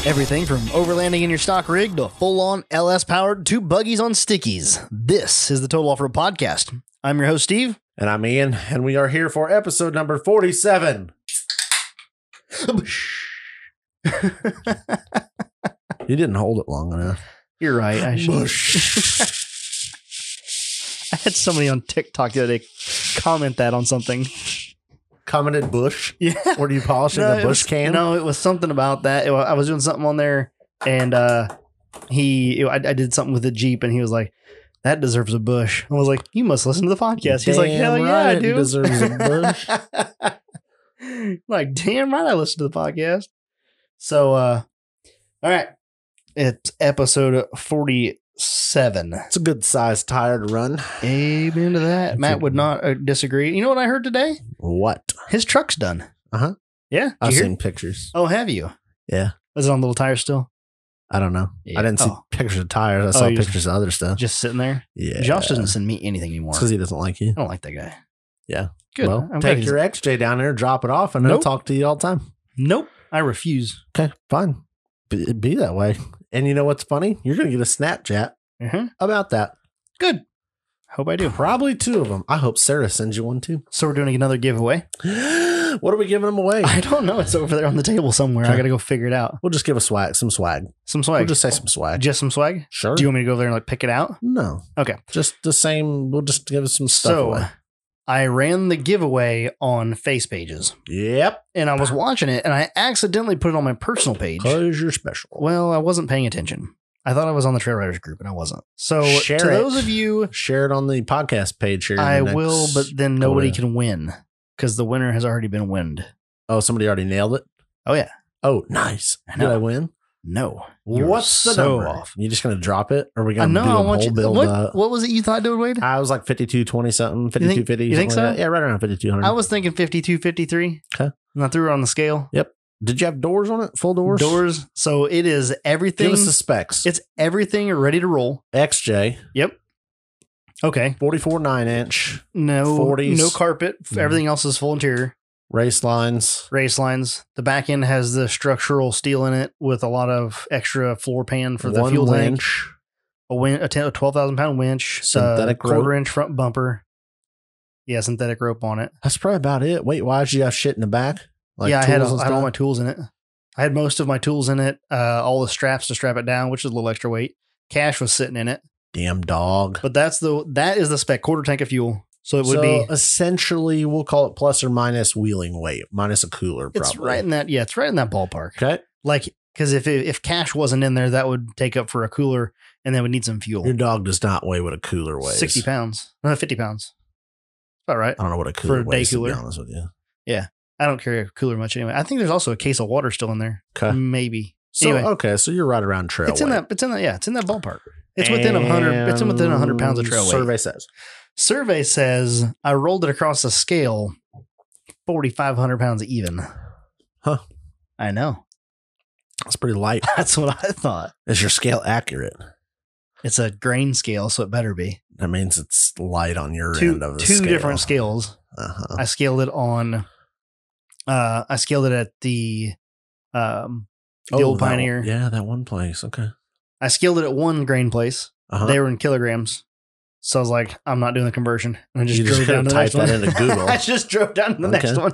Everything from overlanding in your stock rig to full-on LS-powered 2 buggies on stickies. This is the Total Off-Road Podcast. I'm your host, Steve. And I'm Ian, and we are here for episode number 47. You didn't hold it long enough. You're right. I had somebody on TikTok the other day comment that on something. Commented bush? Yeah. Were you polishing the bush can? No, it was something about that. I was doing something on there, and I did something with the Jeep, and he was like, that deserves a bush. I was like, you must listen to the podcast. He's like, hell yeah, I do. It deserves a bush. Like, damn right I listen to the podcast. So, all right. It's episode 47. It's a good sized tire to run. Amen to that. Matt would not disagree. You know what I heard today? What? His truck's done. Uh-huh. Yeah. I've seen pictures. Oh, have you? Yeah. Is it on little tires still? I don't know. Yeah. I didn't see pictures of tires. I saw pictures of other stuff. Just sitting there? Yeah. Josh doesn't send me anything anymore. Because he doesn't like you. I don't like that guy. Yeah. Good. Well, I'm take your XJ down there, drop it off, and they'll talk to you all the time. Nope. I refuse. Okay, fine. Be that way. And you know what's funny? You're going to get a Snapchat about that. Good. Hope I do. Probably 2 of them. I hope Sarah sends you one too. So we're doing another giveaway. What are we giving them away? I don't know. It's over there on the table somewhere. I got to go figure it out. We'll just give some swag. Some swag. We'll just say some swag. Just some swag? Sure. Do you want me to go over there and like pick it out? No. Okay. Just the same. We'll just give us some stuff away. I ran the giveaway on Face Pages. Yep. And I was watching it and I accidentally put it on my personal page. Because you're special. Well, I wasn't paying attention. I thought I was on the Trail Riders group and I wasn't. So share to it. those of you, share it on the podcast page here. I will, but then nobody can win because the winner has already been winned. Oh, somebody already nailed it? Oh, yeah. Oh, nice. Did I win? No. What's the number? Off. You just going to drop it? Or are we going to do a whole build? What was it you thought it would weigh? I was like 5220 something, 5250. You think so? Like yeah, right around 5200. I was thinking 5253. Okay. And I threw it on the scale. Yep. Did you have doors on it? Full doors? Doors. So it is everything. Give us the specs. It's everything ready to roll. XJ. Yep. Okay. 44 9-inch. No. 40s. No carpet. Everything else is full interior. Race lines. The back end has the structural steel in it with a lot of extra floor pan for the One fuel winch. tank. A 12,000-pound winch. Synthetic rope. 1/4-inch front bumper. Yeah, synthetic rope on it. That's probably about it. Wait, why did you have shit in the back? Like I had all my tools in it. I had most of my tools in it. All the straps to strap it down, which is a little extra weight. Cash was sitting in it. Damn dog. But that is the spec, 1/4 tank of fuel. So it would be essentially, we'll call it plus or minus wheeling weight, minus a cooler. Probably. It's right in that. Yeah, it's right in that ballpark. Okay. Like, because if cash wasn't in there, that would take up for a cooler, and then would need some fuel. Your dog does not weigh what a cooler weighs. 60 pounds, no, 50 pounds. About right. I don't know what a cooler weighs. Day cooler. To be honest with you. Yeah, I don't carry a cooler much anyway. I think there's also a case of water still in there. Okay. Maybe. So anyway, so you're right around trail. It's in that. Yeah, it's in that ballpark. It's within 100. It's within 100 pounds of trail weight. Survey says I rolled it across the scale, 4,500 pounds even. Huh. I know. That's pretty light. That's what I thought. Is your scale accurate? It's a grain scale, so it better be. That means it's light on your end of the scale. 2 different scales. I scaled it on. I scaled it at the old Pioneer. That one place. Okay. I scaled it at one grain place. They were in kilograms. So I was like, I'm not doing the conversion. And I just drove down to the next one. Into Google. I just drove down to the next one.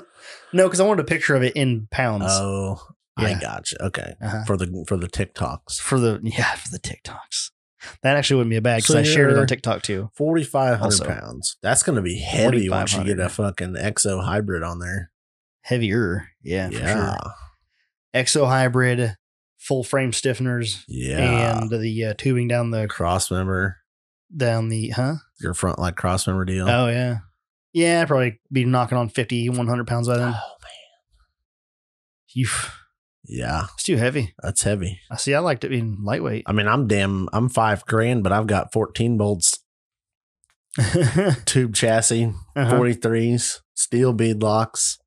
No, because I wanted a picture of it in pounds. Oh, yeah. I gotcha. Okay. For the TikToks. For the TikToks. That actually wouldn't be a bad because I shared it on TikTok too. 4,500 pounds. That's going to be heavy once you get a fucking Exo hybrid on there. Heavier. Yeah. For sure. Exo hybrid, full frame stiffeners. Yeah. And the tubing down the cross member. Down the, Your front like cross member deal. Oh, yeah. Yeah, I'd probably be knocking on 50, 100 pounds by then. Oh, man. Yeah. It's too heavy. That's heavy. I see. I liked it being lightweight. I mean, I'm $5,000, but I've got 14 bolts, tube chassis, 43s, steel bead locks.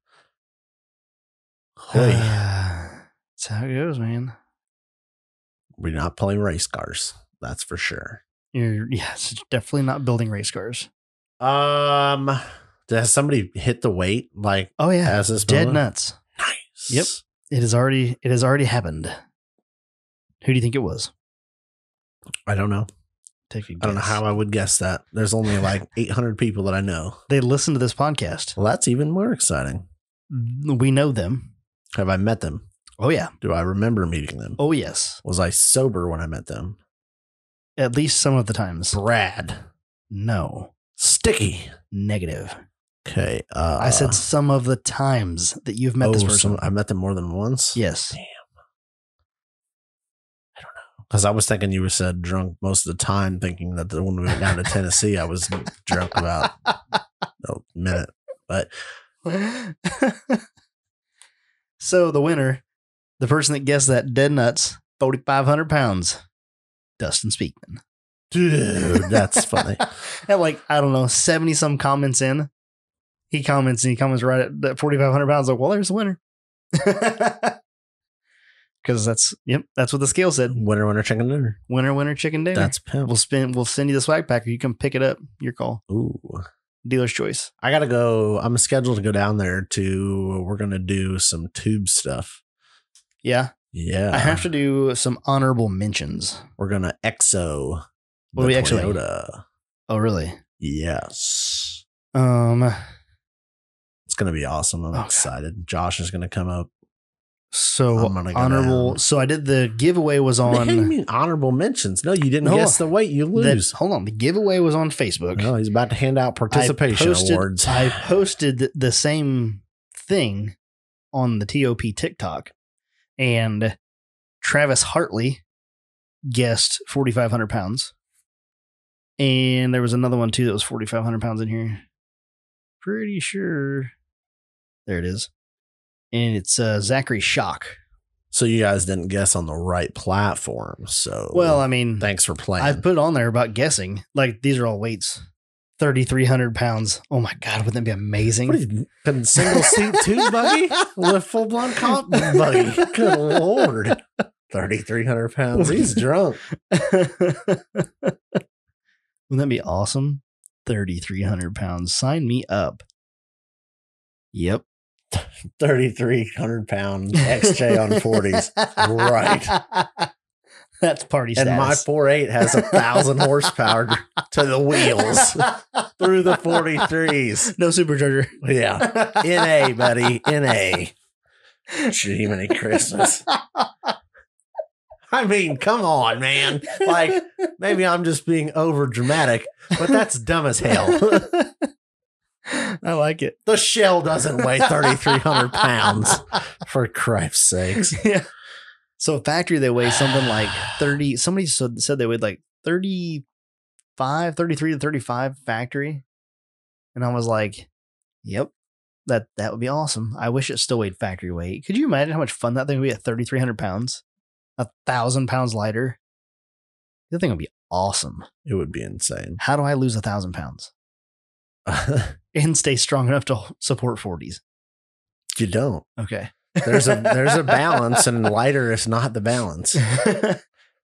That's how it goes, man. We're not playing race cars. That's for sure. It's definitely not building race cars. Has somebody hit the weight? Like, oh yeah, as this dead nuts. Nice. Yep. It has already happened. Who do you think it was? I don't know. Take a guess. I don't know how I would guess that. There's only like 800 people that I know. They listen to this podcast. Well, that's even more exciting. We know them. Have I met them? Oh, yeah. Do I remember meeting them? Oh, yes. Was I sober when I met them? At least some of the times. Brad. No. Sticky. Negative. Okay. I said some of the times that you've met this person. I met them more than once? Yes. Damn. I don't know. Because I was thinking you were said drunk most of the time, thinking that when we went down to Tennessee, I was drunk about a minute. But so the winner, the person that guessed that dead nuts, 4,500 pounds, Dustin Speakman. Dude, that's funny. At like, I don't know, 70 some comments in. He comments right at that 4,500 pounds. Like, well, there's the winner. Because that's what the scale said. Winner, chicken dinner. Winner, chicken dinner. That's pimp. We'll send you the swag pack, or you can pick it up. Your call. Ooh. Dealer's choice. I gotta go. I'm scheduled to go down there we're gonna do some tube stuff. Yeah. Yeah. I have to do some honorable mentions. We're gonna EXO What are we Toyota. Oh, really? Yes. It's gonna be awesome. I'm excited. Josh is gonna come up. So honorable. So I did the giveaway was on. What do you mean honorable mentions? No, you didn't guess the weight. You lose. Hold on. The giveaway was on Facebook. No, he's about to hand out participation awards. I posted the same thing on the TOP TikTok, and Travis Hartley guessed 4,500 pounds. And there was another one too that was 4,500 pounds in here. Pretty sure. There it is. And it's Zachary Shock. So you guys didn't guess on the right platform. So, well, I mean, thanks for playing. I put it on there about guessing. Like, these are all weights. 3,300 pounds. Oh my God, wouldn't that be amazing? What is it, single seat tube buggy with full blown cop buggy? Good Lord. 3,300 pounds. He's drunk. Wouldn't that be awesome? 3,300 pounds. Sign me up. Yep. 3,300 pound XJ on 40s. Right. That's party status. And my 4.8 has 1,000 horsepower to the wheels through the 43s. No supercharger. Yeah. NA, buddy. NA. Jiminy Christmas. I mean, come on, man. Like, maybe I'm just being over dramatic, but that's dumb as hell. I like it. The shell doesn't weigh 3,300 pounds, for Christ's sakes. Yeah. So factory, they weigh something like 30. Somebody said they weighed like 33 to 35 factory. And I was like, yep, that would be awesome. I wish it still weighed factory weight. Could you imagine how much fun that thing would be at 3,300 pounds? 1,000 pounds lighter. The thing would be awesome. It would be insane. How do I lose 1,000 pounds? And stay strong enough to support 40s? You don't. Okay. There's a balance, and lighter is not the balance.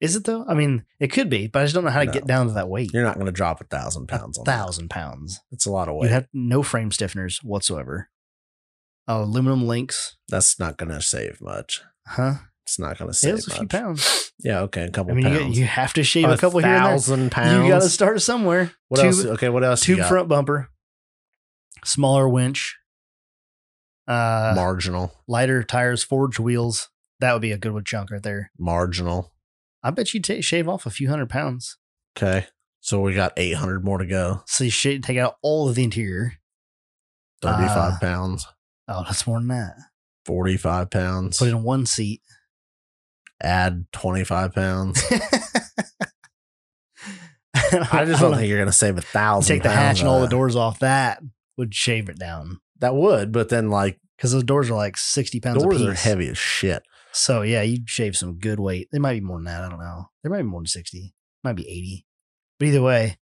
Is it though? I mean, it could be, but I just don't know how to get down to that weight. You're not going to drop 1,000 pounds on 1,000 pounds. It's a lot of weight. You have no frame stiffeners whatsoever. Aluminum links. That's not going to save much. Huh? It's not going to save much. A few pounds. Yeah, okay, a couple pounds. You have to shave a couple here and there. 1,000 pounds. You got to start somewhere. What else? Okay, what else? Tube front bumper. Smaller winch. Marginal. Lighter tires, forged wheels. That would be a good wood chunk right there. Marginal. I bet you shave off a few hundred pounds. Okay. So we got 800 more to go. So you take out all of the interior. 35 pounds. Oh, that's more than that. 45 pounds. Put it in one seat. Add 25 pounds. I just don't think you're going to save 1,000 Take the hatch and all the doors off. That would shave it down. That would, but then like... Because those doors are like 60 pounds a piece. Doors are heavy as shit. So yeah, you'd shave some good weight. They might be more than that. I don't know. There might be more than 60. Might be 80. But either way,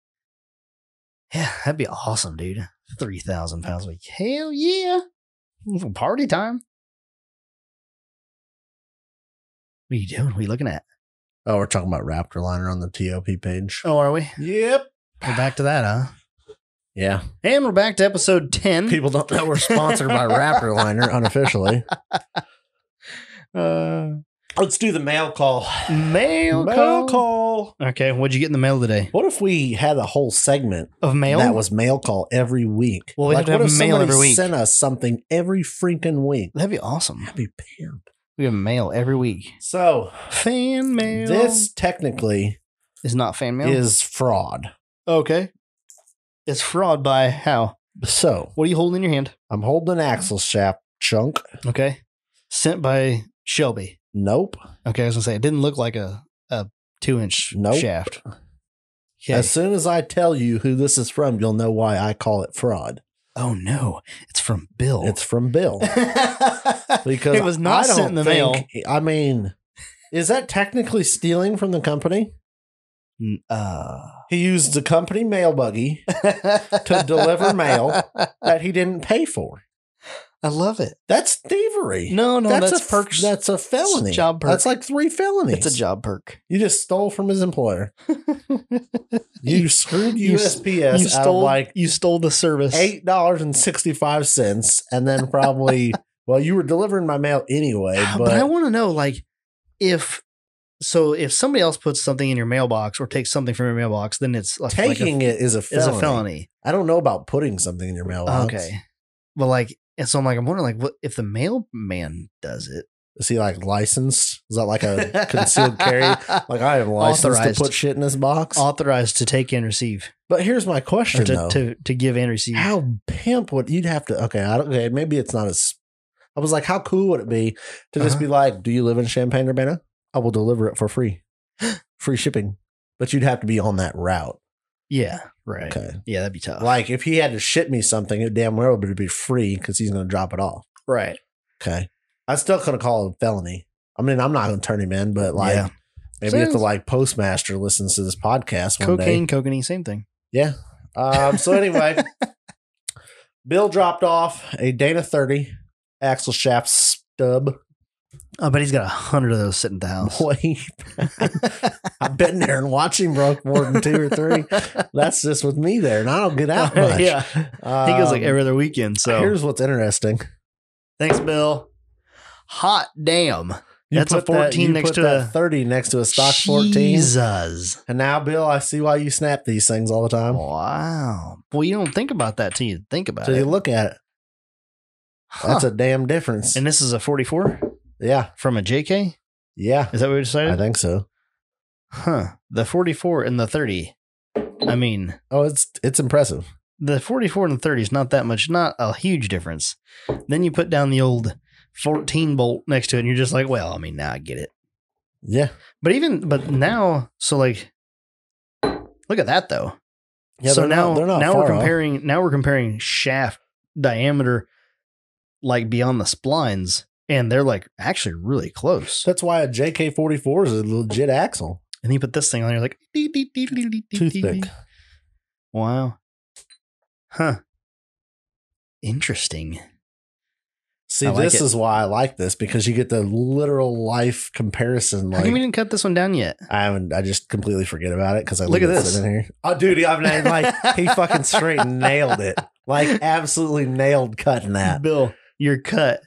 yeah, that'd be awesome, dude. 3,000 pounds. Like, hell yeah. Party time. What are you doing? What are you looking at? Oh, we're talking about Raptor Liner on the TOP page. Oh, are we? Yep. We're back to that, huh? Yeah. And we're back to episode 10. People don't know we're sponsored by Raptor Liner unofficially. Let's do the mail call. Mail call. Okay, what'd you get in the mail today? What if we had a whole segment of mail that was mail call every week? Well, we have to have mail every week. Send us something every freaking week. That'd be awesome. That'd be pimp. We have mail every week. So fan mail. This technically is not fan mail. Is fraud. Okay. It's fraud by how? So what are you holding in your hand? I'm holding an axle shaft chunk. Okay. Sent by Shelby. Nope. Okay, I was gonna say it didn't look like a 2-inch shaft. Okay. As soon as I tell you who this is from, you'll know why I call it fraud. Oh no, it's from Bill. It's from Bill. Because it was not sent in the mail. I mean, is that technically stealing from the company? He used the company mail buggy to deliver mail that he didn't pay for. I love it. That's thievery. No, that's perks. That's a felony. Job perk. That's like 3 felonies. It's a job perk. You just stole from his employer. You screwed USPS out of like you stole the service. $8.65, and then probably well, you were delivering my mail anyway. But I want to know, like, if somebody else puts something in your mailbox or takes something from your mailbox, then it's like taking it is a felony. Is a felony. I don't know about putting something in your mailbox. Okay, well, like. And so I'm wondering, like, what if the mailman does it? Is he like licensed? Is that like a concealed carry? Like I am licensed to put shit in this box? Authorized to take and receive. But here's my question, though. To give and receive. How pimp would you'd have to? Okay, maybe it's not as. I was like, how cool would it be to just be like, do you live in Champaign-Urbana? I will deliver it for free, free shipping. But you'd have to be on that route. Yeah, right. Okay. Yeah, that'd be tough. Like if he had to ship me something, it damn well would be free because he's going to drop it off. Right. Okay. I still couldn't call it a felony. I mean, I'm not going to turn him in, but like maybe if the like postmaster listens to this podcast one day. Cocaine, same thing. Yeah. So anyway, Bill dropped off a Dana 30 axle shaft stub. I bet he's got 100 of those sitting at the house. Boy, I've been there and watched him broke more than 2 or 3. That's just with me there, and I don't get out much. Yeah, he goes like every other weekend. So here's what's interesting. Thanks, Bill. Hot damn. That's a 14 next to a 30 next to a stock 14. Jesus. And now, Bill, I see why you snap these things all the time. Wow. Well, you don't think about that till you think about it. Till you look at it. That's a damn difference. And this is a 44? Yeah. From a JK? Yeah. Is that what we decided? I think so. Huh. The 44 and the 30. I mean. Oh, it's impressive. The 44 and the 30 is not that much, not a huge difference. Then you put down the old 14 bolt next to it and you're just like, well, I mean, now I get it. Yeah. But now, so like, look at that though. Yeah. So now we're comparing shaft diameter like beyond the splines. And they're like actually really close. That's why a JK44 is a legit axle. And you put this thing on, you're like, toothpick. Wow. Huh. Interesting. See, this is why I like this, because you get the literal life comparison. How come you didn't cut this one down yet? I haven't. I just completely forget about it because I look at this in here. Oh, dude, I've like he fucking straight nailed it. Like absolutely nailed cutting that. Bill, your cut.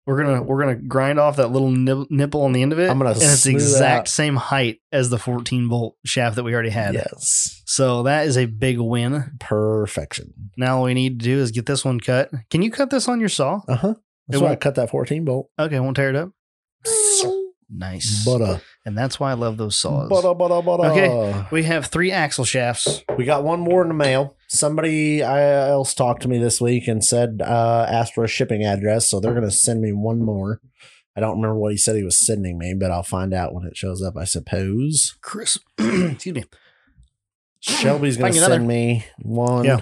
We're gonna grind off that little nipple on the end of it. I'm gonna, and it's the exact same height as the 14 volt shaft that we already had. Yes. So that is a big win. Perfection. Now all we need to do is get this one cut. Can you cut this on your saw? That's why I cut that 14 bolt. Okay, I won't tear it up. Nice. And that's why I love those saws. Okay, we have 3 axle shafts. We got one more in the mail. Somebody else talked to me this week and said, asked for a shipping address, so they're going to send me one more. I don't remember what he said he was sending me, but I'll find out when it shows up, I suppose. Chris, excuse me. Shelby's going to send me one. Yeah.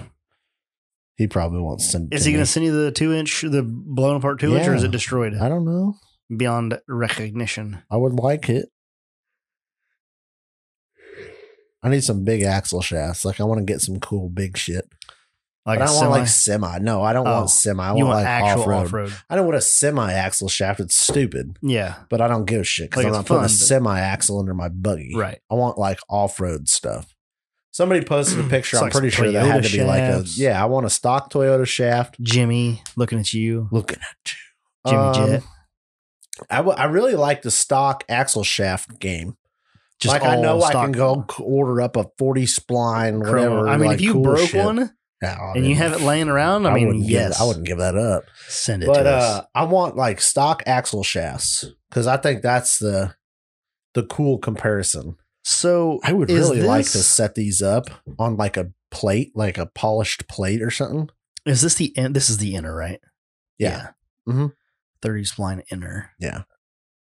He probably won't send it. Is he going to send you the 2-inch, the blown apart 2-inch, or is it destroyed? I don't know. Beyond recognition. I would like it. I need some big axle shafts. Like I want to get some cool big shit. Like I don't want like semi. No, I don't want semi. I want like actual off-road. I don't want a semi axle shaft. It's stupid. Yeah. But I don't give a shit because I'm not putting a semi axle under my buggy. Right. I want like off-road stuff. Somebody posted a picture. I'm pretty sure that had to be like a, I want a stock Toyota shaft. Jimmy looking at you. Looking at you. Jimmy Jet. I really like the stock axle shaft game. Just like I all know I stock can go order up a 40 spline, chrome. whatever. I mean, like, if you cool broke shit. one Yeah, and you have it laying around, I mean, yes. I wouldn't give that up. Send it to us. I want like stock axle shafts because I think that's the cool comparison. So I would really like to set these up on like a plate, like a polished plate or something. Is this the end? This is the inner, right? Yeah. Mm-hmm. 30 spline inner. Yeah.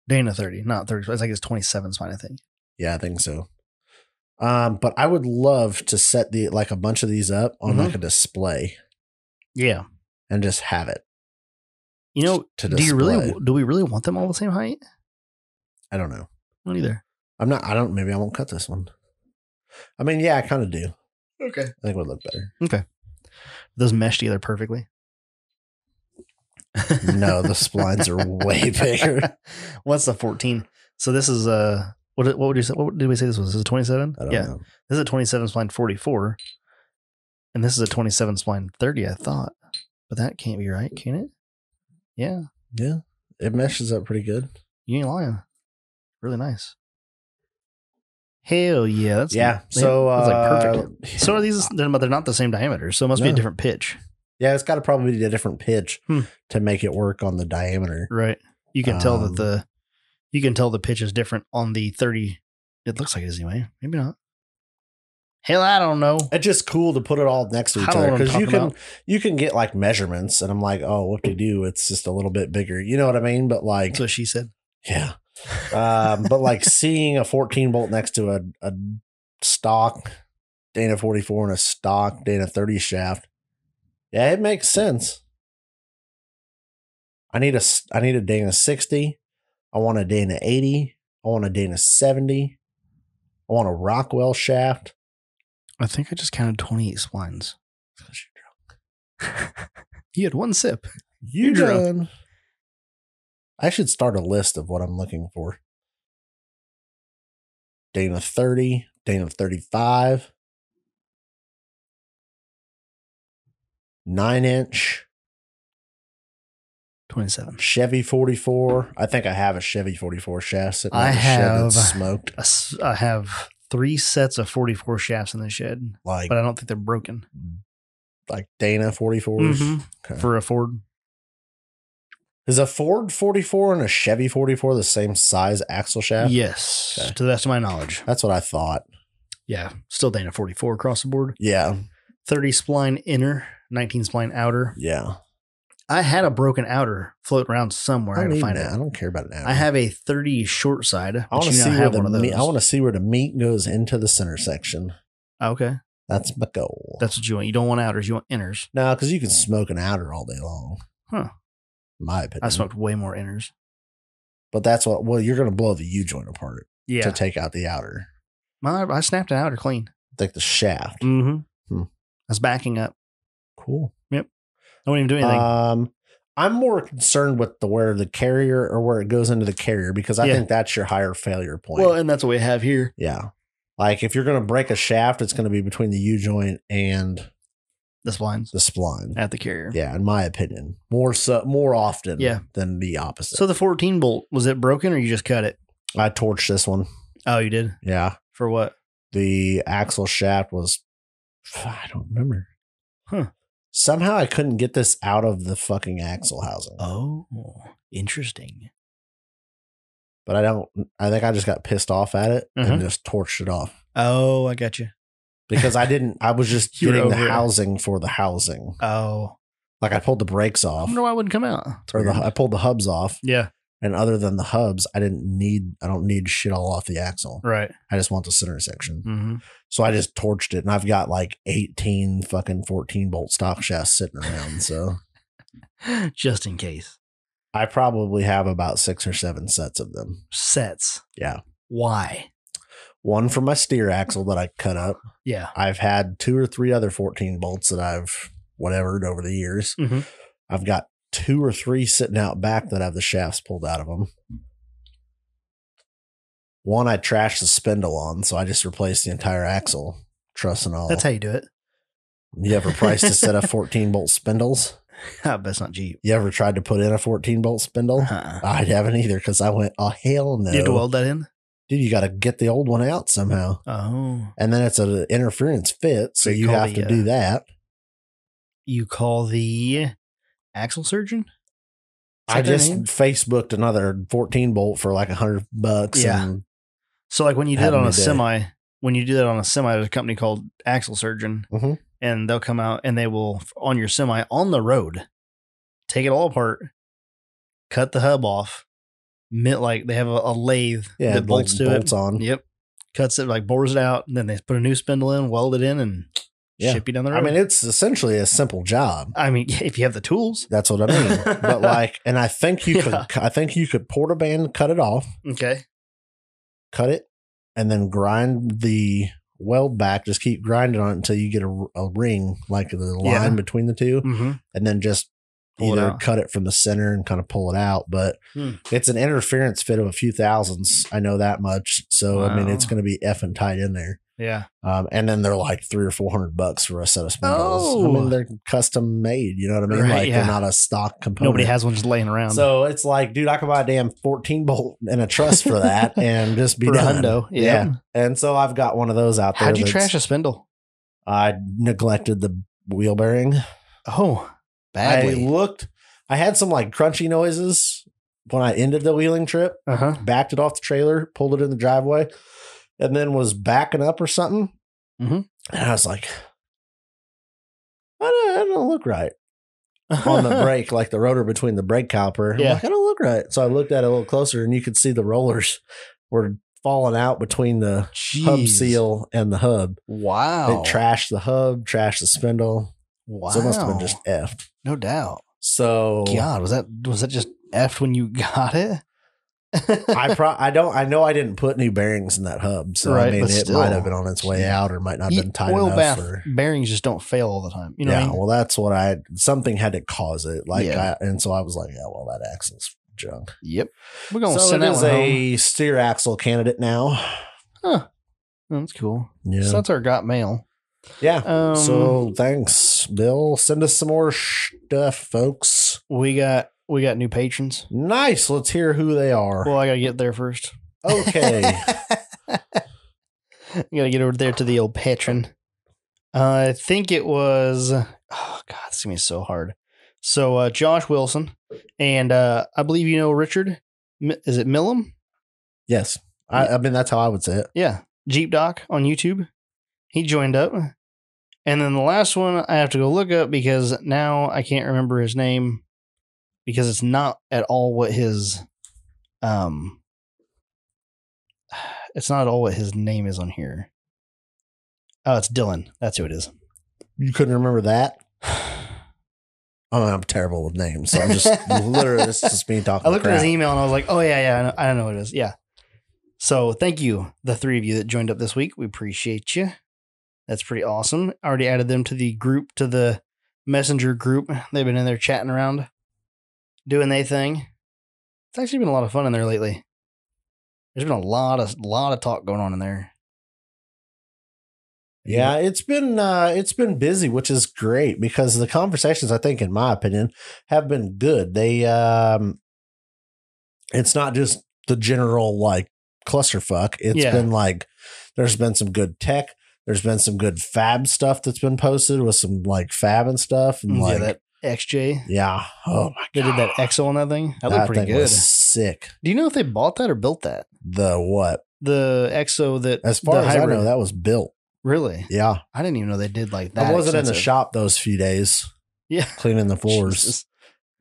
Dana 30, not 30. It's like it's 27 spline, I think. Yeah, I think so. But I would love to set a bunch of these up on like a display. Yeah. And just have it. You know, do we really want them all the same height? I don't know. Not either. Maybe I won't cut this one. I mean, yeah, I kind of do. Okay. I think it would look better. Okay. Those mesh together perfectly. No, the splines are way bigger. What's the 14? So this is what would you say? What did we say this was? This is a 27? I don't know. This is a 27 spline 44. And this is a 27 spline 30, I thought. But that can't be right, can it? Yeah. Yeah. It meshes up pretty good. You ain't lying. Really nice. Hell yeah. That's so that's like perfect. So are these, but they're not the same diameter, so it must be a different pitch. Yeah, it's got to probably be a different pitch to make it work on the diameter. Right. You can tell that the pitch is different on the 30. It looks like it is anyway. Maybe not. Hell, I don't know. It's just cool to put it all next to each other because you can get like measurements, and I'm like, oh, what to do? It's just a little bit bigger. You know what I mean? But like, that's what she said. Yeah. But like seeing a 14 bolt next to a stock Dana 44 and a stock Dana 30 shaft, yeah, it makes sense. I need a Dana 60. I want a Dana 80. I want a Dana 70. I want a Rockwell shaft. I think I just counted 28 splines. Because you're drunk. You had one sip. You're drunk. I should start a list of what I'm looking for. Dana 30, Dana 35, 9-inch, 27. Chevy 44. I think I have a Chevy 44 shaft sitting in the shed that's smoked. I have 3 sets of 44 shafts in the shed, but I don't think they're broken. Like Dana 44s? Okay. For a Ford. Is a Ford 44 and a Chevy 44 the same size axle shaft? Yes, okay. To the best of my knowledge. That's what I thought. Yeah, still Dana 44 across the board. Yeah. 30 spline inner, 19 spline outer. Yeah. I had a broken outer float around somewhere. I had to find it. I don't care about an outer. I have a 30 short side. I want to see where the meat goes into the center section. Okay. That's my goal. That's what you want. You don't want outers. You want inners. No, because you can smoke an outer all day long. Huh. In my opinion. I smoked way more inners. But you're going to blow the U-joint apart to take out the outer. I snapped an outer clean. Like the shaft. Mm-hmm. I was backing up. Cool. Yep. I wouldn't even do anything. I'm more concerned with where the carrier or where it goes into the carrier because I think that's your higher failure point. Well, and that's what we have here. Yeah. Like if you're going to break a shaft, it's going to be between the U-joint and the splines. The spline. At the carrier. Yeah, in my opinion. More often than the opposite. So the 14 bolt, was it broken or you just cut it? I torched this one. Oh, you did? Yeah. For what? The axle shaft was, I don't remember. Huh. Somehow I couldn't get this out of the fucking axle housing. Oh, interesting. But I think I just got pissed off at it and just torched it off. Oh, I got you. Because I was just getting the housing for the housing. Oh. Like I pulled the brakes off. I wonder why it wouldn't come out. I pulled the hubs off. Yeah. And other than the hubs, I don't need shit all off the axle. Right. I just want the center section. Mm-hmm. So I just torched it and I've got like 18 fucking 14 bolt stock shafts sitting around. So just in case. I probably have about 6 or 7 sets of them. Sets? Yeah. Why? One for my steer axle that I cut up. Yeah. I've had 2 or 3 other 14 bolts that I've whatevered over the years. Mm-hmm. I've got 2 or 3 sitting out back that have the shafts pulled out of them. One I trashed the spindle on, so I just replaced the entire axle, truss and all. That's how you do it. You ever priced a set of 14 bolt spindles? I bet it's not Jeep. You ever tried to put in a 14-bolt spindle? I haven't either because I went, oh, hell no. You had to weld that in? Dude, you got to get the old one out somehow. Oh. And then it's an interference fit, so you have to do that. You call the axle surgeon? I just Facebooked another 14-bolt for like $100. Yeah. And so like when you did it on a semi, there's a company called Axle Surgeon, and they'll come out and they will, on your semi on the road, take it all apart, cut the hub off, like they have a lathe that bolts to it. On. Yep. Cuts it, like bores it out, and then they put a new spindle in, weld it in, and ship you down the road. I mean, it's essentially a simple job. I mean, if you have the tools. That's what I mean. But like, and I think you could porta band cut it off. Okay. Cut it, and then grind the weld back. Just keep grinding on it until you get a ring, like the line between the two, and then just either cut it from the center and kind of pull it out. But it's an interference fit of a few thousands. I know that much. So, I mean, it's going to be effing tight in there. Yeah. And then they're like $300 or $400 for a set of spindles. I mean, they're custom made. You know what I mean? Right, like they're not a stock component. Nobody has one just laying around. So it's like, dude, I could buy a damn 14-bolt and a truss for that and just be done. Hundo. Yeah. And so I've got one of those out there. How'd you trash a spindle? I neglected the wheel bearing. Oh, badly. I had some like crunchy noises when I ended the wheeling trip. Backed it off the trailer, pulled it in the driveway, and then was backing up or something. And I was like, I don't look right on the brake, like the rotor between the brake caliper. I'm like, I don't look right. So I looked at it a little closer, and you could see the rollers were falling out between the hub seal and the hub. Wow. It trashed the hub, trashed the spindle. Wow. So it must have been just effed. No doubt. So God, was that just effed when you got it? I know I didn't put new bearings in that hub, so I mean it might have been on its way out or might not have been tight oil enough. Bath bearings just don't fail all the time. You know what I mean? Well, that's what something had to cause it. And so I was like, yeah, well, that axle's junk. Yep. We're gonna send that one home. A steer axle candidate now. Huh. That's cool. Yeah. So that's our got mail. Yeah. So thanks, Bill. Send us some more stuff, folks. We got new patrons. Nice. Let's hear who they are. Well, I gotta get there first. Okay. I gotta get over there to the old patron. I think it was. Oh God, this is gonna be so hard. So Josh Wilson, and I believe you know Richard. Is it Millum? Yes. I mean that's how I would say it. Yeah. Jeep Doc on YouTube. He joined up. And then the last one I have to go look up because now I can't remember his name because it's not at all what his it's not at all what his name is on here. Oh, it's Dylan. That's who it is. You couldn't remember that? I'm terrible with names, so I'm just literally this is just me talking. I looked at his email and I was like, "Oh yeah, I know what it is." Yeah. So thank you, the three of you that joined up this week. We appreciate you. That's pretty awesome. I already added them to the group, to the messenger group. They've been in there chatting around, doing their thing. It's actually been a lot of fun in there lately. There's been a lot of talk going on in there. Yeah, it's been busy, which is great because the conversations, I think, in my opinion, have been good. They it's not just the general like clusterfuck. It's been like there's been some good tech. There's been some good fab stuff that's been posted with some like fab and stuff. And like that XJ. Yeah. Oh my God. They did that EXO on that thing. That looked pretty good. Was sick. Do you know if they bought that or built that? The what? The EXO that. As far as I know, that was built. Really? Yeah. I didn't even know they did like that. I wasn't in the shop those few days. Yeah. Cleaning the floors. Jesus.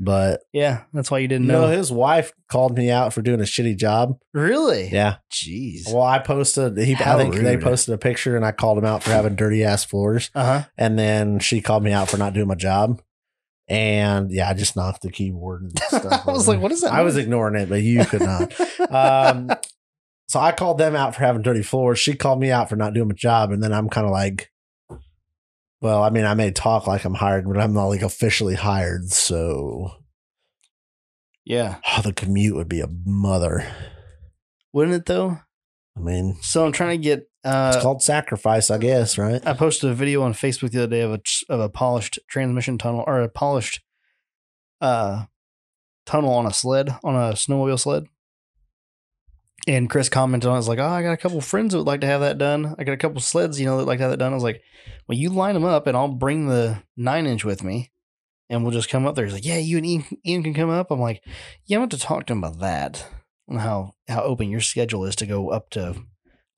But yeah, that's why you didn't know. His wife called me out for doing a shitty job. Really? Yeah. Jeez. Well, I posted. I think they posted a picture, and I called him out for having dirty ass floors. And then she called me out for not doing my job. And yeah, I just knocked the keyboard and stuff. I was like, "What is that?" I was ignoring it, but you could not. So I called them out for having dirty floors. She called me out for not doing my job, and then I'm kind of like, well, I mean, I may talk like I'm hired, but I'm not like officially hired. So, yeah, the commute would be a mother, wouldn't it? Though, I mean, so I'm trying to get. It's called sacrifice, I guess, right? I posted a video on Facebook the other day of a polished transmission tunnel or a polished tunnel on a snowmobile sled. And Chris commented on it, was like, oh, I got a couple friends that would like to have that done. I got a couple sleds, that like to have that done. I was like, well, you line them up and I'll bring the 9-inch with me and we'll just come up there. He's like, yeah, you and Ian can come up. I'm like, yeah, I want to talk to him about that and how open your schedule is to go up to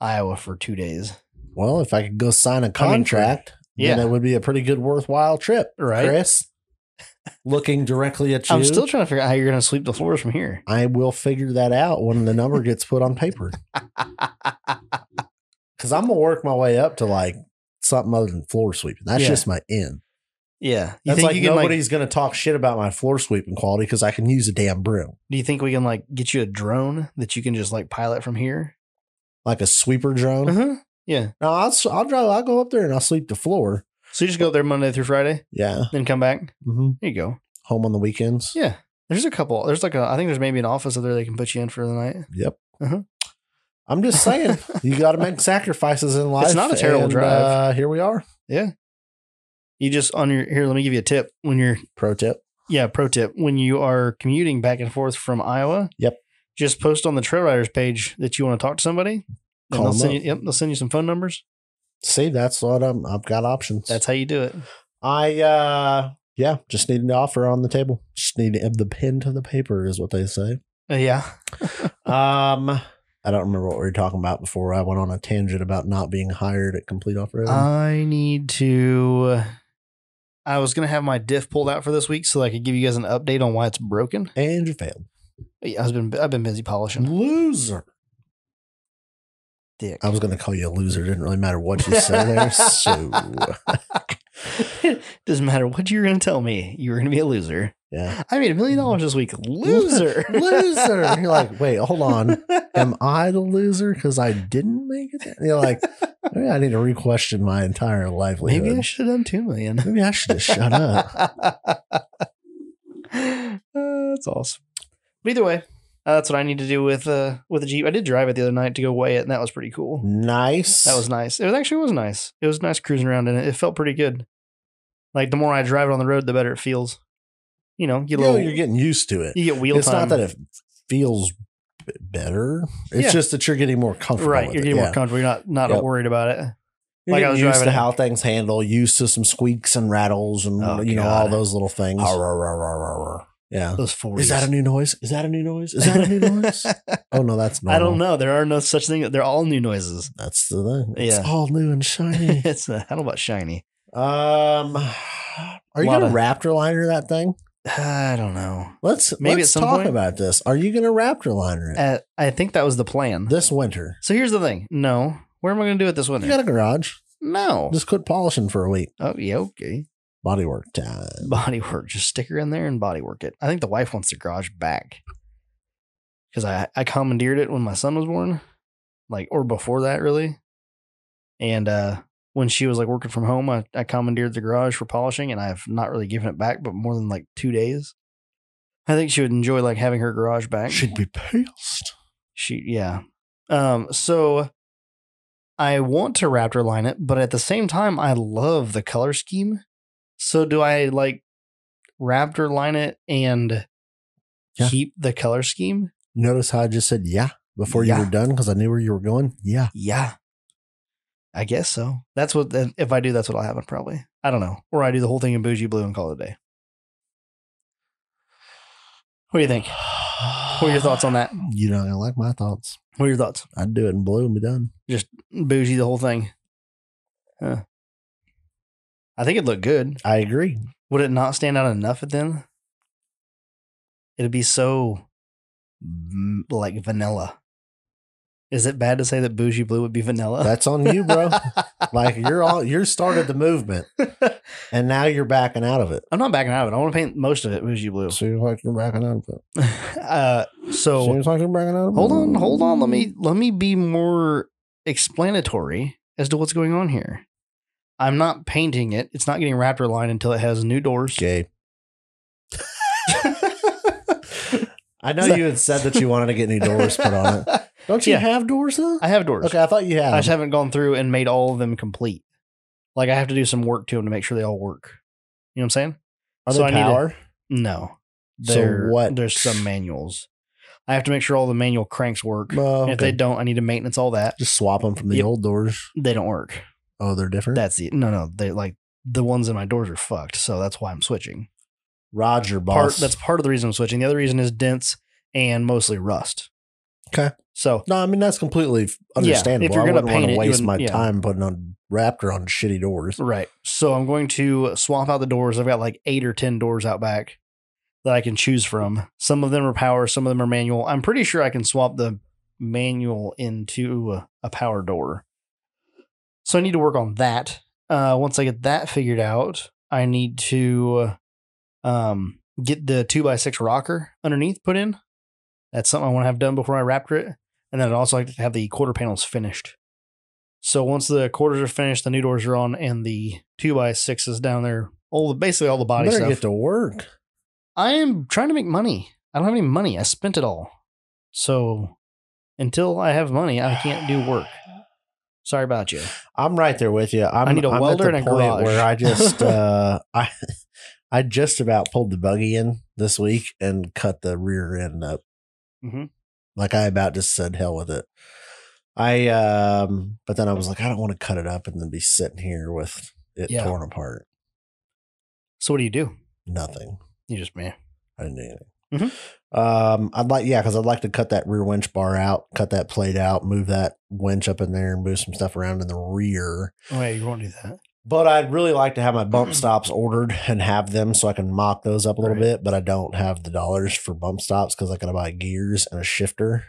Iowa for 2 days. Well, if I could go sign a contract, then it would be a pretty good, worthwhile trip, right, Chris? Looking directly at you. I'm still trying to figure out how you're going to sweep the floors from here. I will figure that out when the number gets put on paper. Because I'm going to work my way up to like something other than floor sweeping. That's just my end. Yeah. That's like nobody's going to talk shit about my floor sweeping quality because I can use a damn broom. Do you think we can like get you a drone that you can just like pilot from here? Like a sweeper drone? Uh-huh. Yeah. No, I'll go up there and I'll sweep the floor. So you just go there Monday through Friday? Yeah. Then come back? Mm-hmm. There you go. Home on the weekends? Yeah. There's a couple. There's like I think there's maybe an office there they can put you in for the night. Yep. Uh-huh. I'm just saying, you got to make sacrifices in life. It's not a terrible drive. Here we are. Yeah. You just let me give you a tip when you're pro tip. Yeah. Pro tip. When you are commuting back and forth from Iowa. Yep. Just post on the Trail Riders page that you want to talk to somebody. And they'll send you some phone numbers. See, that's what I've got options. That's how you do it. Just need an offer on the table. Just need the pen to the paper is what they say. Yeah. I don't remember what we were talking about before I went on a tangent about not being hired at Complete Off-Road. I was going to have my diff pulled out for this week so I could give you guys an update on why it's broken. And you failed. Yeah, I've been busy polishing. Loser. Dick. I was going to call you a loser. It didn't really matter what you said there. So doesn't matter what you were going to tell me. You were going to be a loser. Yeah. I made $1 million this week. Loser. Loser. You're like, wait, hold on. Am I the loser because I didn't make it? You're like, maybe I need to re-question my entire livelihood. Maybe I should have done $2 million. Maybe I should just shut up. That's awesome. But either way, that's what I need to do with the Jeep. I did drive it the other night to go weigh it, and that was pretty cool. Nice. That was nice. It was nice. It was nice cruising around in it. It felt pretty good. Like the more I drive it on the road, the better it feels. You're getting used to it. You get wheel time. It's not that it feels better. It's just that you're getting more comfortable. Right. You're getting more comfortable. You're not worried about it. You're like I was used to how things handle, used to some squeaks and rattles and all those little things. Yeah. Those 40s. Is that a new noise? Is that a new noise? Is that a new noise? Oh no, that's normal. I don't know. There are no such thing. They're all new noises. That's the thing. It's all new and shiny. It's I don't know about shiny. Are you gonna Raptor liner that thing? I don't know. Let's talk about this. Are you gonna Raptor liner it? I think that was the plan this winter. So here's the thing. No. Where am I gonna do it this winter? You got a garage. No. Just quit polishing for a week. Oh yeah, okay. Bodywork time. Bodywork. Just stick her in there and bodywork it. I think the wife wants the garage back. Because I commandeered it when my son was born. Or before that, really. And when she was working from home, I commandeered the garage for polishing, and I've not really given it back, but more than 2 days. I think she would enjoy having her garage back. She'd be pissed. So I want to Raptor line it, but at the same time, I love the color scheme. So do I Raptor line it and keep the color scheme? Notice how I just said before you were done because I knew where you were going? Yeah. Yeah. I guess so. If I do, that's what'll happen probably. I don't know. Or I do the whole thing in bougie blue and call it a day. What do you think? What are your thoughts on that? You're not going to like my thoughts. What are your thoughts? I'd do it in blue and be done. Just bougie the whole thing. Huh. I think it'd look good. I agree. Would it not stand out enough then? It'd be so vanilla. Is it bad to say that bougie blue would be vanilla? That's on you, bro. You're started the movement, and now you're backing out of it. I'm not backing out of it. I want to paint most of it bougie blue. Seems like you're backing out of it. Seems like you're backing out of it. Hold on. Let me be more explanatory as to what's going on here. I'm not painting it. It's not getting Raptor line until it has new doors. Okay. I know you had said that you wanted to get new doors put on it. Don't you have doors though? I have doors. Okay, I thought you had. I just haven't gone through and made all of them complete. I have to do some work to them to make sure they all work. You know what I'm saying? Are they power? No. There's some manuals. I have to make sure all the manual cranks work. Okay. If they don't, I need to maintenance all that. Just swap them from the old doors. They don't work. Oh, they're different? No. They like the ones in my doors are fucked. So that's why I'm switching. Roger, boss. That's part of the reason I'm switching. The other reason is dents and mostly rust. Okay. So no, I mean that's completely understandable. If you're going to paint to it, waste my time putting on Raptor on shitty doors. Right. So I'm going to swap out the doors. I've got like 8 or 10 doors out back that I can choose from. Some of them are power, some of them are manual. I'm pretty sure I can swap the manual into a power door. So I need to work on that. Once I get that figured out, I need to get the 2x6 rocker underneath put in. That's something I want to have done before I Raptor it. And then I'd also like to have the quarter panels finished. So once the quarters are finished, the new doors are on, and the 2x6 is down there. Basically all the body stuff. Get to work. I am trying to make money. I don't have any money. I spent it all. So until I have money, I can't do work. Sorry about you. I'm right there with you. I need a welder and a garage. Where I just I just about pulled the buggy in this week and cut the rear end up. Mm-hmm. Like I about just said, hell with it. But then I was like, I don't want to cut it up and then be sitting here with it torn apart. So what do? Nothing. You just man. I didn't do anything. Mm-hmm. Because I'd like to cut that rear winch bar out, cut that plate out, move that winch up in there, and move some stuff around in the rear. Oh yeah, you won't do that. But I'd really like to have my bump stops ordered and have them so I can mock those up a little bit. But I don't have the dollars for bump stops because I got to buy gears and a shifter.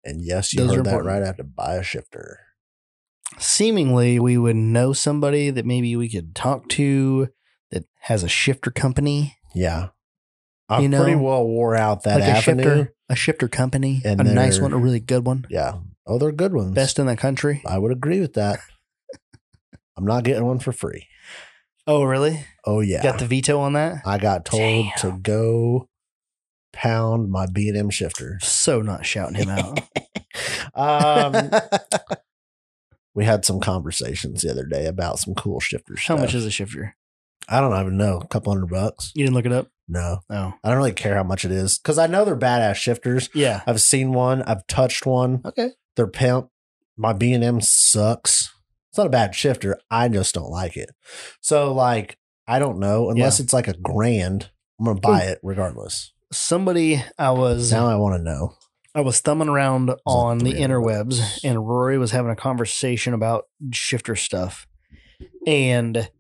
And yes, you heard that right. I have to buy a shifter. Seemingly, we would know somebody that maybe we could talk to that has a shifter company. Yeah. I'm pretty well wore out that avenue. A shifter company. And a nice one, a really good one. Yeah. Oh, they're good ones. Best in the country. I would agree with that. I'm not getting one for free. Oh, really? Oh, yeah. Got the veto on that? I got told to go pound my B&M shifter. So not shouting him out. We had some conversations the other day about some cool shifter stuff. How much is a shifter? I don't even know. A couple $100. You didn't look it up? No. Oh. I don't really care how much it is because I know they're badass shifters. Yeah. I've seen one. I've touched one. Okay. They're pimp. My B&M sucks. It's not a bad shifter. I just don't like it. So, like, I don't know. Unless it's like $1,000, I'm going to buy it regardless. Now I want to know. I was thumbing around on the interwebs, and Rory was having a conversation about shifter stuff. And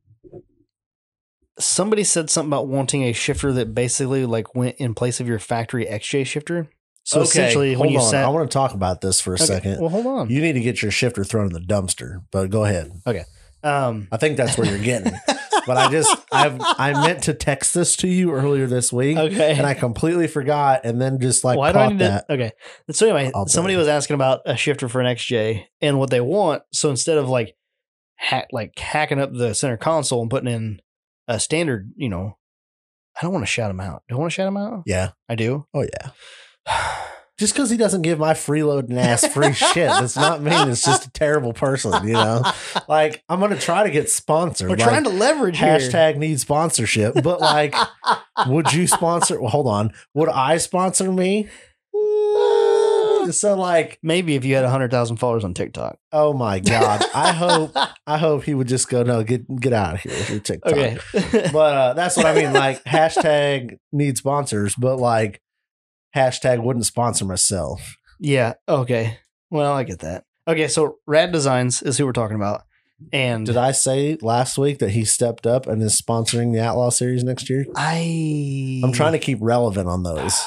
somebody said something about wanting a shifter that basically like went in place of your factory XJ shifter. So essentially, when you I want to talk about this for a second. Well, hold on. You need to get your shifter thrown in the dumpster, but go ahead. Okay. I think that's where you're getting. But I meant to text this to you earlier this week. Okay. And I completely forgot and then just like caught that. Okay. So anyway, somebody was asking about a shifter for an XJ and what they want. So instead of like hacking up the center console and putting in a standard, I don't want to shout him out. Do I want to shout him out? Yeah. I do? Oh, yeah. Just because he doesn't give my freeloading ass free shit does not mean it's just a terrible person, Like, I'm going to try to get sponsored. We're trying to leverage hashtag need sponsorship. But, like, would you sponsor? Well, hold on. Would I sponsor me? So, like, maybe if you had 100,000 followers on TikTok. Oh, my God. I hope he would just go, no, get out of here with your TikTok. Okay. But that's what I mean. Like, hashtag need sponsors. But, like, hashtag wouldn't sponsor myself. Yeah. Okay. Well, I get that. Okay. So Rad Designs is who we're talking about. And did I say last week that he stepped up and is sponsoring the Outlaw series next year? I'm trying to keep relevant on those.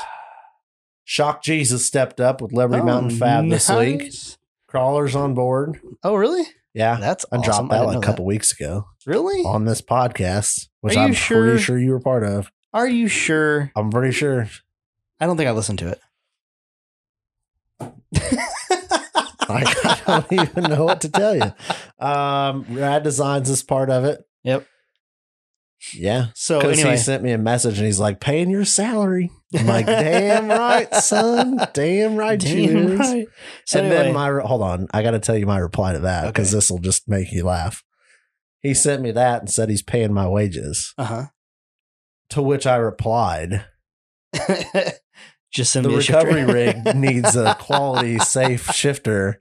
Shock Jesus stepped up with Liberty Mountain Fab this week. Crawlers on board. Oh, really? Yeah. That's I awesome. dropped that like a couple weeks ago. Really? On this podcast, which I'm pretty sure you were part of. Are you sure? I'm pretty sure. I don't think I listened to it. I don't even know what to tell you. Rad Designs is part of it. Yep. Yeah. So anyway, he sent me a message and he's like, paying your salary. I'm like, damn right, son. Damn right, damn right. So and anyway, then hold on. I got to tell you my reply to that because this will just make you laugh. He sent me that and said he's paying my wages. Uh-huh. To which I replied, Just send The me a recovery shifter. rig needs a quality, safe shifter.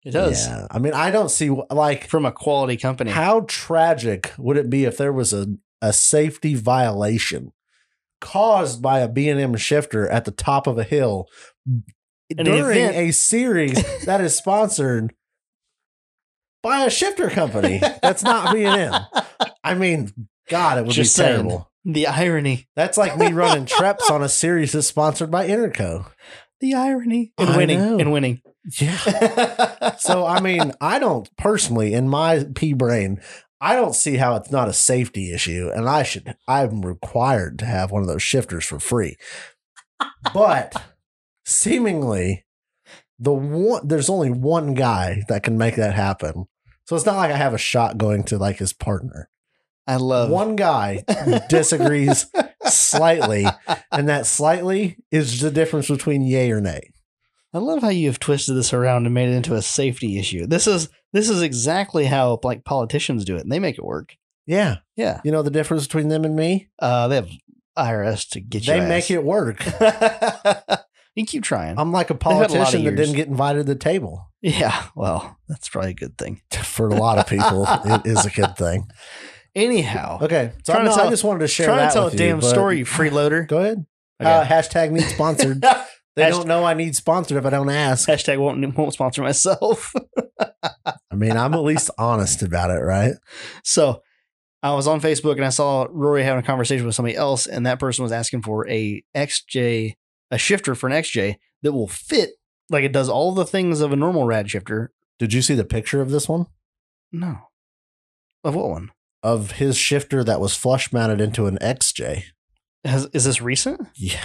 It does. Yeah. I mean, I don't see like From a quality company. how tragic would it be if there was a safety violation caused by a B&M shifter at the top of a hill during event. a series that is sponsored by a shifter company that's not B&M. I mean, God, it would Just be saying. terrible. The irony. That's like me running Treps on a series that's sponsored by Interco. The irony. I And winning. know. And winning. Yeah. So, I mean, I don't personally, in my pea brain, I don't see how it's not a safety issue. And I'm required to have one of those shifters for free. But seemingly, there's only one guy that can make that happen. So it's not like I have a shot going to like his partner. I love One guy disagrees slightly, and that slightly is the difference between yay or nay. I love how you've twisted this around and made it into a safety issue. This is exactly how like politicians do it, and they make it work. Yeah. Yeah. You know the difference between them and me? They have IRS to get you. They make it work. You keep trying. I'm like a had a lot of politician that years. didn't get invited to the table. Yeah. Well, that's probably a good thing. For a lot of people, it is a good thing. Anyhow. Okay. So Trying to I tell- just wanted to share Trying that to tell with a damn you, but- story, you freeloader. Go ahead. Okay. Hashtag need sponsored. They don't know I need sponsored if I don't ask. Hashtag won't sponsor myself. I mean, I'm at least honest about it, right? So I was on Facebook and I saw Rory having a conversation with somebody else, and that person was asking for a shifter for an XJ that will fit, like it does all the things of a normal rad shifter. Did you see the picture of this one? No. Of what one? Of his shifter that was flush mounted into an XJ. Is this recent? Yeah.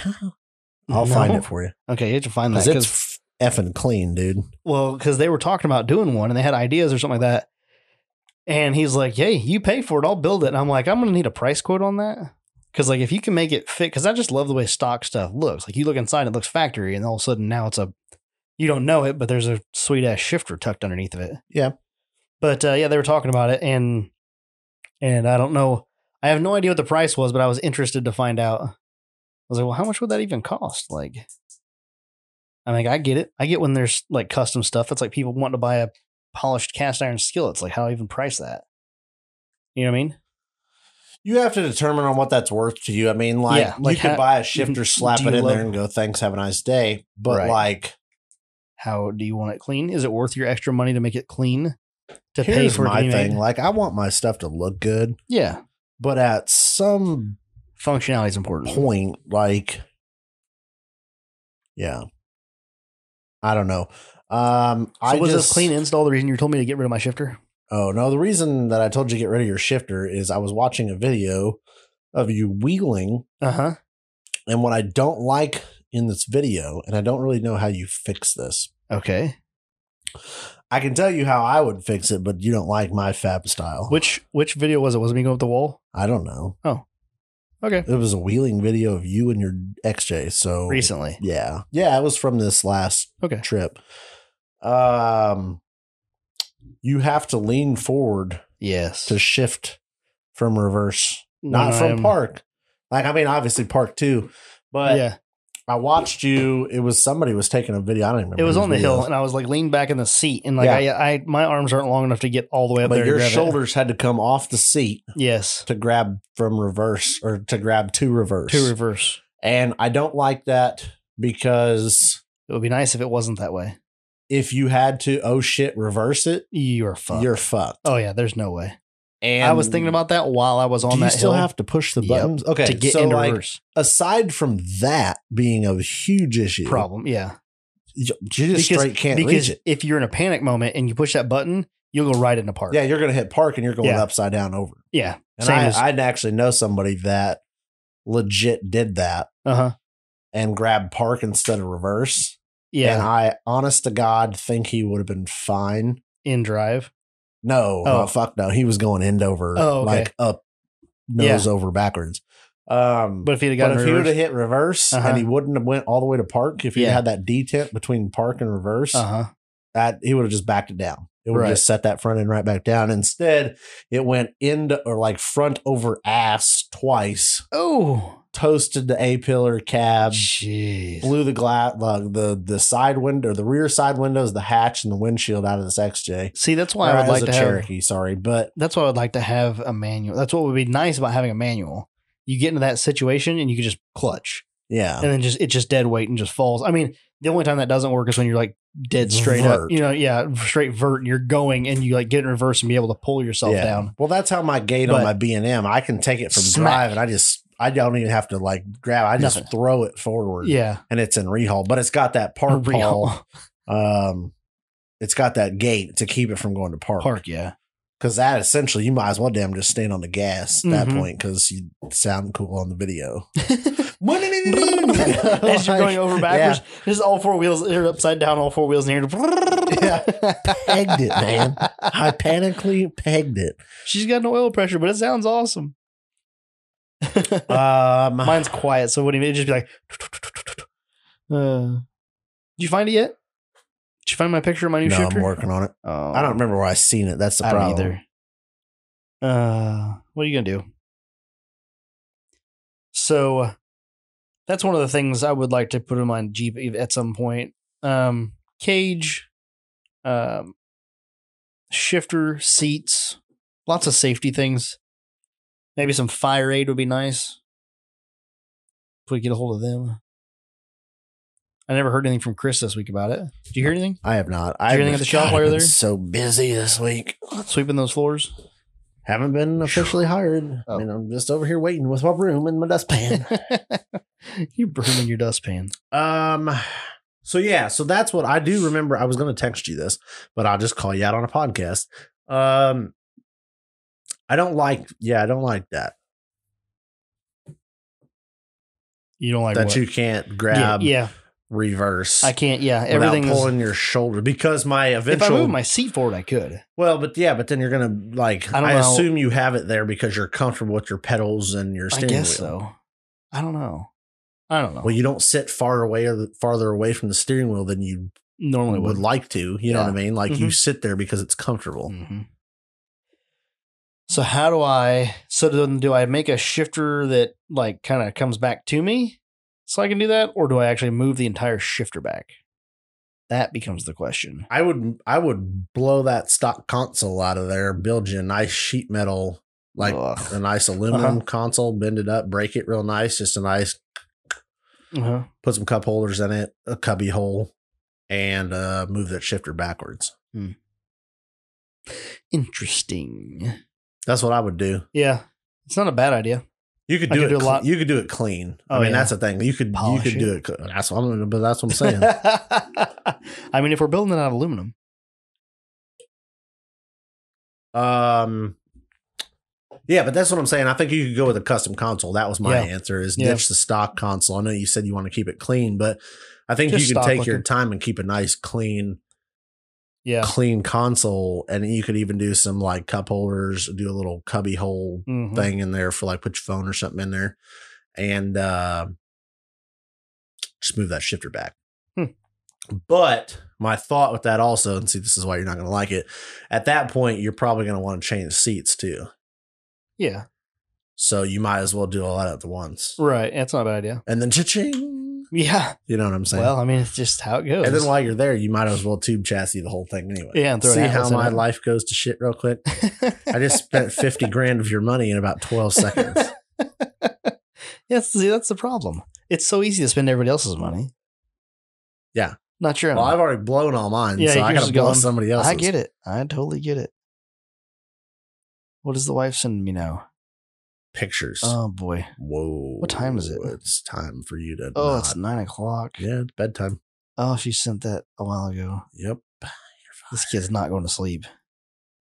I'll No. find it for you. Okay, you have to find that. Because it's effing clean, dude. Because they were talking about doing one and they had ideas or something like that. And he's like, hey, you pay for it. I'll build it. And I'm like, I'm going to need a price quote on that. Because like if you can make it fit, because I just love the way stock stuff looks. Like you look inside, it looks factory. And all of a sudden now you don't know it, but there's a sweet ass shifter tucked underneath of it. Yeah. But yeah, they were talking about it. And I don't know. I have no idea what the price was, but I was interested to find out. I was like, well, how much would that even cost? Like, I mean, I get it. I get when there's like custom stuff. It's like people want to buy a polished cast iron skillet. It's like, how do I even price that? You know what I mean? You have to determine on what that's worth to you. I mean, like, Yeah, like you could how- buy a shifter, slap do it you in love- there and go, thanks, have a nice day. But Right. like, How do you want it clean? Is it worth your extra money to make it clean? To pay here's for it to my be thing. made? Like, I want my stuff to look good, Yeah. but at some Functionality is important. point, like, yeah, I don't know. So was this clean install the reason you told me to get rid of my shifter? Oh, no. The reason that I told you to get rid of your shifter is I was watching a video of you wheeling. Uh-huh. And what I don't like in this video, and I don't really know how you fix this. Okay. I can tell you how I would fix it, but you don't like my fab style. Which video was it? Was it me going up the wall? I don't know. Okay. It was a wheeling video of you and your XJ. So Recently. Yeah. Yeah. It was from this last Okay. trip. You have to lean forward Yes. to shift from reverse, not When from I'm- park. Like, I mean, obviously park too, but Yeah. I watched you. It was somebody was taking a video. I don't even remember. It was whose on the video it hill, was. and I was like leaned back in the seat, and like Yeah. I my arms aren't long enough to get all the way up there. But to your grab it. shoulders had to come off the seat Yes. to grab from reverse or to grab to reverse. To reverse. And I don't like that because It would be nice if it wasn't that way. if you had to, oh shit, reverse it, You're fucked. you're fucked. Oh yeah, there's no way. And I was thinking about that while I was on do you that still hill have to push the Yep. buttons? Okay. to get so into like, reverse. aside from that being a huge issue, Problem. Yeah. you just straight can't reach it. if you're in a panic moment and you push that button, you'll go right into park. Yeah, you're going to hit park and you're going Yeah. upside down over. Yeah. And Same as I actually know somebody that legit did that uh-huh. and grabbed park instead of reverse. And Yeah. I, honest to God, think he would have been fine. In drive. No, Oh. fuck no. He was going end over, Oh, okay. like up, nose over backwards. But if he'd have But gotten if he would have reverse. hit reverse Uh-huh. and he wouldn't have went all the way to park, if he Yeah. had that detent between park and reverse, Uh-huh. that he would have just backed it down. It would have Right. just set that front end right back down. Instead, it went into or like front over ass twice Oh. toasted the A-pillar cab. Jeez. Blew the glass, the side window, the rear side windows, the hatch, and the windshield out of this XJ. See, that's why I would like to have Cherokee. Sorry, but that's why I would like to have a manual. That's what would be nice about having a manual. You get into that situation and you can just clutch. Yeah, and then it's just dead weight and just falls. I mean, the only time that doesn't work is when you're like dead straight up, straight vert, and you're going and you like get in reverse and be able to pull yourself down. Well, that's how my gate on my B&M. I can take it from drive, and I don't even have to like grab. I just throw it forward. Yeah, and it's in rehaul, but it's got that park haul. It's got that gate to keep it from going to park. Yeah. Because that essentially, you might as well damn just stand on the gas at that point because you sound cool on the video. As you're going over backwards, just all four wheels, they're upside down, all four wheels in here. Pegged it, man. I panically pegged it. She's got no oil pressure, but it sounds awesome. Mine's quiet, so what do you mean? It'd just be like, did you find it yet? Did you find my picture of my new shifter? I'm working on it. Oh. I don't remember where I seen it. That's the problem. I don't either. What are you gonna do? So that's one of the things I would like to put in my Jeep at some point. Cage, shifter, seats, lots of safety things. Maybe some fire aid would be nice. If we get a hold of them. I never heard anything from Chris this week about it. Did you hear anything? I have not. Did you hear anything at the shop while you're there? So busy this week. Sweeping those floors? Haven't been officially hired. Oh. I mean, I'm just over here waiting with my broom and my dustpan. You broom in your dustpan. So that's what I do remember. I was going to text you this, but I'll just call you out on a podcast. I don't like that. You don't like that what? You can't grab reverse. I can't, everything pulling your shoulder because my eventual. If I move my seat forward, I could. Well, but then you're going to I assume you have it there because you're comfortable with your pedals and your steering wheel. I guess so. I don't know. Well, you don't sit farther away from the steering wheel than you normally would like to. You know what I mean? Like you sit there because it's comfortable. Mm-hmm. So do I make a shifter that like kind of comes back to me so I can do that? Or do I actually move the entire shifter back? That becomes the question. I would blow that stock console out of there, build you a nice sheet metal, like a nice aluminum console, bend it up, break it real nice, just a nice, put some cup holders in it, a cubby hole, and move that shifter backwards. Interesting. That's what I would do. Yeah. It's not a bad idea. You could do it a lot. You could do it clean. I mean, that's the thing. You could do it. That's what I'm saying. I mean, if we're building it out of aluminum. Yeah, but that's what I'm saying. I think you could go with a custom console. That was my answer is ditch the stock console. I know you said you want to keep it clean, but I think you can take your time and keep a nice clean console, and you could even do some like cup holders, do a little cubby hole thing in there for like put your phone or something in there, and just move that shifter back. But my thought with that also, and see, this is why you're not going to like it. At that point, you're probably going to want to change seats too. Yeah. So you might as well do all that at the once. Right. That's not a bad idea. And then cha-ching. Yeah. You know what I'm saying? Well, I mean, it's just how it goes. And then while you're there, you might as well tube chassis the whole thing anyway. Yeah. And see how my life goes to shit real quick? I just spent 50 grand of your money in about 12 seconds. Yes. See, that's the problem. It's so easy to spend everybody else's money. Yeah. Not sure. Well, I've already blown all mine, so I got to blow somebody else's. I get it. I totally get it. What does the wife send me now? Pictures. Oh, boy. Whoa. What time is it? It's time for you to it's 9:00. Yeah, it's bedtime. Oh, she sent that a while ago. Yep. This kid's not going to sleep.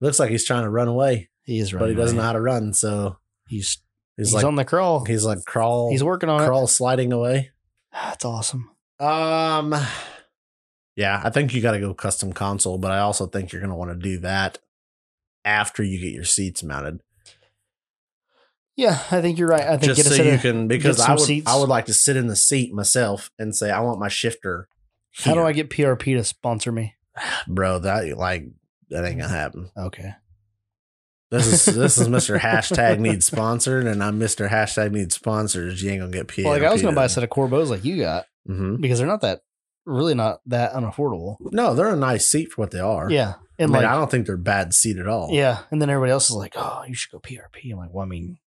Looks like he's trying to run away. He is running but he doesn't know how to run, so he's like, on the crawl. He's like crawl. He's working on crawl sliding away. That's awesome. Yeah, I think you got to go custom console, but I also think you're going to want to do that after you get your seats mounted. Yeah, I think you're right. I think just so you can, because I would like to sit in the seat myself and say I want my shifter here. How do I get PRP to sponsor me, bro? That ain't gonna happen. Okay. This is Mr. Hashtag needs sponsored, and I'm Mr. Hashtag needs sponsors. You ain't gonna get PAOP. Well, like I was going to buy a set of Corbos like you got Mm-hmm. because they're not that unaffordable. No, they're a nice seat for what they are. Yeah. And I don't think they're bad seat at all. Yeah. And then everybody else is like, oh, you should go PRP. I'm like, well, I mean,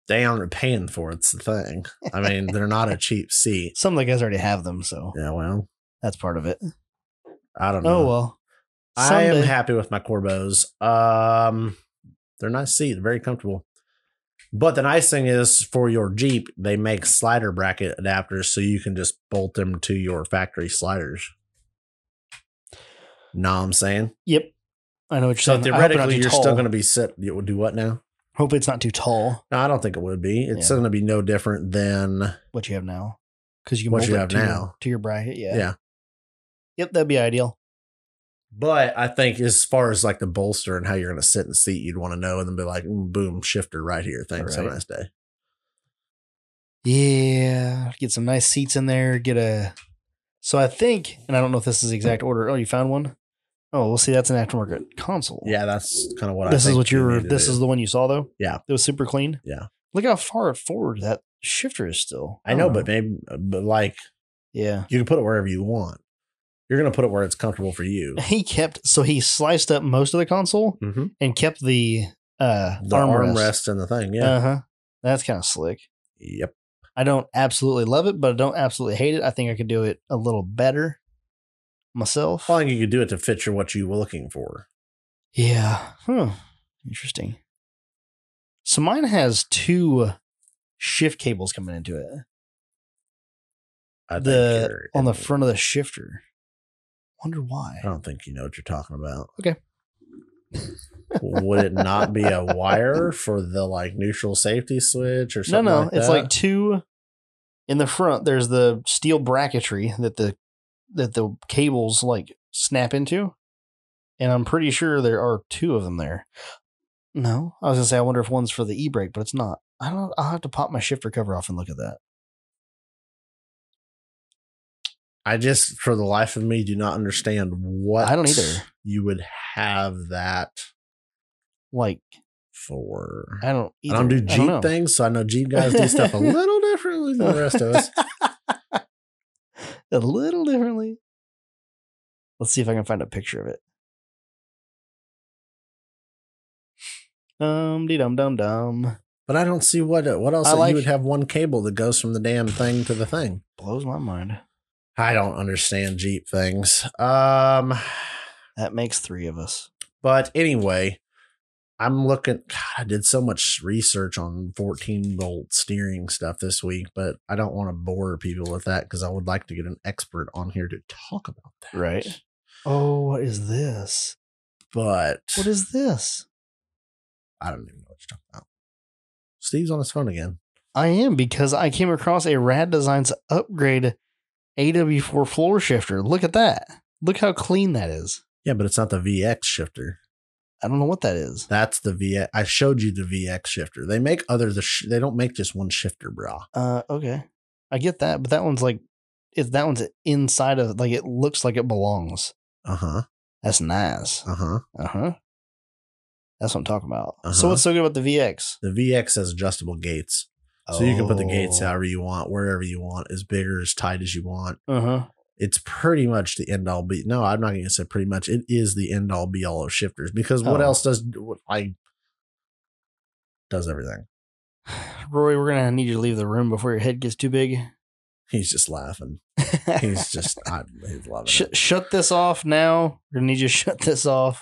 they aren't paying for it. It's the thing. I mean, they're not a cheap seat. Some of the guys already have them. So yeah, well, that's part of it. I don't know. Oh, well. I am happy with my Corbos. They're nice seat, very comfortable. But the nice thing is for your Jeep, they make slider bracket adapters so you can just bolt them to your factory sliders. Know what I'm saying? Yep. I know what you're saying. So theoretically, you're still going to be set. You would do what now? Hope it's not too tall. No, I don't think it would be. It's going to be no different than what you have now. Because you can what bolt you it have now to your bracket. Yeah. Yeah. Yep, that'd be ideal. But I think as far as like the bolster and how you're going to sit in the seat, you'd want to know and then be like, boom, shifter right here. Thanks. Have a nice day. Yeah. Get some nice seats in there. So I think, and I don't know if this is the exact order. Oh, you found one? Oh, well, see, that's an aftermarket console. Yeah, that's kind of what this is what this is the one you saw though? Yeah. It was super clean. Yeah. Look how far forward that shifter is still. I know, but like, yeah, you can put it wherever you want. You're going to put it where it's comfortable for you. He sliced up most of the console and kept the armrest and the thing. Yeah. That's kind of slick. Yep. I don't absolutely love it, but I don't absolutely hate it. I think I could do it a little better myself. I think you could do it to fit what you were looking for. Yeah. Interesting. So mine has 2 shift cables coming into it. On the front of the shifter. Wonder why. I don't think you know what you're talking about. Okay. Would it not be a wire for the like neutral safety switch or something? No, it's like 2 in the front. There's the steel bracketry that the cables like snap into, and I'm pretty sure there are 2 of them there. No, I was gonna say I wonder if one's for the e-brake, but it's not. I'll have to pop my shifter cover off and look at that. I just, for the life of me, do not understand what I don't either. You would have that like for. I don't either. I don't do Jeep things, so I know Jeep guys do stuff a little differently than the rest of us. A little differently. Let's see if I can find a picture of it. Dum. But I don't see what else you would have one cable that goes from the damn thing to the thing. Blows my mind. I don't understand Jeep things. That makes 3 of us. But anyway, I'm looking. God, I did so much research on 14-volt steering stuff this week, but I don't want to bore people with that because I would like to get an expert on here to talk about that. Right. Oh, what is this? But what is this? I don't even know what you're talking about. Steve's on his phone again. I am, because I came across a Rad Designs upgrade AW4 floor shifter. Look at that. Look how clean that is. Yeah, but it's not the VX shifter. I don't know what that is. That's the VX. I showed you the VX shifter. They make they don't make just one shifter, bro. Okay. I get that, but that one's that one's inside of, like, it looks like it belongs. Uh-huh. That's nice. Uh-huh. Uh-huh. That's what I'm talking about. So what's so good about the VX? The VX has adjustable gates. So you can put the gates however you want, wherever you want, as big or as tight as you want. Uh-huh. It's pretty much the end all be. No, I'm not going to say pretty much. It is the end all be all of shifters, because what else does everything? Rory, we're going to need you to leave the room before your head gets too big. He's just laughing. He's just he's loving it. Shut this off now. We're going to need you to shut this off.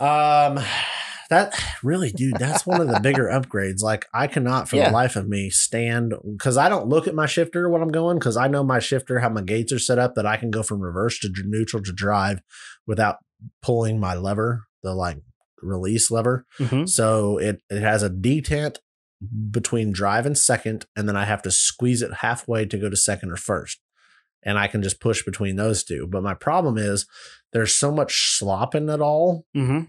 That really, dude, that's one of the bigger upgrades. Like, I cannot for the life of me stand, because I don't look at my shifter when I'm going, because I know my shifter, how my gates are set up, that I can go from reverse to neutral to drive without pulling my lever, the like release lever. Mm-hmm. So it has a detent between drive and second, and then I have to squeeze it halfway to go to second or first. And I can just push between those two. But my problem is there's so much slop in it all. Mm-hmm.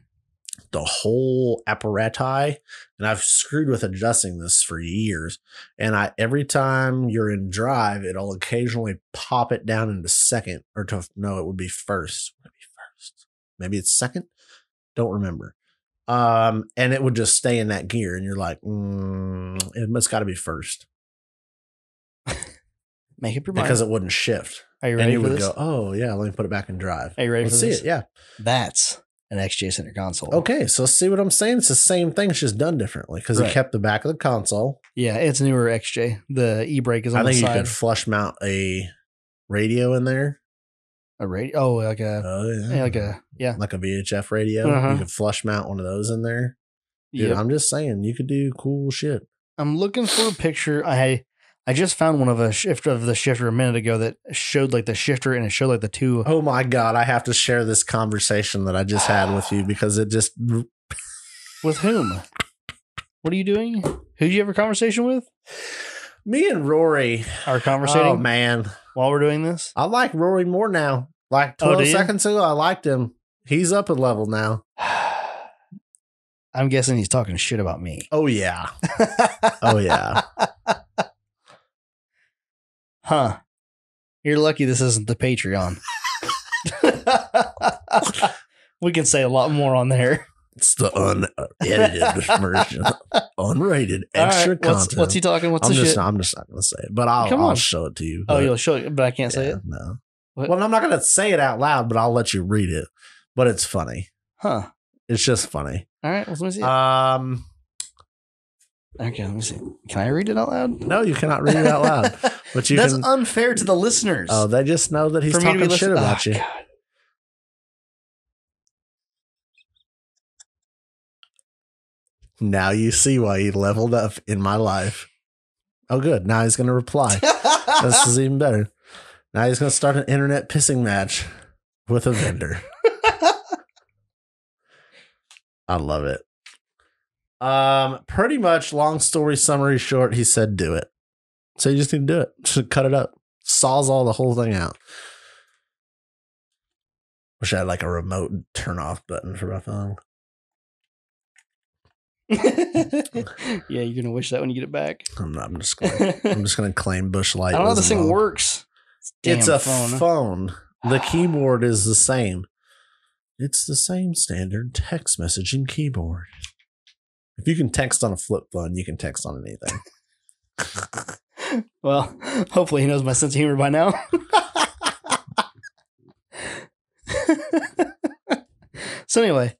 The whole apparatus, and I've screwed with adjusting this for years, and every time you're in drive, it'll occasionally pop it down into second, it would be first. Would it be first? Maybe it's second. Don't remember. And it would just stay in that gear, and you're like, it's got to be first. Make up your mind. Because it wouldn't shift. Are you ready and you for would this? go, oh, yeah, let me put it back in drive. Are you ready Let's for this? see it, yeah. That's an XJ center console. Okay, so see what I'm saying? It's the same thing. It's just done differently because he kept the back of the console. Yeah, it's a newer XJ. The e-brake is on the side. I think you could flush mount a radio in there. A radio? Oh, like a VHF radio. You could flush mount one of those in there. Dude, I'm just saying, you could do cool shit. I'm looking for a picture. I just found one of the shifter a minute ago that showed like the shifter and it showed like the two. Oh my God. I have to share this conversation that I just had with you because it just. With whom? What are you doing? Who did you have a conversation with? Me and Rory are conversating. Oh man. While we're doing this? I like Rory more now. Like 12 seconds ago, I liked him. He's up a level now. I'm guessing he's talking shit about me. Oh yeah. Oh yeah. Huh. You're lucky this isn't the Patreon. We can say a lot more on there. It's the unedited version. Unrated extra content. What's he talking? What's the shit? I'm just not going to say it, but I'll show it to you. Oh, you'll show it, but I can't say it? No. What? Well, I'm not going to say it out loud, but I'll let you read it. But it's funny. Huh. It's just funny. All right. Well, let me see it. Okay, let me see. Can I read it out loud? No, you cannot read it out loud. But you That's unfair to the listeners. Oh, they just know that he's talking shit about you. God. Now you see why he leveled up in my life. Oh, good. Now he's going to reply. This is even better. Now he's going to start an internet pissing match with a vendor. I love it. Pretty much, long story summary short, he said do it. So you just need to do it. Just cut it up. Sawzall the whole thing out. Wish I had like a remote turn off button for my phone. Yeah, you're gonna wish that when you get it back. I'm just gonna claim Bush Light. I don't know how this thing works. It's a phone. The keyboard is the same. It's the same standard text messaging keyboard. If you can text on a flip phone, you can text on anything. Well, hopefully he knows my sense of humor by now. So anyway,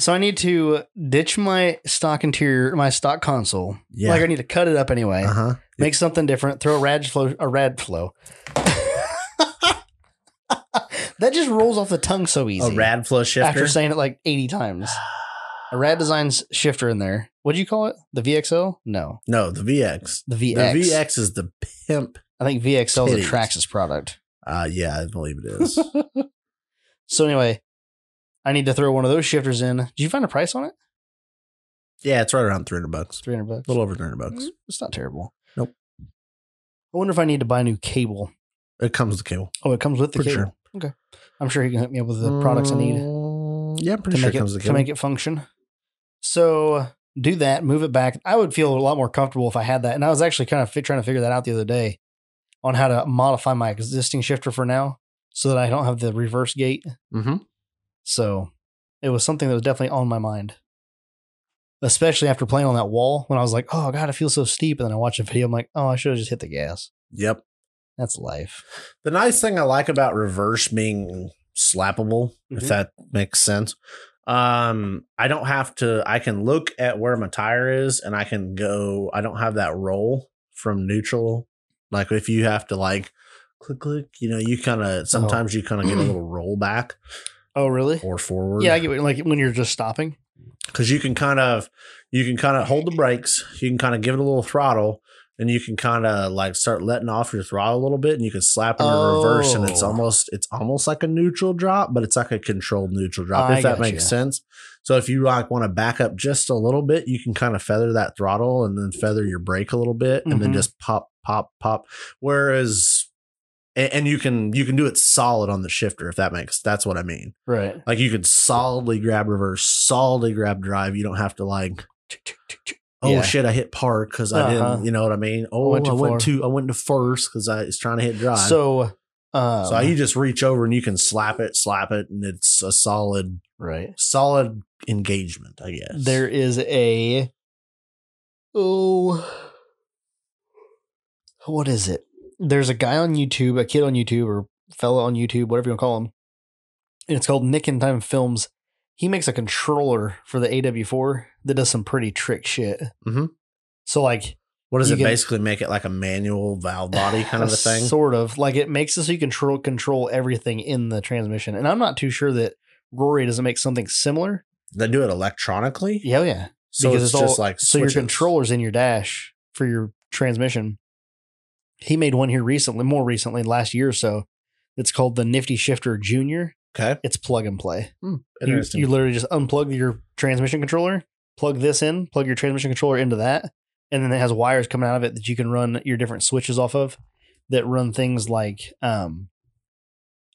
I need to ditch my stock interior, my stock console. Yeah. Like I need to cut it up anyway. Make something different. Throw a rad flow. That just rolls off the tongue so easy. A rad flow shifter? After saying it like 80 times. A Rad Designs shifter in there. What'd you call it? The VXL? No, the VX. The VX. The VX is the pimp. I think VXL is a Traxxas product. Yeah, I believe it is. So anyway, I need to throw one of those shifters in. Did you find a price on it? Yeah, it's right around $300. $300. A little over $300. It's not terrible. Nope. I wonder if I need to buy a new cable. It comes with the cable. Oh, it comes with the cable. Sure. Okay. I'm sure he can hook me up with the products I need. Yeah, I'm pretty sure it comes with the cable. To make it function. So do that, move it back. I would feel a lot more comfortable if I had that. And I was actually kind of trying to figure that out the other day on how to modify my existing shifter for now so that I don't have the reverse gate. Mm-hmm. So it was something that was definitely on my mind, especially after playing on that wall when I was like, oh God, it feels so steep. And then I watched a video. I'm like, oh, I should have just hit the gas. Yep. That's life. The nice thing I like about reverse being slappable, if that makes sense. I don't have to, I can look at where my tire is and I can go, I don't have that roll from neutral. Like if you have to like click, you kind of, sometimes you kind of get a little roll back. Oh, really? Or forward. Yeah. I get it. Like when you're just stopping. Cause you can kind of hold the brakes. You can kind of give it a little throttle. And you can kind of like start letting off your throttle a little bit, and you can slap in reverse, and it's almost like a neutral drop, but it's like a controlled neutral drop, if that makes sense. So if you like want to back up just a little bit, you can kind of feather that throttle and then feather your brake a little bit, and then just pop, pop, pop. Whereas, and you can do it solid on the shifter, if that's what I mean. Right. Like you could solidly grab reverse, solidly grab drive. You don't have to like. Oh shit! I hit park because I didn't. You know what I mean? Oh, I went to first because I was trying to hit drive. So you just reach over and you can slap it, and it's a solid Right. Solid engagement, I guess. There is what is it? There's a guy on YouTube, a kid on YouTube, or fella on YouTube, whatever you want to call him. And it's called Nick and Time Films. He makes a controller for the AW4 that does some pretty trick shit. Mm-hmm. So, like, what does it basically make it like a manual valve body kind of a thing? Sort of. Like, it makes it so you control everything in the transmission. And I'm not too sure that Rory doesn't make something similar. They do it electronically? Yeah. So because it's just like so your controller's in your dash for your transmission. He made one here more recently, last year or so. It's called the Nifty Shifter Junior. Okay. It's plug and play. Interesting. You literally just unplug your transmission controller, plug this in, plug your transmission controller into that, and then it has wires coming out of it that you can run your different switches off of that run things like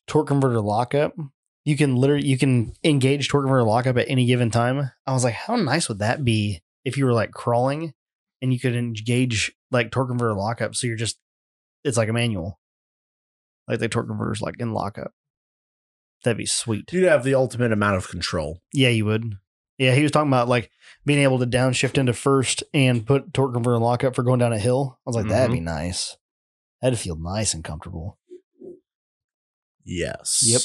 torque converter lockup. You can engage torque converter lockup at any given time. I was like, how nice would that be if you were like crawling and you could engage like torque converter lockup? So it's like a manual, like the torque converter's like in lockup. That'd be sweet. You'd have the ultimate amount of control. Yeah, you would. Yeah, he was talking about like being able to downshift into first and put torque converter lockup for going down a hill. I was like, that'd be nice. That'd feel nice and comfortable. Yes. Yep.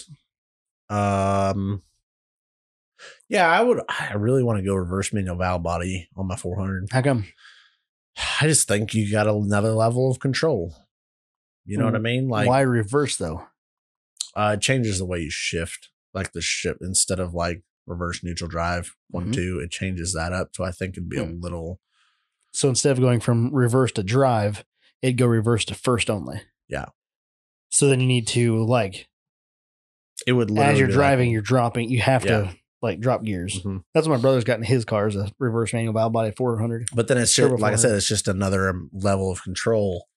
Yeah, I really want to go reverse manual valve body on my 400. How come? I just think you got another level of control. You know what I mean? Like, why reverse though? It changes the way you shift, like the shift instead of like reverse neutral drive 1-2. It changes that up. So I think it'd be a little. So instead of going from reverse to drive, it'd go reverse to first only. Yeah. So then you need to like. It would literally as you're driving, you're dropping. You have to like drop gears. Mm-hmm. That's what my brother's got in his car, is a reverse manual valve body 400. But then it's just, like I said, it's just another level of control,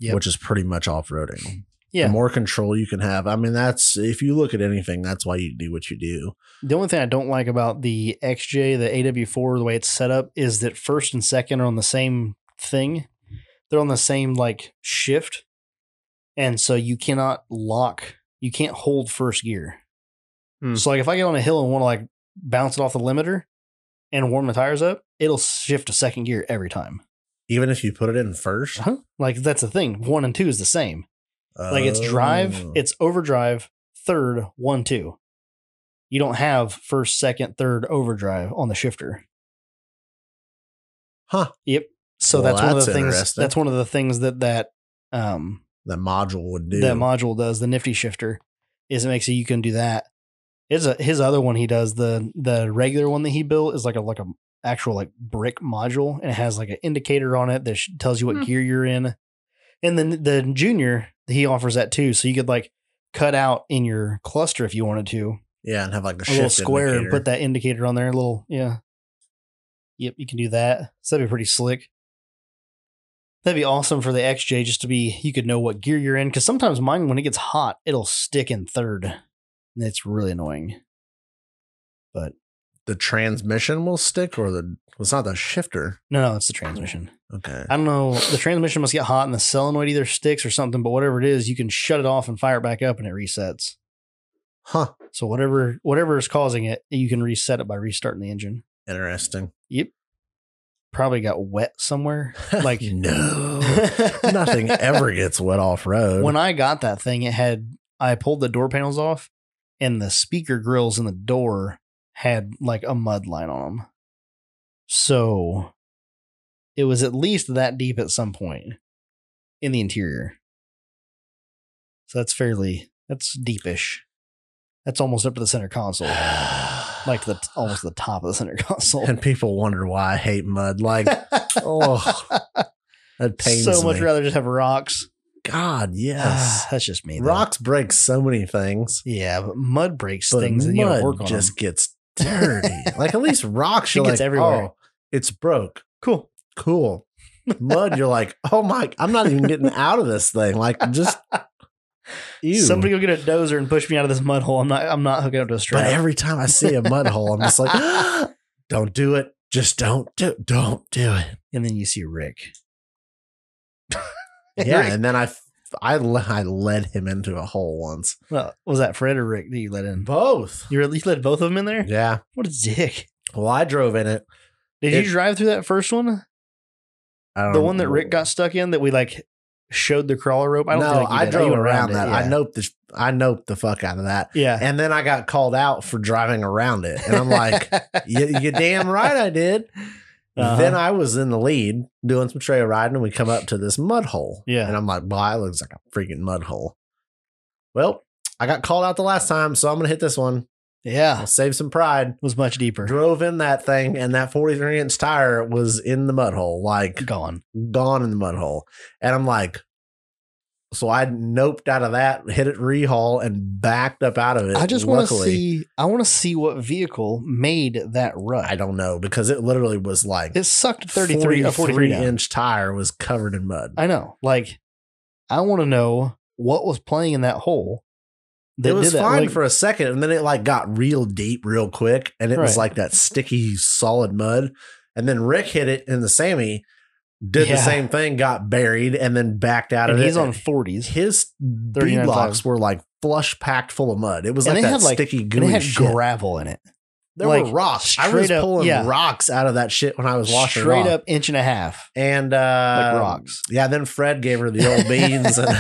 which is pretty much off roading. Yeah. The more control you can have. I mean, that's, if you look at anything, that's why you do what you do. The only thing I don't like about the XJ, the AW4, the way it's set up, is that first and second are on the same thing. They're on the same like shift. And so you cannot you can't hold first gear. So like if I get on a hill and want to like bounce it off the limiter and warm the tires up, it'll shift to second gear every time. Even if you put it in first? Like that's the thing. 1 and 2 is the same. Like it's drive, it's overdrive, third, 1, 2. You don't have first, second, third overdrive on the shifter. Yep. So that's one of the things. That's one of the things that module would do. That module does, the Nifty Shifter, is it makes it you can do that. His other one he does, the regular one that he built is like a actual like brick module, and it has like an indicator on it that tells you what gear you're in. And then the Junior, he offers that too, so you could like cut out in your cluster if you wanted to. Yeah, and have like a little square indicator. And put that indicator on there. Yep, you can do that. So that'd be pretty slick. That'd be awesome for the XJ, just to be, you could know what gear you're in. Because sometimes mine, when it gets hot, it'll stick in third. And it's really annoying. But the transmission will stick, or it's not the shifter? No, it's the transmission. Okay. I don't know. The transmission must get hot and the solenoid either sticks or something, but whatever it is, you can shut it off and fire it back up and it resets. So whatever is causing it, you can reset it by restarting the engine. Interesting. Yep. Probably got wet somewhere. Like no, nothing ever gets wet off road. When I got that thing, I pulled the door panels off, and the speaker grills in the door had like a mud line on them. So it was at least that deep at some point in the interior. So that's deepish. That's almost up to the center console. Like almost the top of the center console. And people wonder why I hate mud. Like, that pains me. So much rather just have rocks. God, yes. That's just me. Rocks break so many things. Yeah, but mud breaks things and you don't work on them. Just gets dirty. Like at least rocks, it gets everywhere. Oh, it's broke. Cool. Mud, you're like, oh my, I'm not even getting out of this thing. Like just... Ew. Somebody go get a dozer and push me out of this mud hole. I'm not hooking up to a strap. But every time I see a mud hole, I'm just like, don't do it. Just don't do it. And then you see Rick. Yeah. And then I I led him into a hole once. Well, was that Fred or Rick that you let in? Both. You let both of them in there? Yeah. What a dick. Well, I drove in it. Did you drive through that first one? I don't The know. one that Rick got stuck in that we like showed the crawler rope? I don't No, think you I did. drove You went around that. it, yeah. I noped the fuck out of that. Yeah. And then I got called out for driving around it. And I'm like, you damn right I did. Uh-huh. Then I was in the lead doing some trail riding and we come up to this mud hole. Yeah. And I'm like, well, it looks like a freaking mud hole. Well, I got called out the last time, so I'm going to hit this one. Yeah. I'll save some pride. It was much deeper. Drove in that thing and that 43-inch tire was in the mud hole. Like Gone. in the mud hole. And I'm like, so I noped out of that, hit it rehaul, and backed up out of it. I just want to see. I want to see what vehicle made that rut. I don't know because it literally was like It sucked 33 or 43 down. inch tire was covered in mud. I know. Like, I want to know what was playing in that hole. It was did that. fine Like, for a second, and then it like got real deep real quick, and it was Right. like that sticky solid mud. And then Rick hit it in the Sammy, did the Yeah. same thing, got buried, and then backed out and of it. he's on 40s. His B 39 blocks times. were like flush packed full of mud. It was And like they that had, like- sticky And gooey it had shit. gravel in it. There like, were rocks. I was straight up- pulling yeah. rocks out of that shit when I was washing Straight it off. up inch and a half. And Like rocks. Yeah, then Fred gave her the old beans. And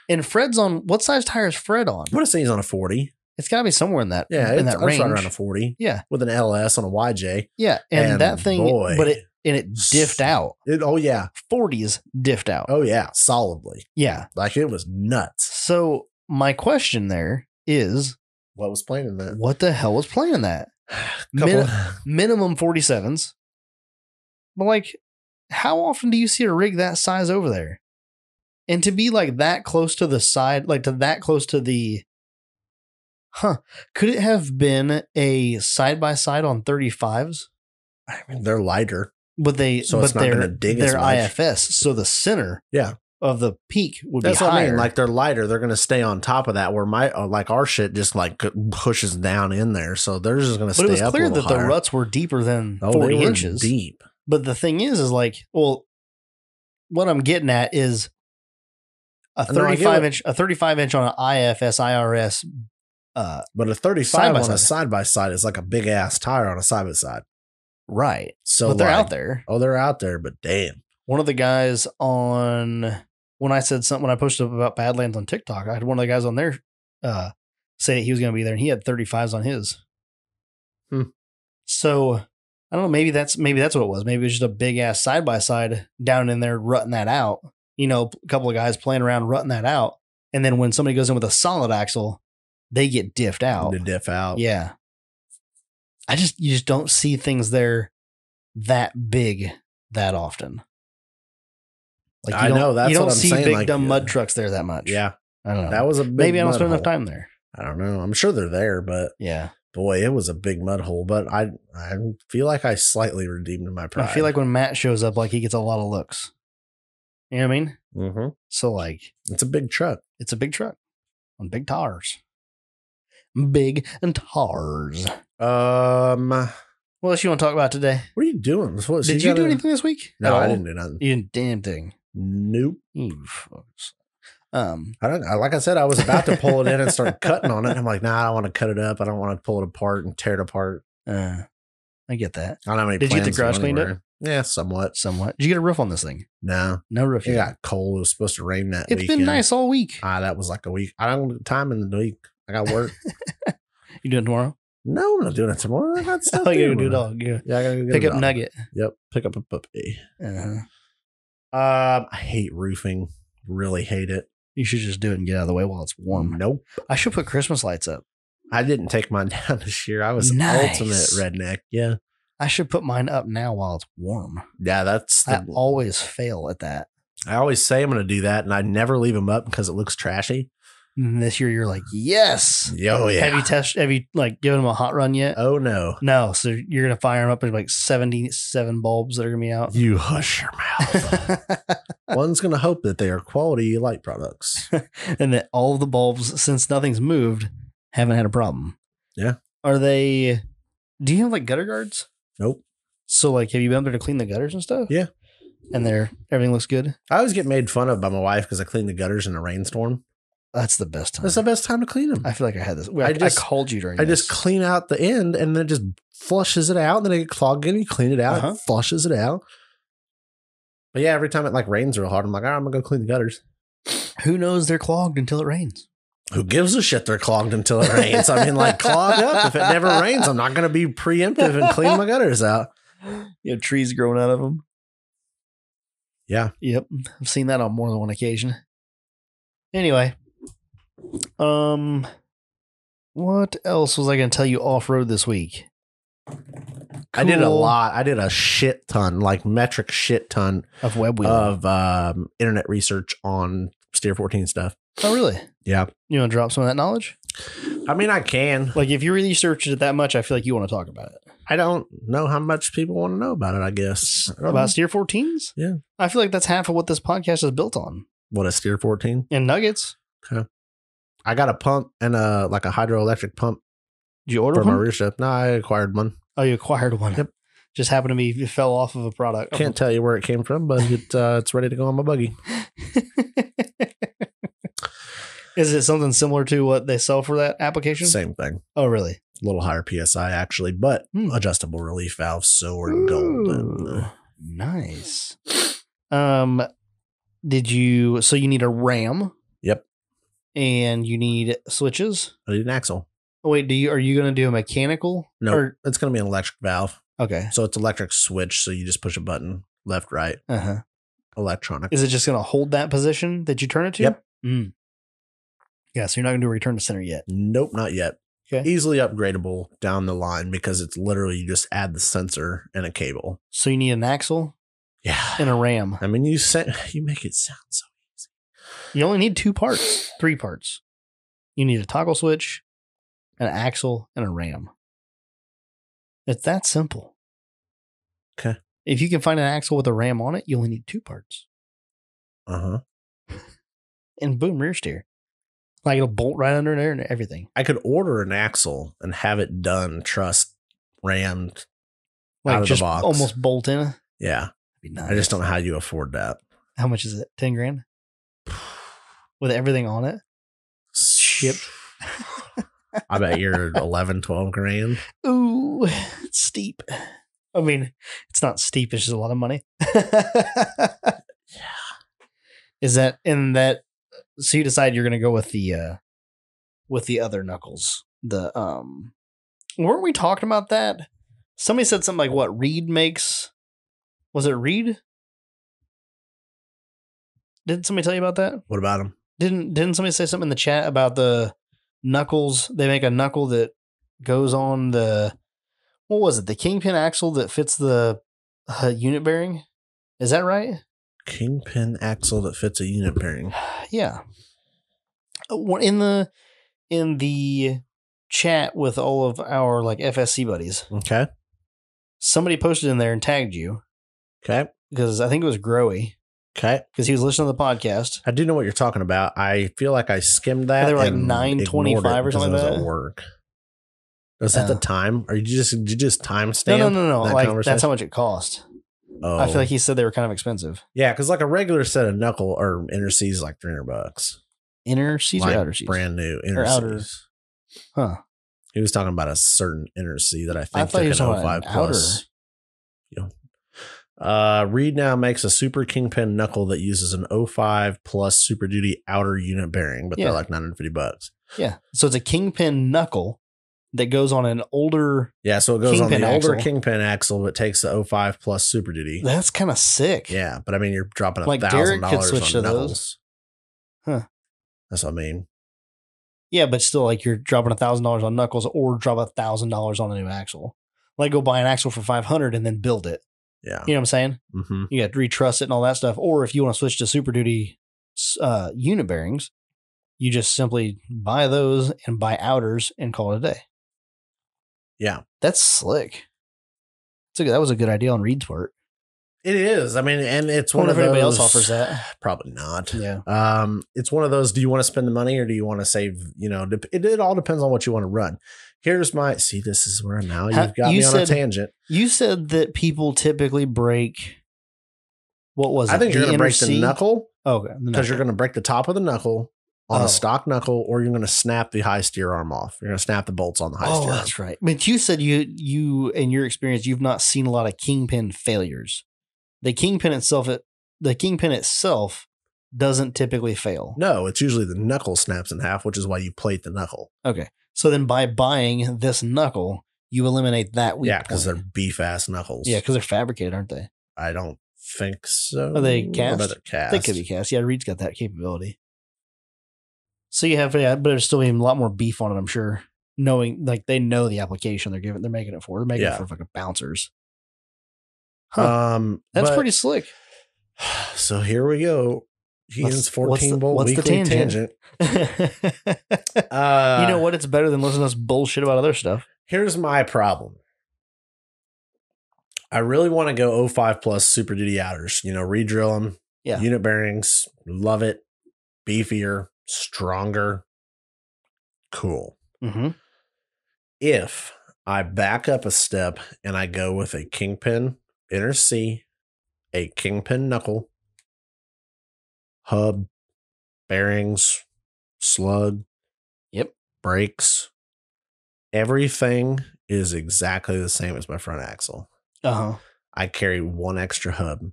And Fred's on, what size tire is Fred on? I want to say he's on a 40. It's got to be somewhere in that, Yeah, in it's that range. right around a 40 Yeah. with an LS on a YJ. Yeah. And that thing, boy. but it diffed out. Oh, yeah. 40s diffed out. Oh, yeah. Solidly. Yeah. Like it was nuts. So my question there is, What was playing in that? what the hell was playing that? Couple, Minimum 47s. But like, how often do you see a rig that size over there? And to be like that close to the side, like to that close to the, could it have been a side by side on 35s? I mean, they're lighter. But So it's not gonna dig as they're much. IFS, so the center Yeah. of the peak would That's be what higher. I mean. Like they're lighter. They're going to stay on top of that where like our shit just like pushes down in there. So they're just going to but stay it was up clear a little that the higher. ruts were deeper than Oh, 40 they were inches. deep. But the thing is like, well, what I'm getting at is a No, I get 35 inch on an IFS IRS. But a 35 Side by on a side. side by side is like a big ass tire on a side by side. Right. So But they're like- out there. Oh, they're out there, but damn. One of the guys on, when I said something, when I posted up about Badlands on TikTok, I had one of the guys on there say that he was going to be there and he had 35s on his. So I don't know. Maybe that's what it was. Maybe it was just a big ass side by side down in there rutting that out. You know, a couple of guys playing around rutting that out. And then when somebody goes in with a solid axle, they get diffed out. To diff out. Yeah. You just don't see things there that big that often. Like I know, that's you don't what I'm see saying, big like, dumb mud trucks there that much. Yeah. I don't know. That was a big Maybe I don't mud spend enough hole. time there. I don't know. I'm sure they're there, but Yeah. boy, it was a big mud hole. But I feel like I slightly redeemed my pride. I feel like when Matt shows up, like he gets a lot of looks. You know what I mean? Mm-hmm. So like It's a big truck. it's a big truck on big tires. Big and tars. What else you want to talk about today? What are you doing? What, Did you do anything this week? No, At I all? didn't do nothing. You didn't damn thing. Nope. You fucks. Like I said, I was about to pull it in and start cutting on it. I'm like, nah, I don't want to cut it up. I don't want to pull it apart and tear it apart. I get that. I don't have any Did you get the plans garage to go cleaned up? anywhere. Yeah, somewhat. Somewhat. Did you get a roof on this thing? No. No roof. It yet. got cold. It was supposed to rain that It's weekend. been nice all week. That was like a week. I don't have time in the week. I got work. You doing it tomorrow? No, I'm not doing it tomorrow. I got stuff Oh, you to gotta do it tomorrow. all. Yeah. Yeah, I gotta go get Pick a up dog. Nugget. Yep, pick up a puppy. Uh-huh. I hate roofing. Really hate it. You should just do it and get out of the way while it's warm. Nope. I should put Christmas lights up. I didn't take mine down this year. I was Nice. ultimate redneck. Yeah. I should put mine up now while it's warm. Yeah, that's I always fail at that. I always say I'm going to do that, and I never leave them up because it looks trashy. And this year you're like, yes. Oh, yeah. Have you like given them a hot run yet? Oh, no. No. So you're going to fire them up. There's like 77 bulbs that are going to be out. You hush your mouth. One's going to hope that they are quality light products. And that all of the bulbs, since nothing's moved, haven't had a problem. Yeah. Do you have like gutter guards? Nope. So like, have you been up there to clean the gutters and stuff? Yeah. and everything looks good. I always get made fun of by my wife because I clean the gutters in a rainstorm. That's the best time. That's the best time to clean them. I feel like I had this. I called you during I just clean out the end and then it just flushes it out. And then I get clogged again. You clean it out. It flushes it out. But yeah, every time it like rains real hard, I'm like, all right, I'm going to go clean the gutters. Who knows they're clogged until it rains? Who gives a shit they're clogged until it rains? I mean, like, clog up. If it never rains, I'm not going to be preemptive and clean my gutters out. You have trees growing out of them. Yeah. Yep. I've seen that on more than one occasion. Anyway. What else was I going to tell you off-road this week? Cool. I did a lot. I did a shit ton, like metric shit ton of web wheeling, of internet research on Steer 14 stuff. Oh, really? Yeah. You want to drop some of that knowledge? I mean, I can. Like, if you really researched it that much, I feel like you want to talk about it. I don't know how much people want to know about it, I guess. About Steer 14s? Yeah. I feel like that's half of what this podcast is built on. What, a Steer 14? And nuggets. Okay. I got a pump and a hydroelectric pump. Did you order for one? my rear step? No, I acquired one. Oh, you acquired one. Yep. Just happened to be, it fell off of a product. Can't tell you where it came from, but it's ready to go on my buggy. Is it something similar to what they sell for that application? Same thing. Oh, really? A little higher PSI, actually, but adjustable relief valves, so we're golden. Nice. So you need a RAM. Yep. And you need switches. I need an axle. Oh, wait, are you going to do a mechanical? No, it's going to be an electric valve. Okay. So it's electric switch, so you just push a button, left, right. Uh-huh. Electronic. Is it just going to hold that position that you turn it to? Yep. Mm. Yeah, so you're not going to do a return to center yet. Nope, not yet. Okay. Easily upgradable down the line because it's literally you just add the sensor and a cable. So you need an axle? Yeah. And a RAM. I mean, you make it sound so easy. You only need 3 parts. You need a toggle switch, an axle, and a RAM. It's that simple. Okay. If you can find an axle with a RAM on it, you only need 2 parts. Uh-huh. And boom, rear steer. Like it'll bolt right under there and everything. I could order an axle and have it done, truss rammed like out of just the box. Almost bolt in. Yeah. That'd be nice. I just don't know how you afford that. How much is it? 10 grand? With everything on it? Shipped. I bet you're 11, 12 grand. Ooh, it's steep. I mean, it's not steep. It's just a lot of money. Yeah. Is that in that? So you decide you're going to go with the other knuckles. Weren't we talking about that? Somebody said something like what Reed makes. Was it Reed? Didn't somebody tell you about that? What about them? Didn't somebody say something in the chat about the knuckles? They make a knuckle that goes on the, what was it? The kingpin axle that fits the unit bearing. Is that right? Kingpin axle that fits a unit bearing. Yeah. In the chat with all of our like FSC buddies. Okay. Somebody posted in there and tagged you. Okay. Because I think it was Growy. Okay. Because he was listening to the podcast. I do know what you're talking about. I feel like I skimmed that. And they were like 9:25 or something like that. At work. Was that the time? Or did you just timestamp? No. Like that's how much it cost. Oh. I feel like he said they were kind of expensive. Yeah, because like a regular set of knuckle or inner C's is like $300. Inner C's like or outer C's? Brand new inner C's. Huh. He was talking about a certain inner C that I think thought he was took an talking about 05 an plus. Reed now makes a super kingpin knuckle that uses an 05 plus Super Duty outer unit bearing, but they're like $950. Yeah. So it's a kingpin knuckle that goes on an older. Yeah. So it goes on the older axle. kingpin axle, but takes the 05 plus Super Duty. That's kind of sick. Yeah. But I mean, you're dropping like Derek could $1,000 switch on to knuckles. those. Huh. That's what I mean. Yeah, but still, like you're dropping $1,000 on knuckles, or drop $1,000 on a new axle. Like go buy an axle for $500 and then build it. Yeah, you know what I'm saying. Mm-hmm. You got to retruss it and all that stuff. Or if you want to switch to Super Duty unit bearings, you just simply buy those and buy outers and call it a day. Yeah, that's slick. That was a good idea on Reed's part. It is. I mean, and it's one of those. If anybody else offers that, probably not. Yeah. It's one of those. Do you want to spend the money or do you want to save? You know, it all depends on what you want to run. Here's my. See, this is where now you've got me on a tangent. You said that people typically break What was it? I think you're going to break the C? knuckle Okay. because you're going to break the top of the knuckle on a stock knuckle, or you're going to snap the high steer arm off. You're going to snap the bolts on the high steer arm. That's right. But you said you in your experience, you've not seen a lot of kingpin failures. The kingpin itself doesn't typically fail. No, it's usually the knuckle snaps in half, which is why you plate the knuckle. Okay. So then by buying this knuckle, you eliminate that weak point. because they're beef ass knuckles. Yeah, because they're fabricated, aren't they? I don't think so. Are they cast? I bet they're cast. They could be cast. Yeah, Reed's got that capability. So you have, but there's still even a lot more beef on it, I'm sure. Knowing, like, they know the application they're making it for. They're making it for fucking bouncers. Huh. That's pretty slick. So here we go. Ian's 14 bolt what's weekly the tangent. You know what? It's better than listening to us bullshit about other stuff. Here's my problem. I really want to go 05 plus Super Duty outers. Redrill them. Yeah. Unit bearings. Love it. Beefier. Stronger. Cool. Mm-hmm. If I back up a step and I go with a kingpin inner C, a kingpin knuckle, hub, bearings, slug, brakes, everything is exactly the same as my front axle. I carry one extra hub.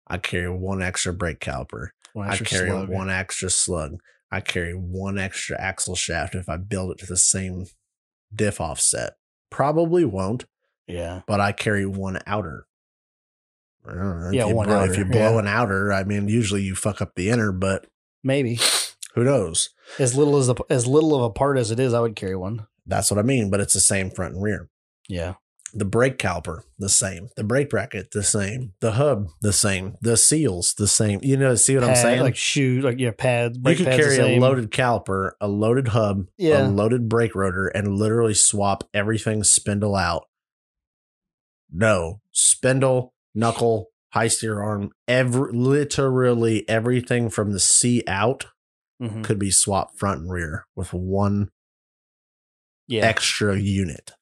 I carry one extra brake caliper. I carry one extra slug. I carry one extra axle shaft if I build it to the same diff offset. Probably won't. Yeah. But I carry one outer. I don't know. Yeah, If you blow an outer, I mean, usually you fuck up the inner, but maybe. Who knows? As little of a part as it is, I would carry one. That's what I mean, but it's the same front and rear. Yeah. The brake caliper, the same. The brake bracket, the same. The hub, the same. The seals, the same. See what I'm saying? Like shoes, pads. You could carry a loaded caliper, a loaded hub, a loaded brake rotor, and literally swap everything spindle out. No, spindle, knuckle, high steer arm, literally everything from the C out could be swapped front and rear with one extra unit.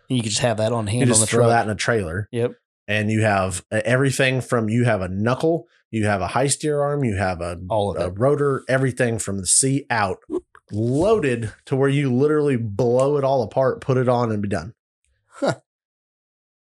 And you could just have that on hand you just on the throw truck. that in a trailer. Yep. And you have everything from, you have a knuckle, you have a high steer arm, you have a rotor, everything from the C out loaded to where you literally blow it all apart, put it on and be done. Huh.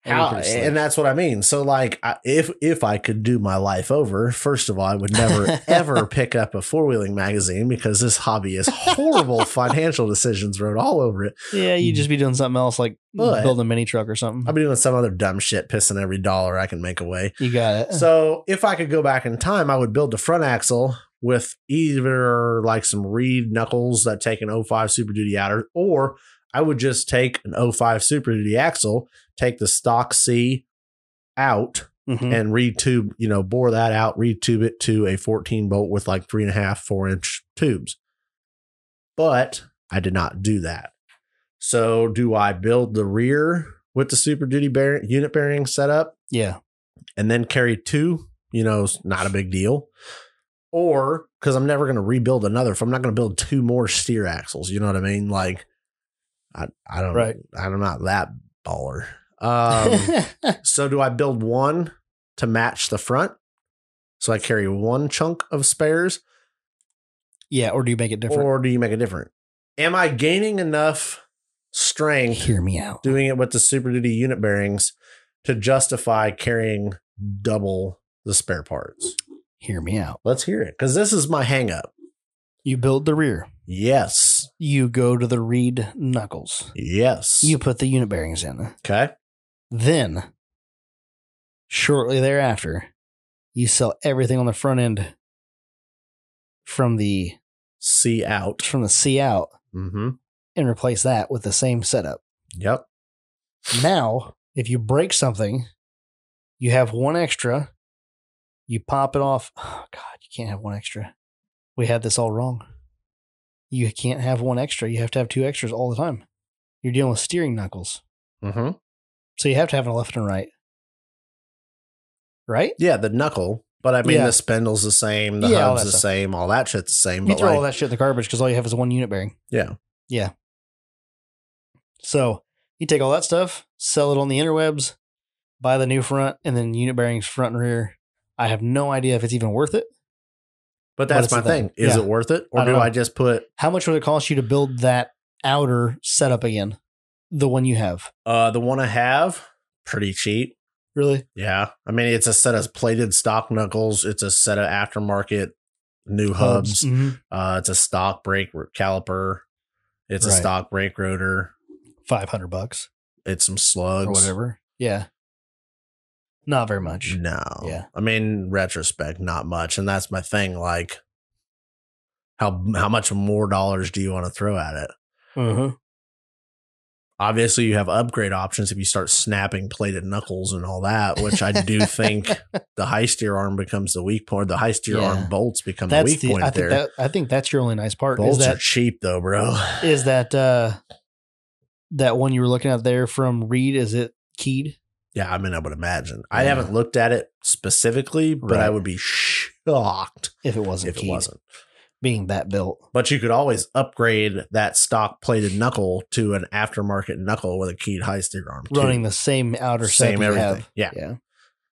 And that's what I mean. So like, if I could do my life over, first of all, I would never, ever pick up a four-wheeling magazine because this hobby is horrible financial decisions wrote all over it. Yeah, you'd just be doing something else like building a mini truck or something. I'd be doing some other dumb shit, pissing every dollar I can make away. You got it. So if I could go back in time, I would build the front axle with either like some Reed knuckles that take an 05 Super Duty outer, or I would just take an 05 Super Duty axle, take the stock C out and retube, bore that out, retube it to a 14 bolt with like 3.5, 4-inch tubes. But I did not do that. So do I build the rear with the Super Duty unit bearing setup? Yeah. And then carry two, not a big deal. Or because I'm never going to rebuild another, if I'm not going to build two more steer axles, you know what I mean? Like, I'm not that baller. So do I build one to match the front? So I carry one chunk of spares? Yeah. Or do you make it different? Am I gaining enough strength? Hear me out. Doing it with the Super Duty unit bearings to justify carrying double the spare parts? Hear me out. Let's hear it. Because this is my hang up. You build the rear. Yes. You go to the Reed knuckles. Yes. You put the unit bearings in. Okay. Then, shortly thereafter, you sell everything on the front end from the C out. And replace that with the same setup. Yep. Now, if you break something, you have one extra. You pop it off. Oh, God, you can't have one extra. We had this all wrong. You can't have one extra. You have to have two extras all the time. You're dealing with steering knuckles. So you have to have a left and a right. Right? Yeah, the knuckle. But I mean, the spindle's the same. The hub's the same. All that shit's the same. You throw all that shit in the garbage because all you have is one unit bearing. Yeah. Yeah. So you take all that stuff, sell it on the interwebs, buy the new front, and then unit bearings front and rear. I have no idea if it's even worth it. But that's my thing. Is Yeah. it worth it? Or I don't do know. I just put How much would it cost you to build that outer setup again? The one you have. the one I have? Pretty cheap. Really? Yeah. I mean, it's a set of plated stock knuckles. It's a set of aftermarket new hubs. Mm-hmm. It's a stock brake caliper. It's a stock brake rotor. $500. It's some slugs. Or whatever. Yeah. Not very much. No. Yeah. I mean, retrospect, not much. And that's my thing. Like, how much more dollars do you want to throw at it? Uh-huh. Obviously, you have upgrade options if you start snapping plated knuckles and all that, which I do think the high steer arm becomes the weak point. The high steer arm bolts become the weak point there. I think that's your only nice part. Bolts are cheap, though, bro. Is that that one you were looking at there from Reed? Is it keyed? Yeah, I mean, I would imagine. I haven't looked at it specifically, but I would be shocked if it wasn't if it wasn't. Being that built. But you could always upgrade that stock plated knuckle to an aftermarket knuckle with a keyed high steer arm. Running the same outer same set everything. Yeah.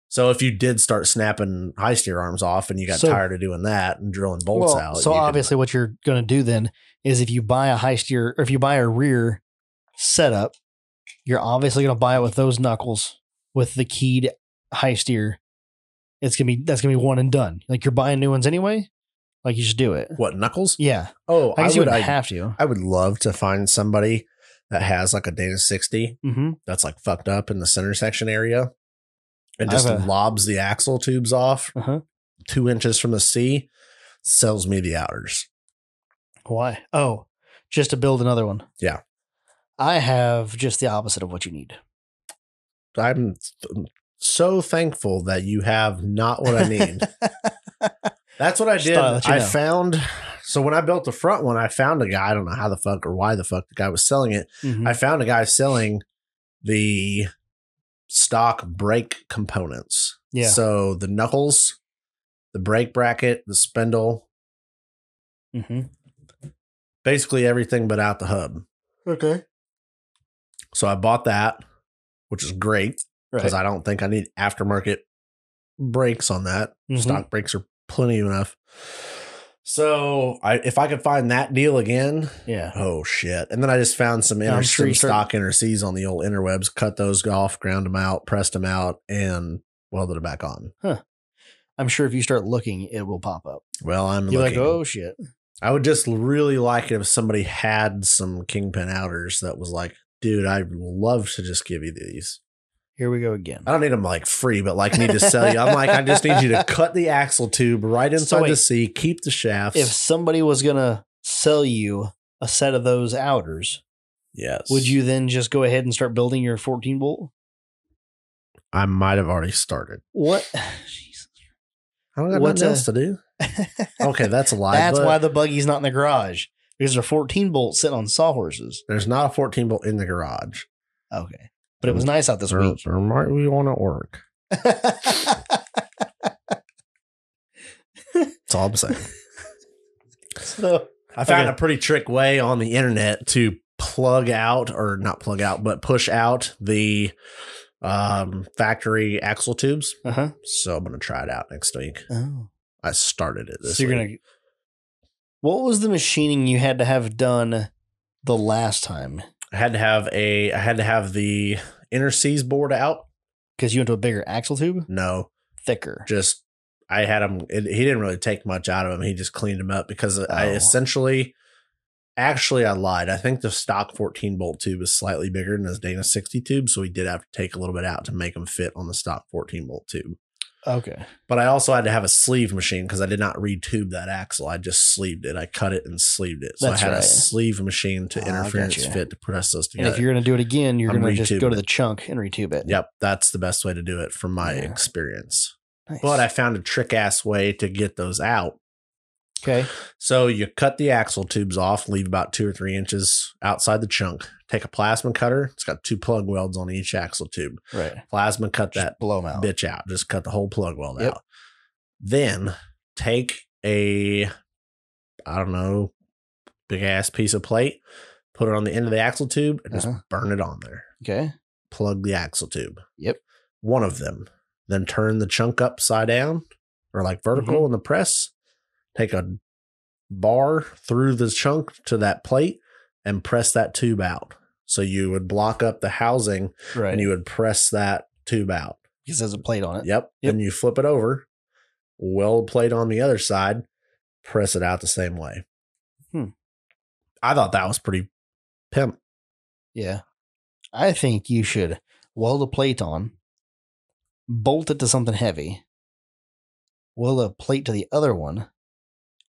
So if you did start snapping high steer arms off and you got tired of doing that and drilling bolts out. So obviously what you're going to do then is if you buy a high steer or if you buy a rear setup, you're obviously going to buy it with those knuckles with the keyed high steer. That's going to be one and done. Like you're buying new ones anyway. Like you just do it. What, knuckles? Yeah. Oh, I guess you wouldn't have to. I would love to find somebody that has like a Dana 60 that's like fucked up in the center section area and just lobs the axle tubes off 2 inches from the C, sells me the outers. Why? Oh, just to build another one. Yeah. I have just the opposite of what you need. I'm so thankful that you have not what I need. That's what I did. I found, so when I built the front one, I found a guy, I don't know how the fuck or why the fuck the guy was selling it. I found a guy selling the stock brake components. Yeah. So the knuckles, the brake bracket, the spindle, basically everything but out the hub. Okay. So I bought that, which is great because I don't think I need aftermarket brakes on that. Stock brakes are plenty enough. So if I could find that deal again, oh shit. And then I just found some stock inner C's on the old interwebs, cut those off, ground them out, pressed them out, and welded it back on. I'm sure if you start looking, it will pop up. Well, You're looking. Like, oh shit. I would just really like it if somebody had some Kingpin outers that was like, dude, I'd love to just give you these. Here we go again. I don't need them like free, but like need to sell you. I'm like, I just need you to cut the axle tube right inside the C, keep the shafts. If somebody was going to sell you a set of those outers, would you then just go ahead and start building your 14 bolt? I might have already started. What? Jesus. I don't got nothing else to do. Okay, that's a lie. That's why the buggy's not in the garage. Because there's a 14 bolt sitting on sawhorses. There's not a 14 bolt in the garage. Okay. But it was nice out this week. There might be one at work. That's all I'm saying. So I found a pretty trick way on the internet to plug out, or not plug out, but push out the factory axle tubes. So I'm going to try it out next week. Oh. I started it this week. What was the machining you had to have done the last time? I had to have the inner C's bored out. Because you went to a bigger axle tube? No. Thicker. Just, I had him, he didn't really take much out of him. He just cleaned him up because I essentially, actually I lied. I think the stock 14 bolt tube is slightly bigger than his Dana 60 tube. So we did have to take a little bit out to make them fit on the stock 14 bolt tube. Okay. But I also had to have a sleeve machine because I did not retube that axle. I just sleeved it. I cut it and sleeved it. So I had a sleeve machine to interference fit to press those together. And if you're going to do it again, you're going to just go to the chunk and retube it. Yep. That's the best way to do it from my experience. Nice. But I found a trick ass way to get those out. Okay. So you cut the axle tubes off, leave about 2 or 3 inches outside the chunk. Take a plasma cutter. It's got 2 plug welds on each axle tube. Right. Plasma cut just that blow them out. Bitch out. Just cut the whole plug weld out. Then take a, I don't know, big ass piece of plate, put it on the end of the axle tube, and just burn it on there. Okay. Plug the axle tube. Yep. One of them. then turn the chunk upside down or like vertical in the press. Take a bar through the chunk to that plate and press that tube out. So you would block up the housing and you would press that tube out. Because there's a plate on it. Yep. And you flip it over, weld plate on the other side, press it out the same way. I thought that was pretty pimp. Yeah. I think you should weld a plate on, bolt it to something heavy, weld a plate to the other one,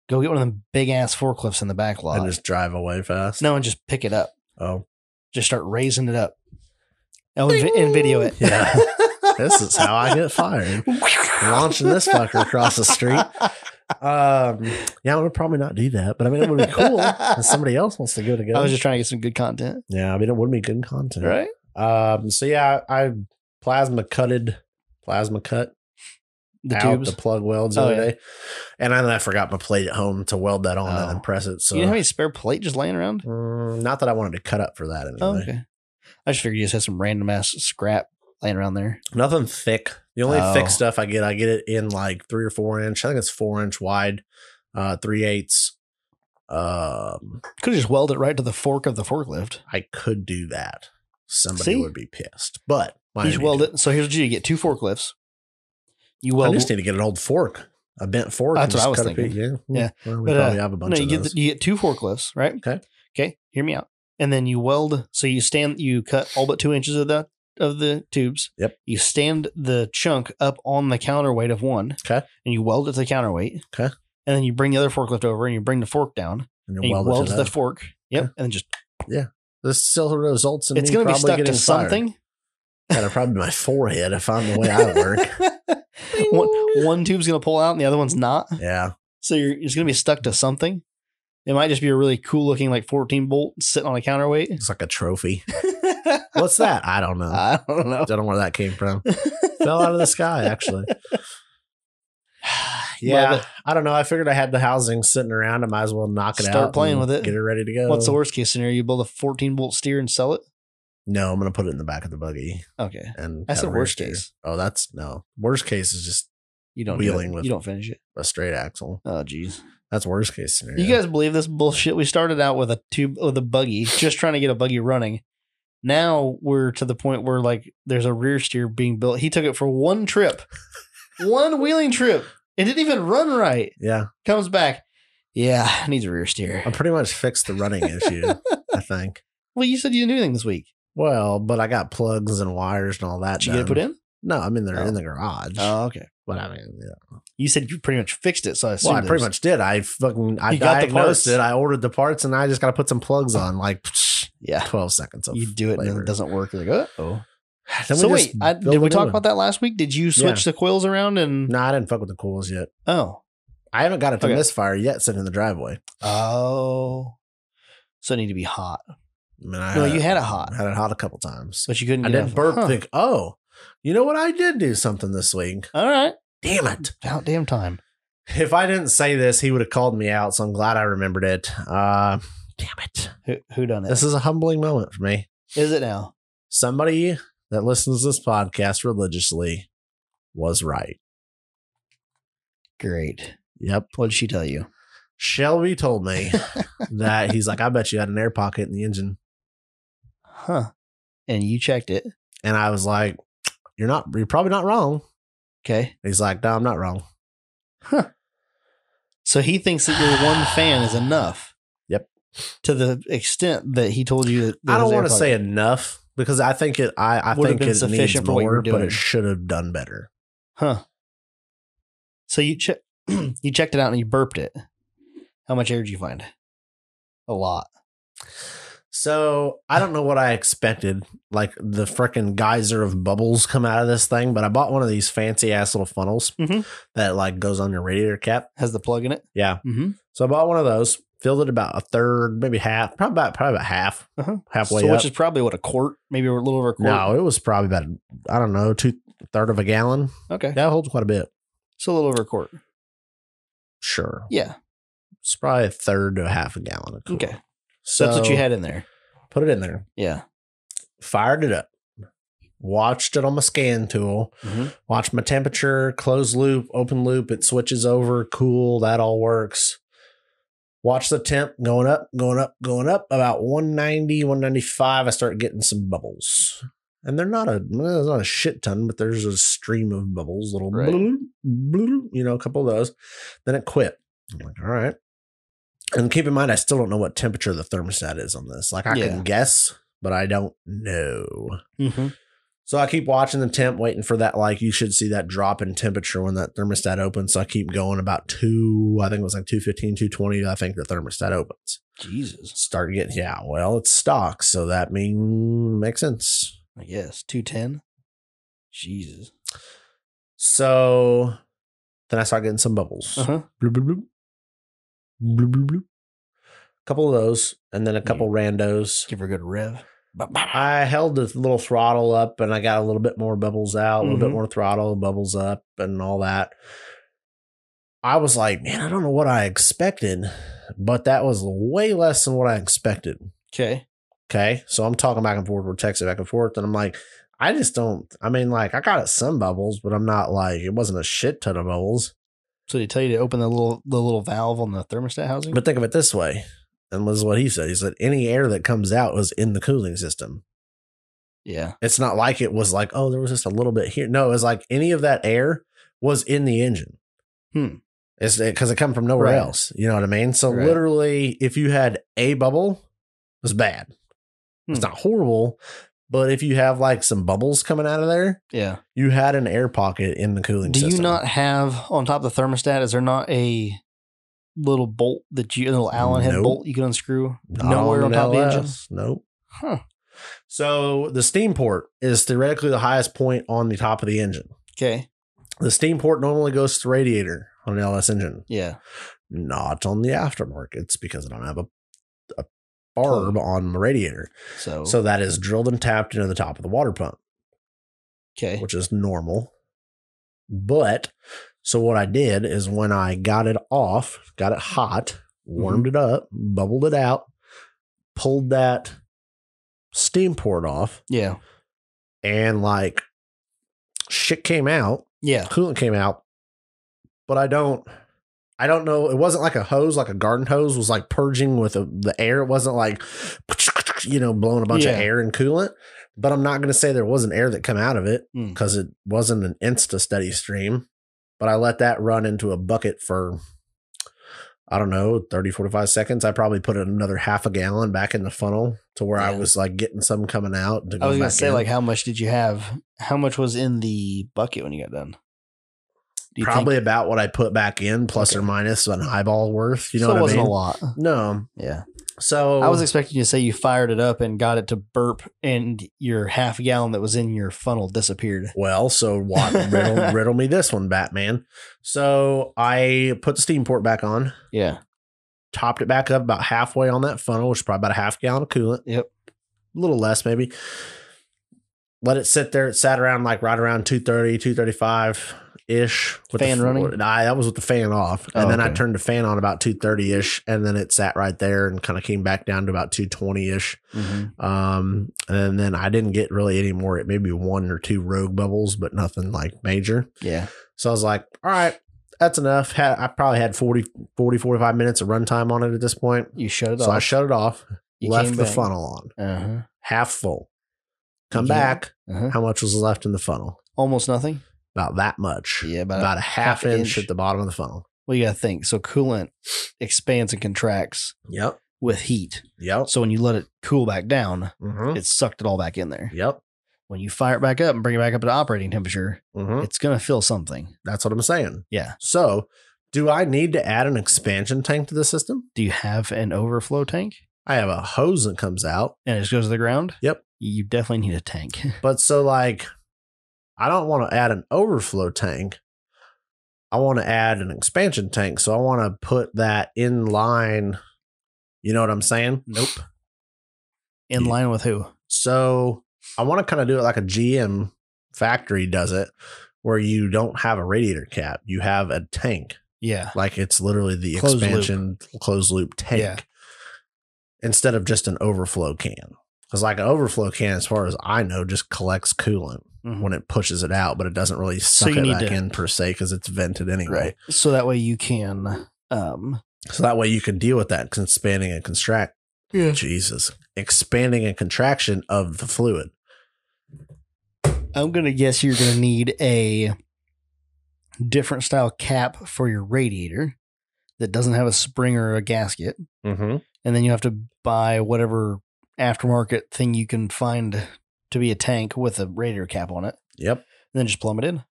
go get one of them big ass forklifts in the back lot. And just drive away fast? No, and just pick it up. Oh. Just start raising it up. Oh, and video it. Yeah. This is how I get fired. Launching this fucker across the street. Yeah, I would probably not do that, but I mean, it would be cool if somebody else wants to go together. I was just trying to get some good content. Yeah, I mean, it would be good content. Right? So yeah, I plasma cut the out tubes, the plug welds the other day. And then I forgot my plate at home to weld that on and then press it. So you didn't have any spare plate just laying around? Not that I wanted to cut up for that anyway. Oh, okay. I just figured you just had some random ass scrap laying around there. Nothing thick. The only thick stuff I get it in like 3 or 4 inch. I think it's 4 inch wide, 3/8. Could have just welded it right to the fork of the forklift. I could do that. Somebody would be pissed. But you just weld it. So here's what you do. You get 2 forklifts. I just need to get an old fork, a bent fork. That's what I was thinking. Yeah. Well, we probably have a bunch of those. You get 2 forklifts, right? Okay. Hear me out. And then you weld. So you cut all but 2 inches of the tubes. Yep. You stand the chunk up on the counterweight of one. Okay. And you weld it to the counterweight. Okay. And then you bring the other forklift over and you bring the fork down. And you weld to the fork. Yep. Okay. And then just. Yeah. This still results in it's going to be stuck to something. That'll probably be my forehead if I'm the way I work. one tube's going to pull out and the other one's not. Yeah. So it's going to be stuck to something. It might just be a really cool looking like 14 bolt sitting on a counterweight. It's like a trophy. What's that? I don't know. I don't know. I don't know where that came from. Fell out of the sky, actually. Yeah. I don't know. I figured I had the housing sitting around. I might as well knock it out. Start playing with it. Get it ready to go. What's the worst case scenario? You build a 14 bolt steer and sell it? No, I'm going to put it in the back of the buggy. Okay. And that's the worst case. Oh, worst case is just you don't finish it. A straight axle. Oh, geez. That's worst case scenario. You guys believe this bullshit? We started out with a buggy, just trying to get a buggy running. Now we're to the point where like there's a rear steer being built. He took it for one trip, one wheeling trip. It didn't even run right. Yeah. Comes back. Yeah, needs a rear steer. I pretty much fixed the running issue, I think. Well, you said you didn't do anything this week. Well, but I got plugs and wires and all that. Did you get it put in? No, I mean, they're in the garage. Oh, okay. But I mean, yeah. You said you pretty much fixed it, so I assumed I pretty much did. I diagnosed it. I ordered the parts, and I just got to put some plugs on. Like, 12 seconds. You do it, and then it doesn't work. You're like, oh. So wait, did we talk about that last week? Did you switch the coils around? And no, I didn't fuck with the coils yet. Oh, I haven't got it to misfire yet. Sitting in the driveway. Oh, so it need to be hot. I mean, you had it hot. I had it hot a couple times, but you couldn't. I didn't burp. Think, you know what? I did do something this week. All right. Damn it! About damn time. If I didn't say this, he would have called me out. So I'm glad I remembered it. Damn it! Who done it? This is a humbling moment for me. Is it now? Somebody that listens to this podcast religiously was right. Great. Yep. What did she tell you? Shelby told me that he's like, I bet you had an air pocket in the engine. Huh. And you checked it. And I was like, you're probably not wrong. Okay. He's like, no, I'm not wrong. Huh. So he thinks that your one fan is enough. Yep. To the extent that he told you that I don't want to say enough because I think I think it needs more, but it should have done better. Huh. So you checked it out and you burped it. How much air did you find? A lot. So I don't know what I expected, like the freaking geyser of bubbles come out of this thing, but I bought one of these fancy ass little funnels that like goes on your radiator cap. Has the plug in it? Yeah. Mm-hmm. So I bought one of those, filled it about a third, maybe half, probably about half, halfway so up. Which is probably what, a quart, maybe a little over a quart? No, it was probably about, I don't know, 2/3 of a gallon. Okay. That holds quite a bit. So a little over a quart. Sure. Yeah. It's probably 1/3 to a half a gallon. Okay. So that's what you had in there. Put it in there. Yeah. Fired it up. watched it on my scan tool, watched my temperature, closed loop, open loop, it switches over, cool, that all works. Watch the temp going up, about 190, 195. I start getting some bubbles. And there's not a shit ton, but there's a stream of bubbles, little, bloop, bloop, a couple of those. Then it quit. I'm like, all right. And keep in mind, I still don't know what temperature the thermostat is on this. Like I can guess, but I don't know. So I keep watching the temp, waiting for that. Like you should see that drop in temperature when that thermostat opens. So I keep going about I think it was like 215, 220. I think the thermostat opens. Jesus. Start getting, well, it's stock. So that makes sense. I guess 210. Jesus. So then I start getting some bubbles. Bloop, bloop, bloop. Bloop, bloop, bloop. Couple of those. And then a couple randos. Give her a good rev. I held the little throttle up and I got a little bit more bubbles out, a little bit more throttle, bubbles up and all that. I was like, man, I don't know what I expected, but that was way less than what I expected. Okay. So I'm talking back and forth. We're texting back and forth. And I'm like, I got some bubbles, but I'm not like, it wasn't a shit ton of bubbles. So they tell you to open the little valve on the thermostat housing? But think of it this way. And this is what he said. He said any air that comes out was in the cooling system. Yeah. It's not like it was like, oh, there was just a little bit here. No, it was like any of that air was in the engine. It's because it come from nowhere else. You know what I mean? So literally, if you had a bubble, it was bad. It's not horrible, but if you have like some bubbles coming out of there, you had an air pocket in the cooling system. Do you not have on top of the thermostat? Is there not a little bolt a little Allen head bolt you can unscrew? Nowhere on top of the engine? Nope. So the steam port is theoretically the highest point on the top of the engine. Okay. The steam port normally goes to the radiator on an LS engine. Yeah. Not on the aftermarket. It's because I don't have a barb on the radiator. So that is drilled and tapped into the top of the water pump. Okay. Which is normal. But so what I did is when I got it off, got it hot, warmed it up, bubbled it out, pulled that steam port off. Yeah. And like shit came out. Yeah. Coolant came out. But I don't know. It wasn't like a hose, like a garden hose was like purging with the air. It wasn't like, blowing a bunch of air and coolant. But I'm not going to say there wasn't air that come out of it because it wasn't an insta steady stream. But I let that run into a bucket for, I don't know, 30, 45 seconds. I probably put another half a gallon back in the funnel to where I was like getting some coming out. I was going to say, like, how much did you have? How much was in the bucket when you got done? Probably about what I put back in, plus or minus an eyeball worth. You know what I mean? So it wasn't a lot. No. Yeah. So I was expecting you to say you fired it up and got it to burp and your half gallon that was in your funnel disappeared. Well, so what? riddle me this one, Batman. So I put the steam port back on. Yeah. Topped it back up about halfway on that funnel, which is probably about a half gallon of coolant. Yep. A little less maybe. Let it sit there. It sat around like right around 230, 235 ish. With fan running? That was with the fan off. And then I turned the fan on about 230 ish. And then it sat right there and kind of came back down to about 220 ish. And then I didn't get really any more. It maybe one or two rogue bubbles, but nothing like major. Yeah. So I was like, all right, that's enough. I probably had 40, 45 minutes of runtime on it at this point. You shut it off. So I shut it off, left the back. funnel on. Half full. Come back. How much was left in the funnel? Almost nothing. About that much. Yeah, about a half inch at the bottom of the funnel. Well, you got to think. So coolant expands and contracts. Yep. With heat. Yep. So when you let it cool back down, it sucked it all back in there. Yep. When you fire it back up and bring it back up to operating temperature, it's going to fill something. That's what I'm saying. Yeah. So do I need to add an expansion tank to the system? Do you have an overflow tank? I have a hose that comes out. And it just goes to the ground? Yep. You definitely need a tank. But so like, I don't want to add an overflow tank. I want to add an expansion tank. So I want to put that in line. You know what I'm saying? Nope. In line with who? So I want to kind of do it like a GM factory does it, where you don't have a radiator cap. You have a tank. Yeah. Like it's literally the Closed expansion closed loop tank. Yeah. Instead of just an overflow can. Because like an overflow can, as far as I know, just collects coolant when it pushes it out, but it doesn't really suck it back in per se because it's vented anyway. Right. So that way you can... so that way you can deal with that expanding and contract. Yeah. Jesus. Expanding and contraction of the fluid. I'm going to guess you're going to need a different style cap for your radiator that doesn't have a spring or a gasket. Mm-hmm. And then you have to buy whatever aftermarket thing you can find to be a tank with a radiator cap on it. Yep. And then just plumb it in.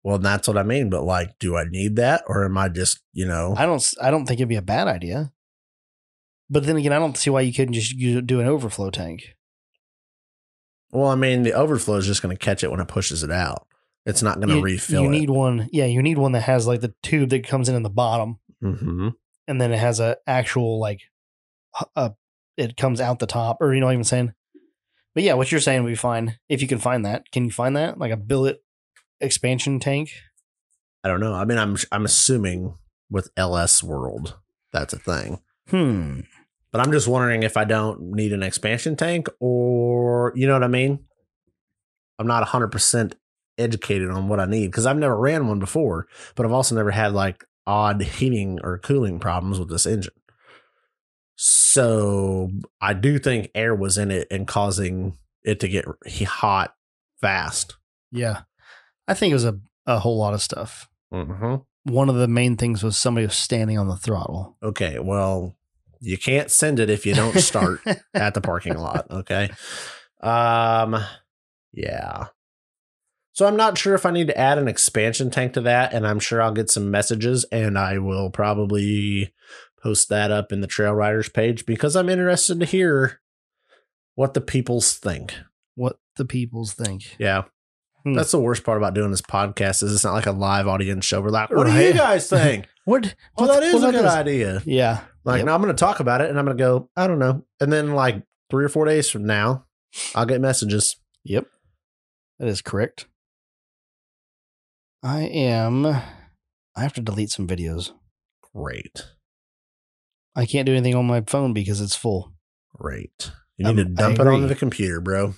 Well, that's what I mean. But like, do I need that? Or am I just, you know? I don't think it'd be a bad idea. But then again, I don't see why you couldn't just do an overflow tank. Well, I mean, the overflow is just going to catch it when it pushes it out. It's not going to refill it. You need one. Yeah, you need one that has like the tube that comes in the bottom. Mm-hmm. And then it has a actual like, it comes out the top, or you know what I'm saying? But yeah, what you're saying would be fine if you can find that. Can you find that? Like a billet expansion tank? I don't know. I mean, I'm assuming with LS World, that's a thing. But I'm just wondering if I don't need an expansion tank or, you know what I mean? I'm not 100% educated on what I need because I've never ran one before, but I've also never had like odd heating or cooling problems with this engine. So I do think air was in it and causing it to get hot fast. Yeah. I think it was a whole lot of stuff. Mm-hmm. One of the main things was somebody was standing on the throttle. Okay, well, you can't send it if you don't start at the parking lot. Okay. Yeah. So I'm not sure if I need to add an expansion tank to that, and I'm sure I'll get some messages, and I will probably post that up in the Trail Riders page because I'm interested to hear what the peoples think. What the peoples think. Yeah. That's the worst part about doing this podcast is it's not like a live audience show. We're like, what do you guys think? That is a good idea. Yeah. Like, no, I'm going to talk about it and I'm going to go, I don't know. And then like 3 or 4 days from now, I'll get messages. Yep. That is correct. I have to delete some videos. Great. I can't do anything on my phone because it's full. Great. You need to dump it onto the computer, bro.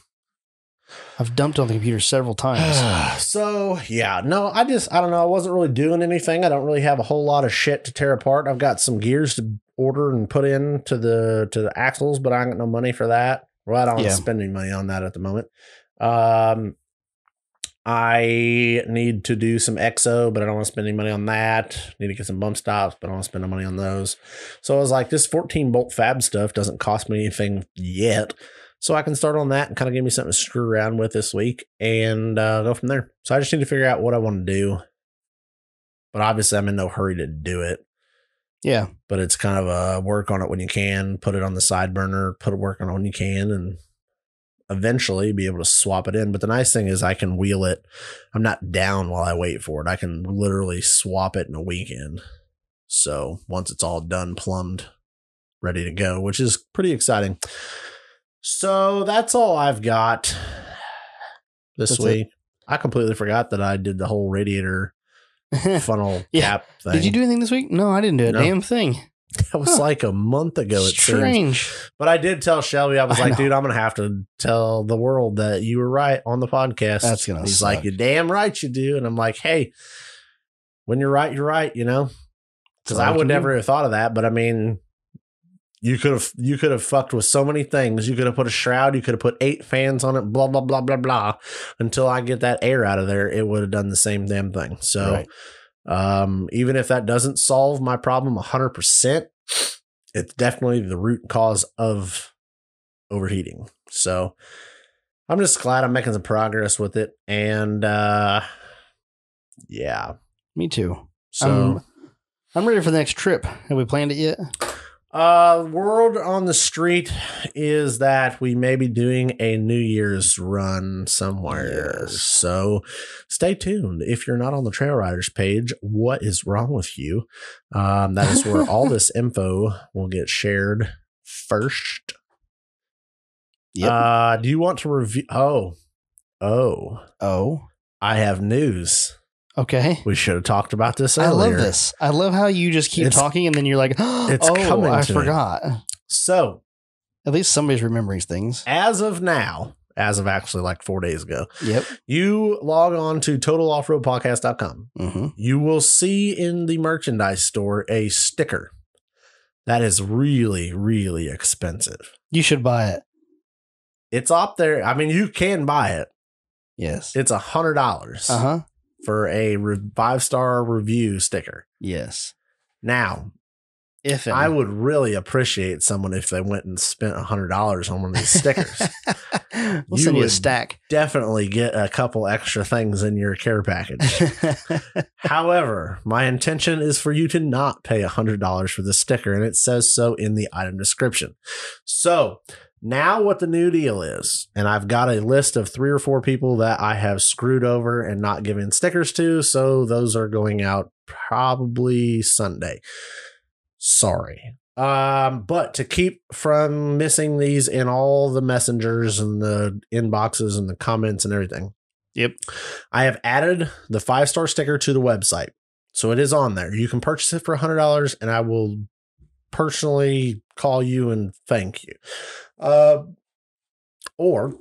I've dumped on the computer several times. So, yeah. No, I don't know. I wasn't really doing anything. I don't really have a whole lot of shit to tear apart. I've got some gears to order and put in to the axles, but I ain't got no money for that. Well, I don't want to spend any money on that at the moment. I need to do some EXO, but I don't want to spend any money on that. Need to get some bump stops, but I don't want to spend no money on those. So I was like, this 14-bolt fab stuff doesn't cost me anything yet. So I can start on that and kind of give me something to screw around with this week and go from there. So I just need to figure out what I want to do. But obviously I'm in no hurry to do it. Yeah. But it's kind of a work on it when you can, put it on the side burner, put it work on it when you can, and eventually be able to swap it in. But the nice thing is I can wheel it. I'm not down while I wait for it. I can literally swap it in a weekend. So once it's all done, plumbed, ready to go, which is pretty exciting. So that's all I've got this week. I completely forgot that I did the whole radiator funnel cap thing. Did you do anything this week? No, I didn't do a damn thing. That was like a month ago. It strange. Seems. But I did tell Shelby, I was like, dude, I'm going to have to tell the world that you were right on the podcast. That's going to He's like, you're damn right you do. And I'm like, hey, when you're right, you know? Because I would never have thought of that. But I mean, you could have fucked with so many things. You could have put a shroud. You could have put 8 fans on it, blah, blah, blah, blah, blah. Until I get that air out of there, it would have done the same damn thing. So even if that doesn't solve my problem 100%, it's definitely the root cause of overheating. So I'm just glad I'm making some progress with it. And yeah. Me too. So I'm ready for the next trip. Have we planned it yet? Word on the street is that we may be doing a New Year's run somewhere. Yes. So stay tuned. If you're not on the Trail Riders page, what is wrong with you? That is where all this info will get shared first. Yep. Do you want to review? Oh, I have news. Okay. We should have talked about this earlier. I love this. I love how you just keep talking and then you're like, it's coming I to forgot. So At least somebody's remembering things. As of now, as of actually like 4 days ago, Yep. you log on to totaloffroadpodcast.com. Mm-hmm. You will see in the merchandise store a sticker that is really, really expensive. You should buy it. It's up there. I mean, you can buy it. Yes. It's $100 for a 5-star review sticker. Yes. Now, If I would really appreciate someone if they went and spent $100 on one of these stickers. We'll send you a stack. Definitely get a couple extra things in your care package. However, my intention is for you to not pay $100 for the sticker, and it says so in the item description. So now what the new deal is, and I've got a list of 3 or 4 people that I have screwed over and not given stickers to, so those are going out probably Sunday. Sorry. But to keep from missing these in all the messengers and the inboxes and the comments and everything. Yep. I have added the 5-star sticker to the website. So it is on there. You can purchase it for $100 and I will personally call you and thank you. Or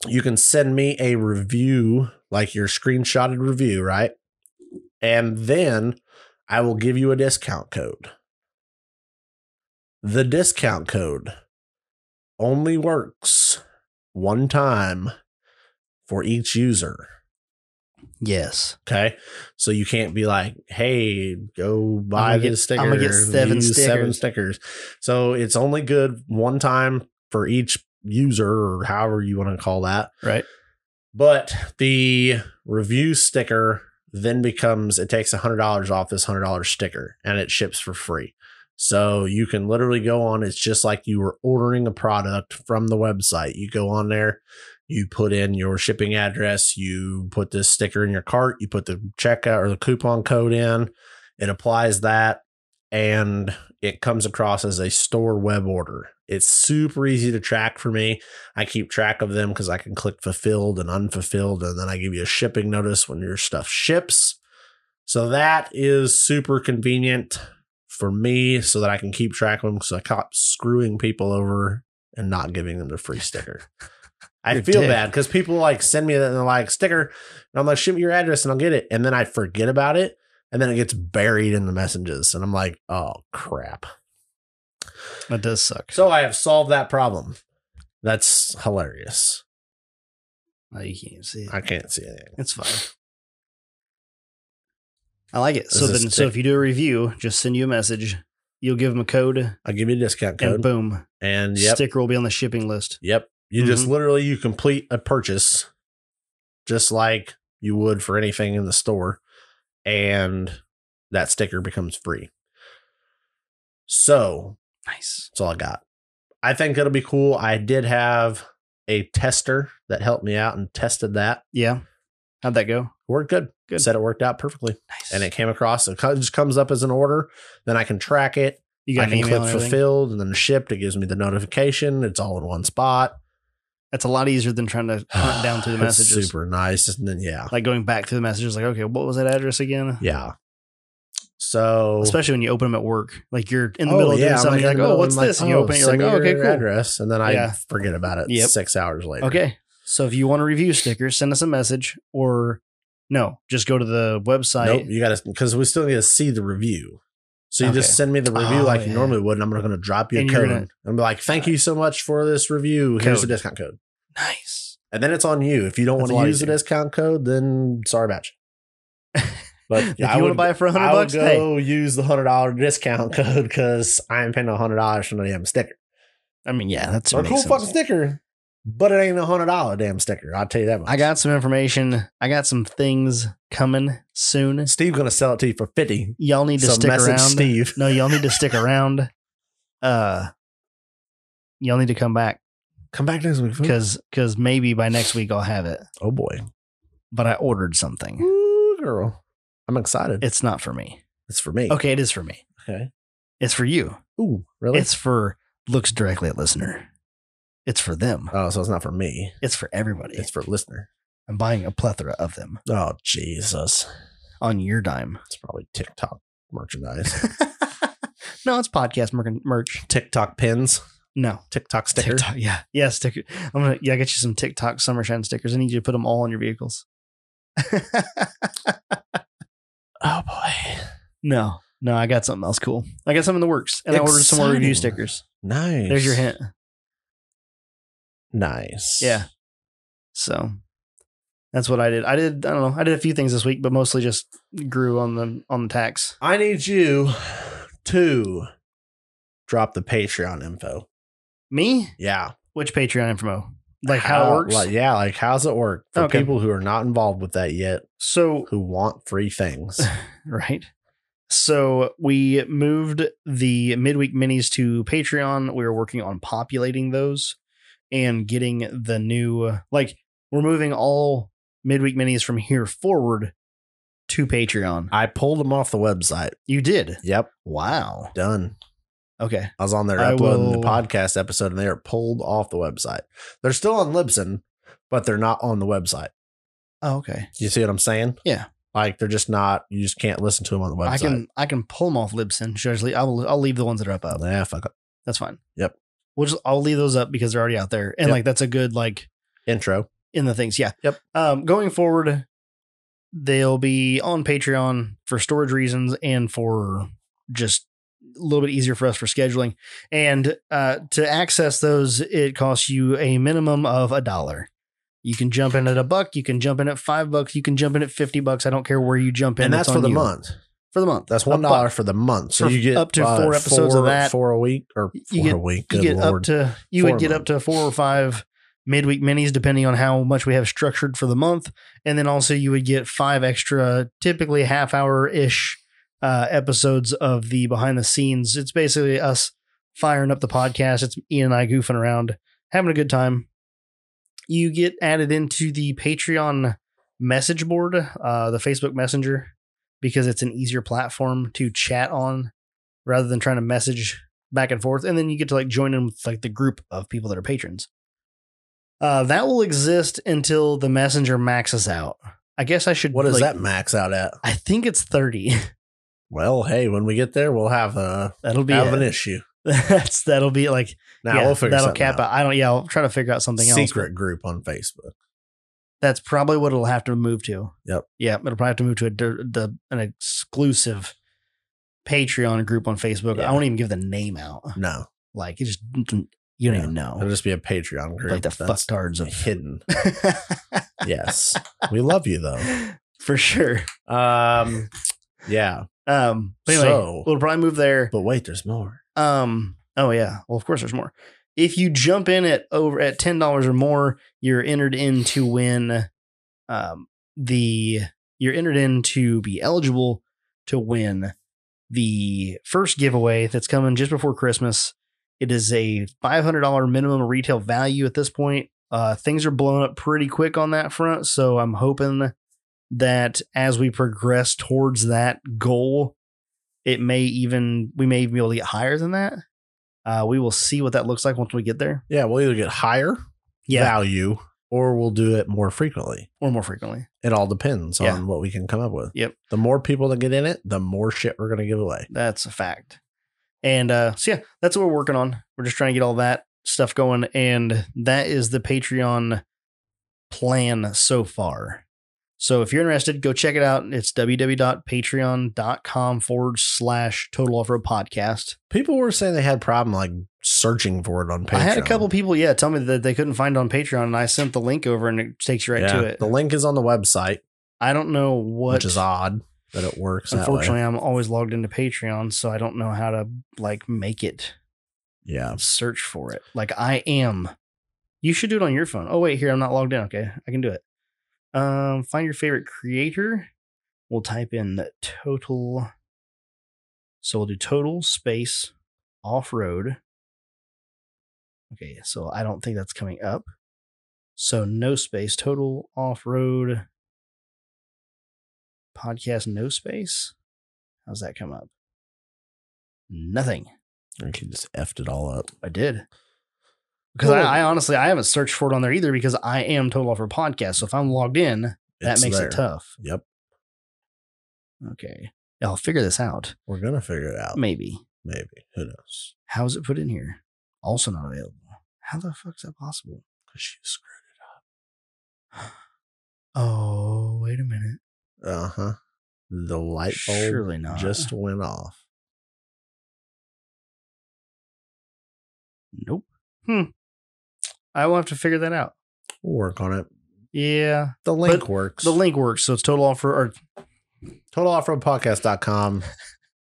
you can send me a review, like your screenshotted review, right? And then I will give you a discount code. The discount code only works one time for each user. Yes. Okay. So you can't be like, hey, go buy this sticker. I'm going to get 7 stickers. 7 stickers. So it's only good one time for each user, or however you want to call that. Right. But the review sticker then becomes, it takes $100 off this $100 sticker and it ships for free. So you can literally go on. It's just like you were ordering a product from the website. You go on there, you put in your shipping address, you put this sticker in your cart, you put the checkout or the coupon code in, it applies that, and it comes across as a store web order. It's super easy to track for me. I keep track of them because I can click fulfilled and unfulfilled, and then I give you a shipping notice when your stuff ships. So that is super convenient for me so that I can keep track of them, because I caught screwing people over and not giving them the free sticker. I feel bad because people like send me that and they're like, sticker, and I'm like, shoot me your address and I'll get it. And then I forget about it, and then it gets buried in the messages. And I'm like, oh crap. That does suck. So I have solved that problem. That's hilarious. Oh, you can't even see it. I can't see anything. It's fine. I like it. So if you do a review, just send you a message. You'll give them a code. I'll give you a discount code. And boom. And yep. Sticker will be on the shipping list. Yep. You just literally, you complete a purchase just like you would for anything in the store, and that sticker becomes free. So nice. That's all I got. I think it'll be cool. I did have a tester that helped me out and tested that. Yeah. How'd that go? Worked good. Good. Said it worked out perfectly. Nice. And it came across. It just comes up as an order. Then I can track it. You got I can click fulfilled and then shipped. It gives me the notification. It's all in one spot. That's a lot easier than trying to hunt down through the messages. Super nice. And then, yeah. Like going back to the messages, like, okay, what was that address again? Yeah. So, especially when you open them at work, like you're in the middle of doing something, you're like, oh, what's this? And you open it, you're like, oh, okay, cool. Address, and then I forget about it 6 hours later. Okay. So if you want a review sticker, send us a message, or no, just go to the website. Nope, you got to, because we still need to see the review. So you just send me the review like you normally would, and I'm going to drop you a code. And be like, thank you so much for this review. Here's the discount code. Nice. And then it's on you. If you don't want to use the discount code, then sorry about you. But if you want to buy it for $100, I would go use the $100 discount code, because I am paying $100 for the damn sticker. I mean, yeah, that's a cool fucking sticker, but it ain't a $100 damn sticker. I'll tell you that much. I got some information. I got some things coming soon. Steve's gonna sell it to you for $50. Y'all need to stick around. Steve. No, y'all need to stick around. Y'all need to come back. Come back next week, because maybe by next week I'll have it. Oh boy! But I ordered something. Ooh, girl, I'm excited. It's not for me. It's for me. Okay, it is for me. Okay, it's for you. Ooh, really? It's for looks directly at listener. It's for them. Oh, so it's not for me. It's for everybody. It's for listener. I'm buying a plethora of them. Oh Jesus! On your dime. It's probably TikTok merchandise. No, it's podcast merch. TikTok pins. No. TikTok sticker. TikTok, yeah. Yeah, sticker. I get you some TikTok summer shine stickers. I need you to put them all on your vehicles. Oh boy. No, I got something else cool. I got something in the works, and I ordered some more review stickers. Nice. There's your hint. Nice. Yeah. So that's what I did. I don't know. I did a few things this week, but mostly just grew on the tax. I need you to drop the Patreon info. Me? Yeah. Which Patreon info? Like how it works? Like how's it work for people who are not involved with that yet? So who want free things. Right. So we moved the midweek minis to Patreon. We were working on populating those and getting the new, like, we're moving all midweek minis from here forward to Patreon. I pulled them off the website. You did? Yep. Wow. Done. Okay. I was on there uploading the podcast episode and they are pulled off the website. They're still on Libsyn, but they're not on the website. Oh, okay. You see what I'm saying? Yeah. Like they're just not, you just can't listen to them on the website. I can pull them off Libsyn. Should I just leave? I'll leave the ones that are up. Yeah, fuck up. That's fine. Yep. I'll leave those up because they're already out there. And like, that's a good, like, intro in the things. Yeah. Yep. Going forward, they'll be on Patreon for storage reasons and for just a little bit easier for us for scheduling. And to access those, it costs you a minimum of $1. You can jump in at $1. You can jump in at $5. You can jump in at $50. I don't care where you jump in. And that's for the month. For the month. That's $1 for the month. So you get up to 4 episodes of that. 4 a week or 4 a week. You get up to, you would get up to 4 or 5 midweek minis, depending on how much we have structured for the month. And then also you would get 5 extra, typically half-hour-ish episodes of the behind the scenes. It's basically us firing up the podcast. It's Ian and I goofing around, having a good time. You get added into the Patreon message board, the Facebook Messenger, because it's an easier platform to chat on rather than trying to message back and forth. And then you get to like join in with like the group of people that are patrons. That will exist until the Messenger maxes out. I guess I should. What does that max out at? I think it's 30. Well, hey, when we get there, we'll have an issue. That'll be like, we'll figure that'll something cap out. I'll try to figure out something else. Secret group on Facebook. That's probably what it'll have to move to. Yep. Yeah, it'll probably have to move to an exclusive Patreon group on Facebook. Yeah. I won't even give the name out. No. Like, you don't even know. It'll just be a Patreon group. Like the fucktards of hidden. Yes. We love you though. For sure. Yeah. But anyway, we'll probably move there. But wait, there's more. Oh yeah. Well, of course there's more. If you jump in at $10 or more, you're entered in to win you're entered in to be eligible to win the first giveaway that's coming just before Christmas. It is a $500 minimum retail value at this point. Things are blowing up pretty quick on that front, so I'm hoping that as we progress towards that goal, we may even be able to get higher than that. We will see what that looks like once we get there. Yeah, we'll either get higher value or we'll do it more frequently. It all depends on what we can come up with. Yep. The more people that get in it, the more shit we're going to give away. That's a fact. And so yeah, that's what we're working on. We're just trying to get all that stuff going. And that is the Patreon plan so far. So if you're interested, go check it out. It's www.patreon.com/Total Off-Road Podcast. People were saying they had a problem like searching for it on Patreon. I had a couple people, tell me that they couldn't find it on Patreon, and I sent the link over and it takes you right to it. The link is on the website. I don't know which is odd that it works. Unfortunately, I'm always logged into Patreon, so I don't know how to like make it. Yeah. Search for it. Like I am. You should do it on your phone. Oh wait, here I'm not logged in. Okay, I can do it. Find your favorite creator. We'll type in the total. So we'll do total space off-road. Okay, so I don't think that's coming up. So no space, total off-road podcast, no space. How's that come up? Nothing. I can just effed it all up. I did. Because I honestly, I haven't searched for it on there either because I am Total Off-Road Podcast. So if I'm logged in, that makes it tough. Yep. Okay. I'll figure this out. We're going to figure it out. Maybe. Who knows? How is it put in here? Also not available. How the fuck is that possible? Because you screwed Oh, wait a minute. it up. Uh-huh. The light bulb Surely not. just went off. Nope. I will have to figure that out. We'll work on it. Yeah. The link works. The link works. So it's total offer or totaloffroadpodcast.com.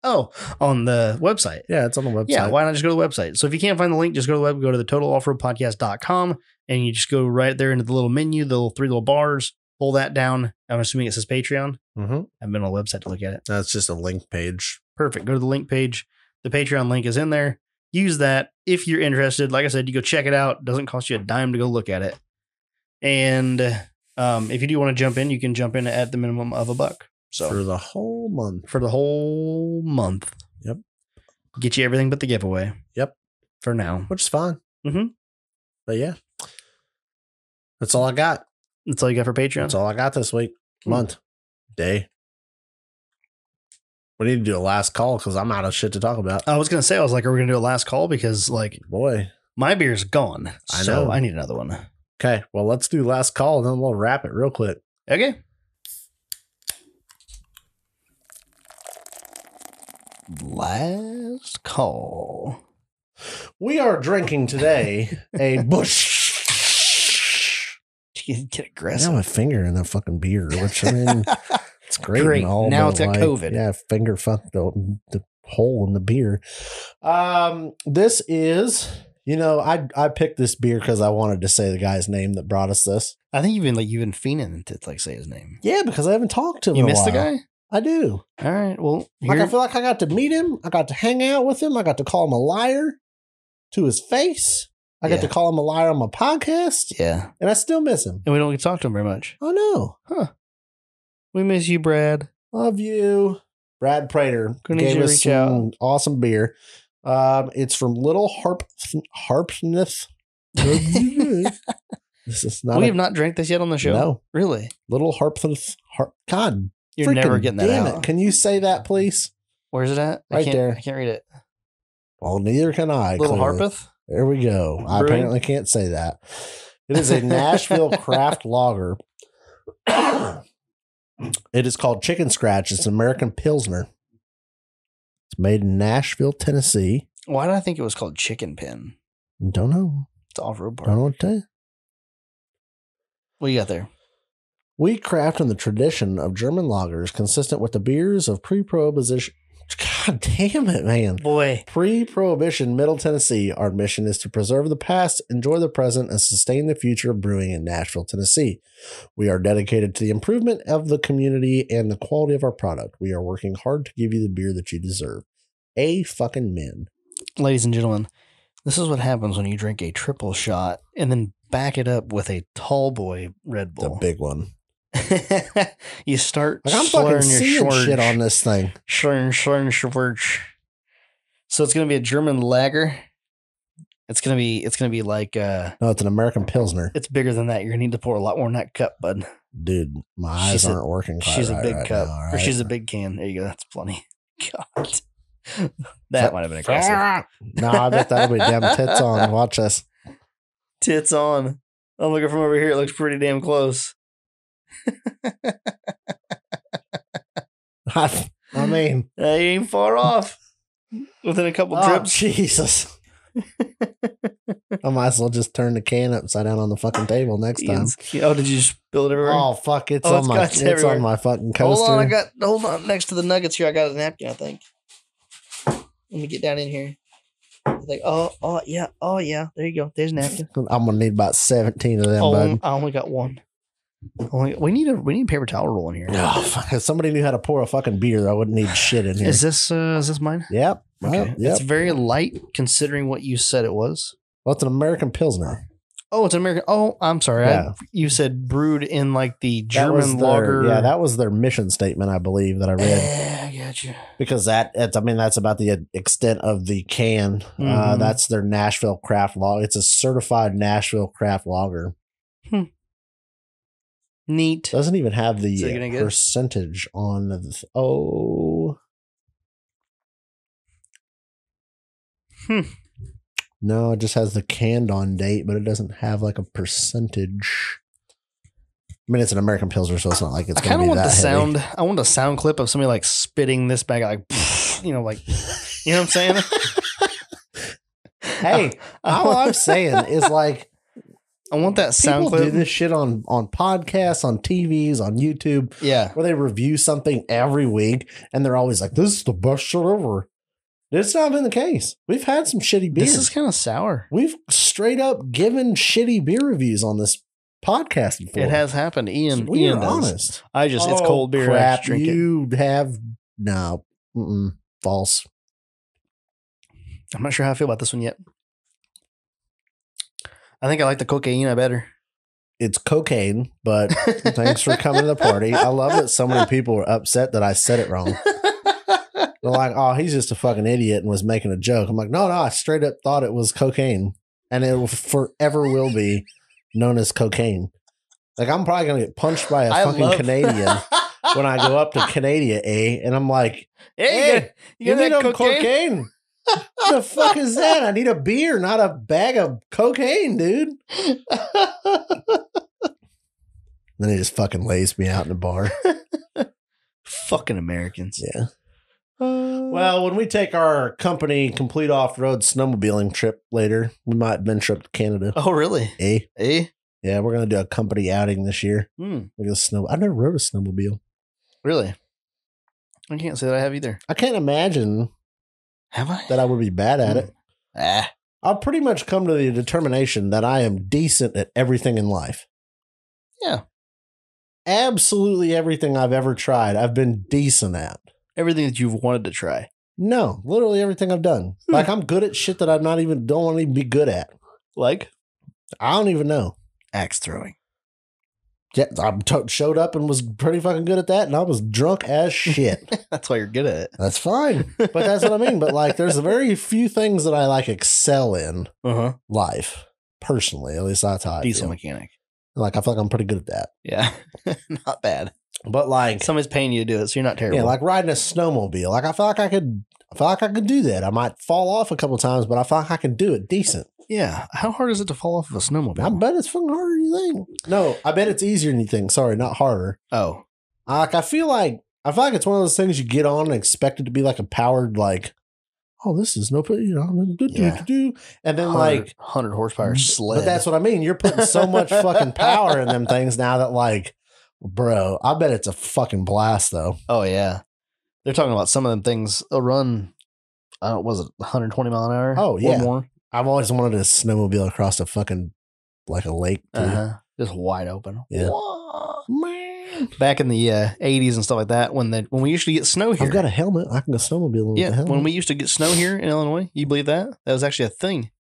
Oh, on the website. Yeah, it's on the website. Yeah, why not just go to the website? So if you can't find the link, just go to the web, go to the totaloffroadpodcast.com and you just go right there into the little menu, the little 3 little bars, pull that down. I'm assuming it says Patreon. Mm-hmm. I've been on the website to look at it. That's just a link page. Perfect. Go to the link page. The Patreon link is in there. Use that if you're interested. Like I said, you go check it out. It doesn't cost you a dime to go look at it. And if you do want to jump in, you can jump in at the minimum of $1. So for the whole month. For the whole month. Yep. Get you everything but the giveaway. Yep. For now. Which is fine. Mm-hmm. But yeah. That's all I got. That's all you got for Patreon? That's all I got this week. Month. Day. We need to do a last call because I'm out of shit to talk about. I was going to say, are we going to do a last call? Because, boy, my beer's gone. I know. So I need another one. Okay. Well, let's do last call and then we'll wrap it real quick. Okay. Last call. We are drinking today a Busch. Get aggressive. I got my finger in that fucking beer, which I mean, it's great. And all, now it's got COVID. Yeah, finger fucked the hole in the beer. This is, I picked this beer because I wanted to say the guy's name that brought us this. I think you've been fiending to say his name. Yeah, because I haven't talked to him. You missed the guy? I do. All right. Well, I feel like I got to meet him. I got to hang out with him. I got to call him a liar to his face. I got to call him a liar on my podcast. Yeah. And I still miss him. And we don't get to talk to him very much. Oh, no. Huh. We miss you, Brad. Love you. Brad Prater gave us some awesome beer. It's from Little Harpeth. This is not. We have not drank this yet on the show. No, really. Little Harpeth. God, you're never getting that out. Can you say that, please? Where's it at? Right there. I can't read it. Well, neither can I. Little Harpeth. There we go. Brewing? I apparently can't say that. It is a Nashville craft lager. It is called Chicken Scratch. It's an American Pilsner. It's made in Nashville, Tennessee. Why did I think it was called Chicken Pin? Don't know. It's off-road park. Don't know what to tell you. What you got there? We craft in the tradition of German lagers consistent with the beers of pre-prohibition. God damn it, man. Boy. Pre-prohibition Middle Tennessee. Our mission is to preserve the past, enjoy the present, and sustain the future of brewing in Nashville, Tennessee. We are dedicated to the improvement of the community and the quality of our product. We are working hard to give you the beer that you deserve. Amen. Ladies and gentlemen, this is what happens when you drink a triple shot and then back it up with a tall boy Red Bull. The big one. You start I'm fucking seeing shit on this thing. So it's gonna be a German lager. It's gonna be like no, it's an American Pilsner. It's bigger than that. You're gonna need to pour a lot more in that cup, bud. Dude, my eyes aren't working. She's a big cup, now, right? Or she's a big can. There you go. That's plenty. God, that might have been aggressive. No, I bet that'll be damn tits on. Watch this. Tits on. I'm looking from over here. It looks pretty damn close. I mean, you ain't far off. Within a couple drips. Jesus. I might as well just turn the can upside down on the fucking table next time. Oh, did you spill it everywhere? Oh fuck! It's on my fucking coaster. Hold on. Next to the nuggets here, I got a napkin. I think. Let me get down in here. I think. Oh yeah. There you go. There's a napkin. I'm gonna need about 17 of them, bud. I only got one. We need a paper towel roll in here. Oh, fuck. If somebody knew how to pour a fucking beer, I wouldn't need shit in here. Is this mine? Yep. Okay. Yep. It's very light considering what you said it was. Well, it's an American Pilsner. Oh, it's an American. Oh, I'm sorry. Yeah. You said brewed in like the German lager. Yeah, that was their mission statement, I believe, that I read. I got you. Because that's about the extent of the can. Mm-hmm. That's their Nashville craft lager. It's a certified Nashville craft lager. Neat. Doesn't even have the percentage on the. No, it just has the canned on date, but it doesn't have like a percentage. I mean, it's an American Pilsner, so it's not like it's going to be that heavy. Sound. I want a sound clip of somebody like spitting this bag, like, you know what I'm saying? Hey, all I'm saying is like, I want that sound clip. People do this shit on podcasts, on TVs, on YouTube. Yeah. Where they review something every week and they're always like, this is the best shit ever. It's not been the case. We've had some shitty beers. This is kind of sour. We've straight up given shitty beer reviews on this podcast before. It has happened. Ian We're does. honest. It's cold beer. Crap, I drink you have no. False. I'm not sure how I feel about this one yet. I think I like the cocaine better. It's cocaine, but thanks for coming to the party. I love that so many people were upset that I said it wrong. They're like, oh, he's just a fucking idiot and was making a joke. I'm like, no, I straight up thought it was cocaine. And it forever will be known as cocaine. Like, I'm probably going to get punched by a fucking Canadian when I go up to Canada, and I'm like, hey, you need cocaine? What the fuck is that? I need a beer, not a bag of cocaine, dude. Then he just fucking lays me out in the bar. Fucking Americans. Yeah. Well, when we take our company complete off-road snowmobiling trip later, we might venture up to Canada. Oh, really? Yeah, we're going to do a company outing this year. We're gonna I never rode a snowmobile. Really? I can't say that I have either. I can't imagine... Have I? That I would be bad at it. I'll pretty much come to the determination that I am decent at everything in life. Yeah. Absolutely everything I've ever tried, I've been decent at. Everything that you've wanted to try. No, literally everything I've done. Like, I'm good at shit that I don't want to be good at. Like? I don't even know. Axe throwing. Yeah, I showed up and was pretty fucking good at that, and I was drunk as shit. That's why you're good at it. That's fine. But that's what I mean. But, like, there's very few things that I, like, excel in life. Personally. At least that's how I feel. Diesel mechanic. Like, I feel like I'm pretty good at that. Yeah. Not bad. But, like... Somebody's paying you to do it, so you're not terrible. Yeah, like riding a snowmobile. Like, I feel like I could do that. I might fall off a couple times, but I feel like I can do it decent. Yeah. How hard is it to fall off of a snowmobile? I bet it's fucking harder than you think. No, I bet it's easier than you think. Sorry, not harder. Oh. I feel like it's one of those things you get on and expect it to be like a powered, like, oh, this is no, and then like 100 horsepower sled. But that's what I mean. You're putting so much fucking power in them things now that, like, bro, I bet it's a fucking blast though. Oh yeah. They're talking about some of them things. They'll run, was it 120 mile an hour? Oh yeah. Or more. I've always wanted a snowmobile across a fucking, like a lake. Just wide open. Yeah. Man. Back in the 80s and stuff like that, when we used to get snow here. I've got a helmet. I can go snowmobiling with the helmet. When we used to get snow here in Illinois, you believe that? That was actually a thing.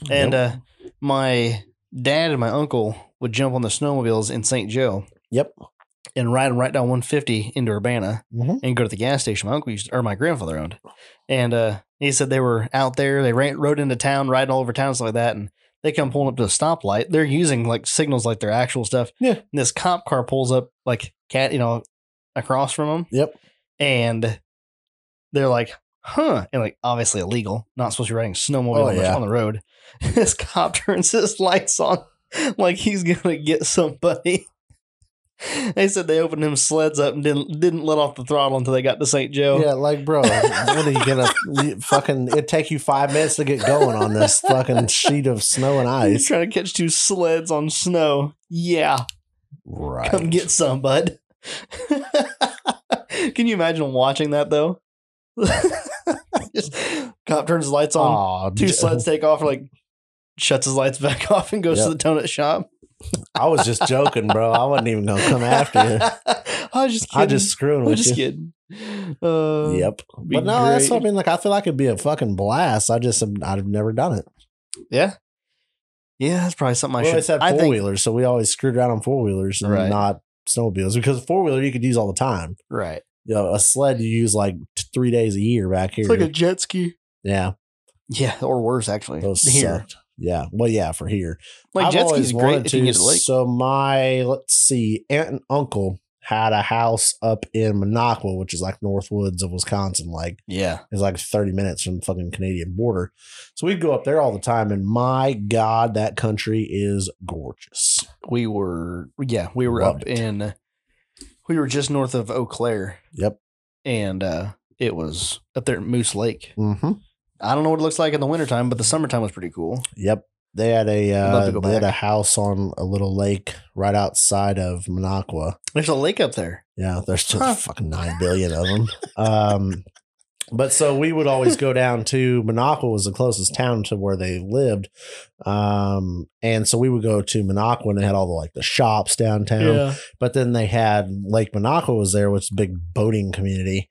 And my dad and my uncle would jump on the snowmobiles in St. Joe. Yep. And ride them right down 150 into Urbana and go to the gas station my grandfather owned. And he said they were out there. They rode into town, riding all over town, stuff like that. And they come pulling up to a stoplight. They're using like signals like their actual stuff. Yeah. And this cop car pulls up like across from them. Yep. And they're like, huh. And like, obviously illegal. Not supposed to be riding a snowmobile on the road. This cop turns his lights on like he's going to get somebody. They said they opened them sleds up and didn't let off the throttle until they got to St. Joe. Yeah, like, bro, what are you gonna fucking? It'd take you 5 minutes to get going on this fucking sheet of snow and ice. He's trying to catch 2 sleds on snow. Yeah, right. Come get some, bud. Can you imagine watching that though? Just cop turns his lights on. 2 sleds take off, like shuts his lights back off and goes to the donut shop. I was just joking, bro. I wasn't even gonna come after you. I was just kidding. I just screwing with you. Just kidding. Yep. But no, great. That's what I mean. Like, I feel like it'd be a fucking blast. I've never done it. Yeah. Yeah, that's probably something We always had 4-wheelers, so we always screwed around on 4-wheelers and not snowmobiles. Because a 4-wheeler you could use all the time. Right. You know, a sled you use like 3 days a year back here. It's like a jet ski. Yeah. Yeah, or worse, actually. Those sucked. Yeah. Well, yeah, for here. Like, jet ski's great if you can get to the lake. So my, let's see, aunt and uncle had a house up in Minocqua, which is like Northwoods of Wisconsin. Like, Yeah. it's like 30 minutes from the fucking Canadian border. So we'd go up there all the time. And my God, that country is gorgeous. We were Loved it. We were just north of Eau Claire. Yep. And it was up there at Moose Lake. Mm-hmm. I don't know what it looks like in the wintertime, but the summertime was pretty cool. Yep. They had love to go they had back. a house on a little lake right outside of Minocqua. There's a lake up there. Yeah, there's just fucking 9 billion of them. But so we would always go down to Minocqua was the closest town to where they lived. And so we would go to Minocqua and they had all the like the shops downtown. Yeah. But then they had Lake Minocqua was there, which is a big boating community.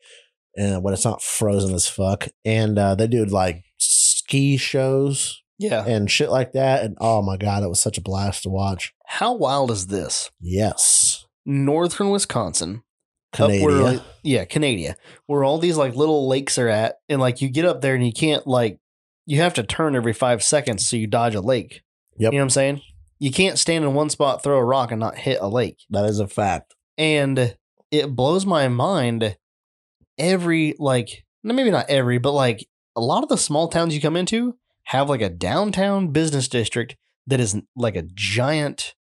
And when it's not frozen as fuck. And they did like ski shows. Yeah. And shit like that. And oh my God, it was such a blast to watch. How wild is this? Yes. Northern Wisconsin. Canada. Canada. Where all these like little lakes are at. And like you get up there and you can't like, you have to turn every 5 seconds so you dodge a lake. Yep. You know what I'm saying? You can't stand in one spot, throw a rock and not hit a lake. That is a fact. And it blows my mind maybe not every, but like a lot of the small towns you come into have like a downtown business district that is like a giant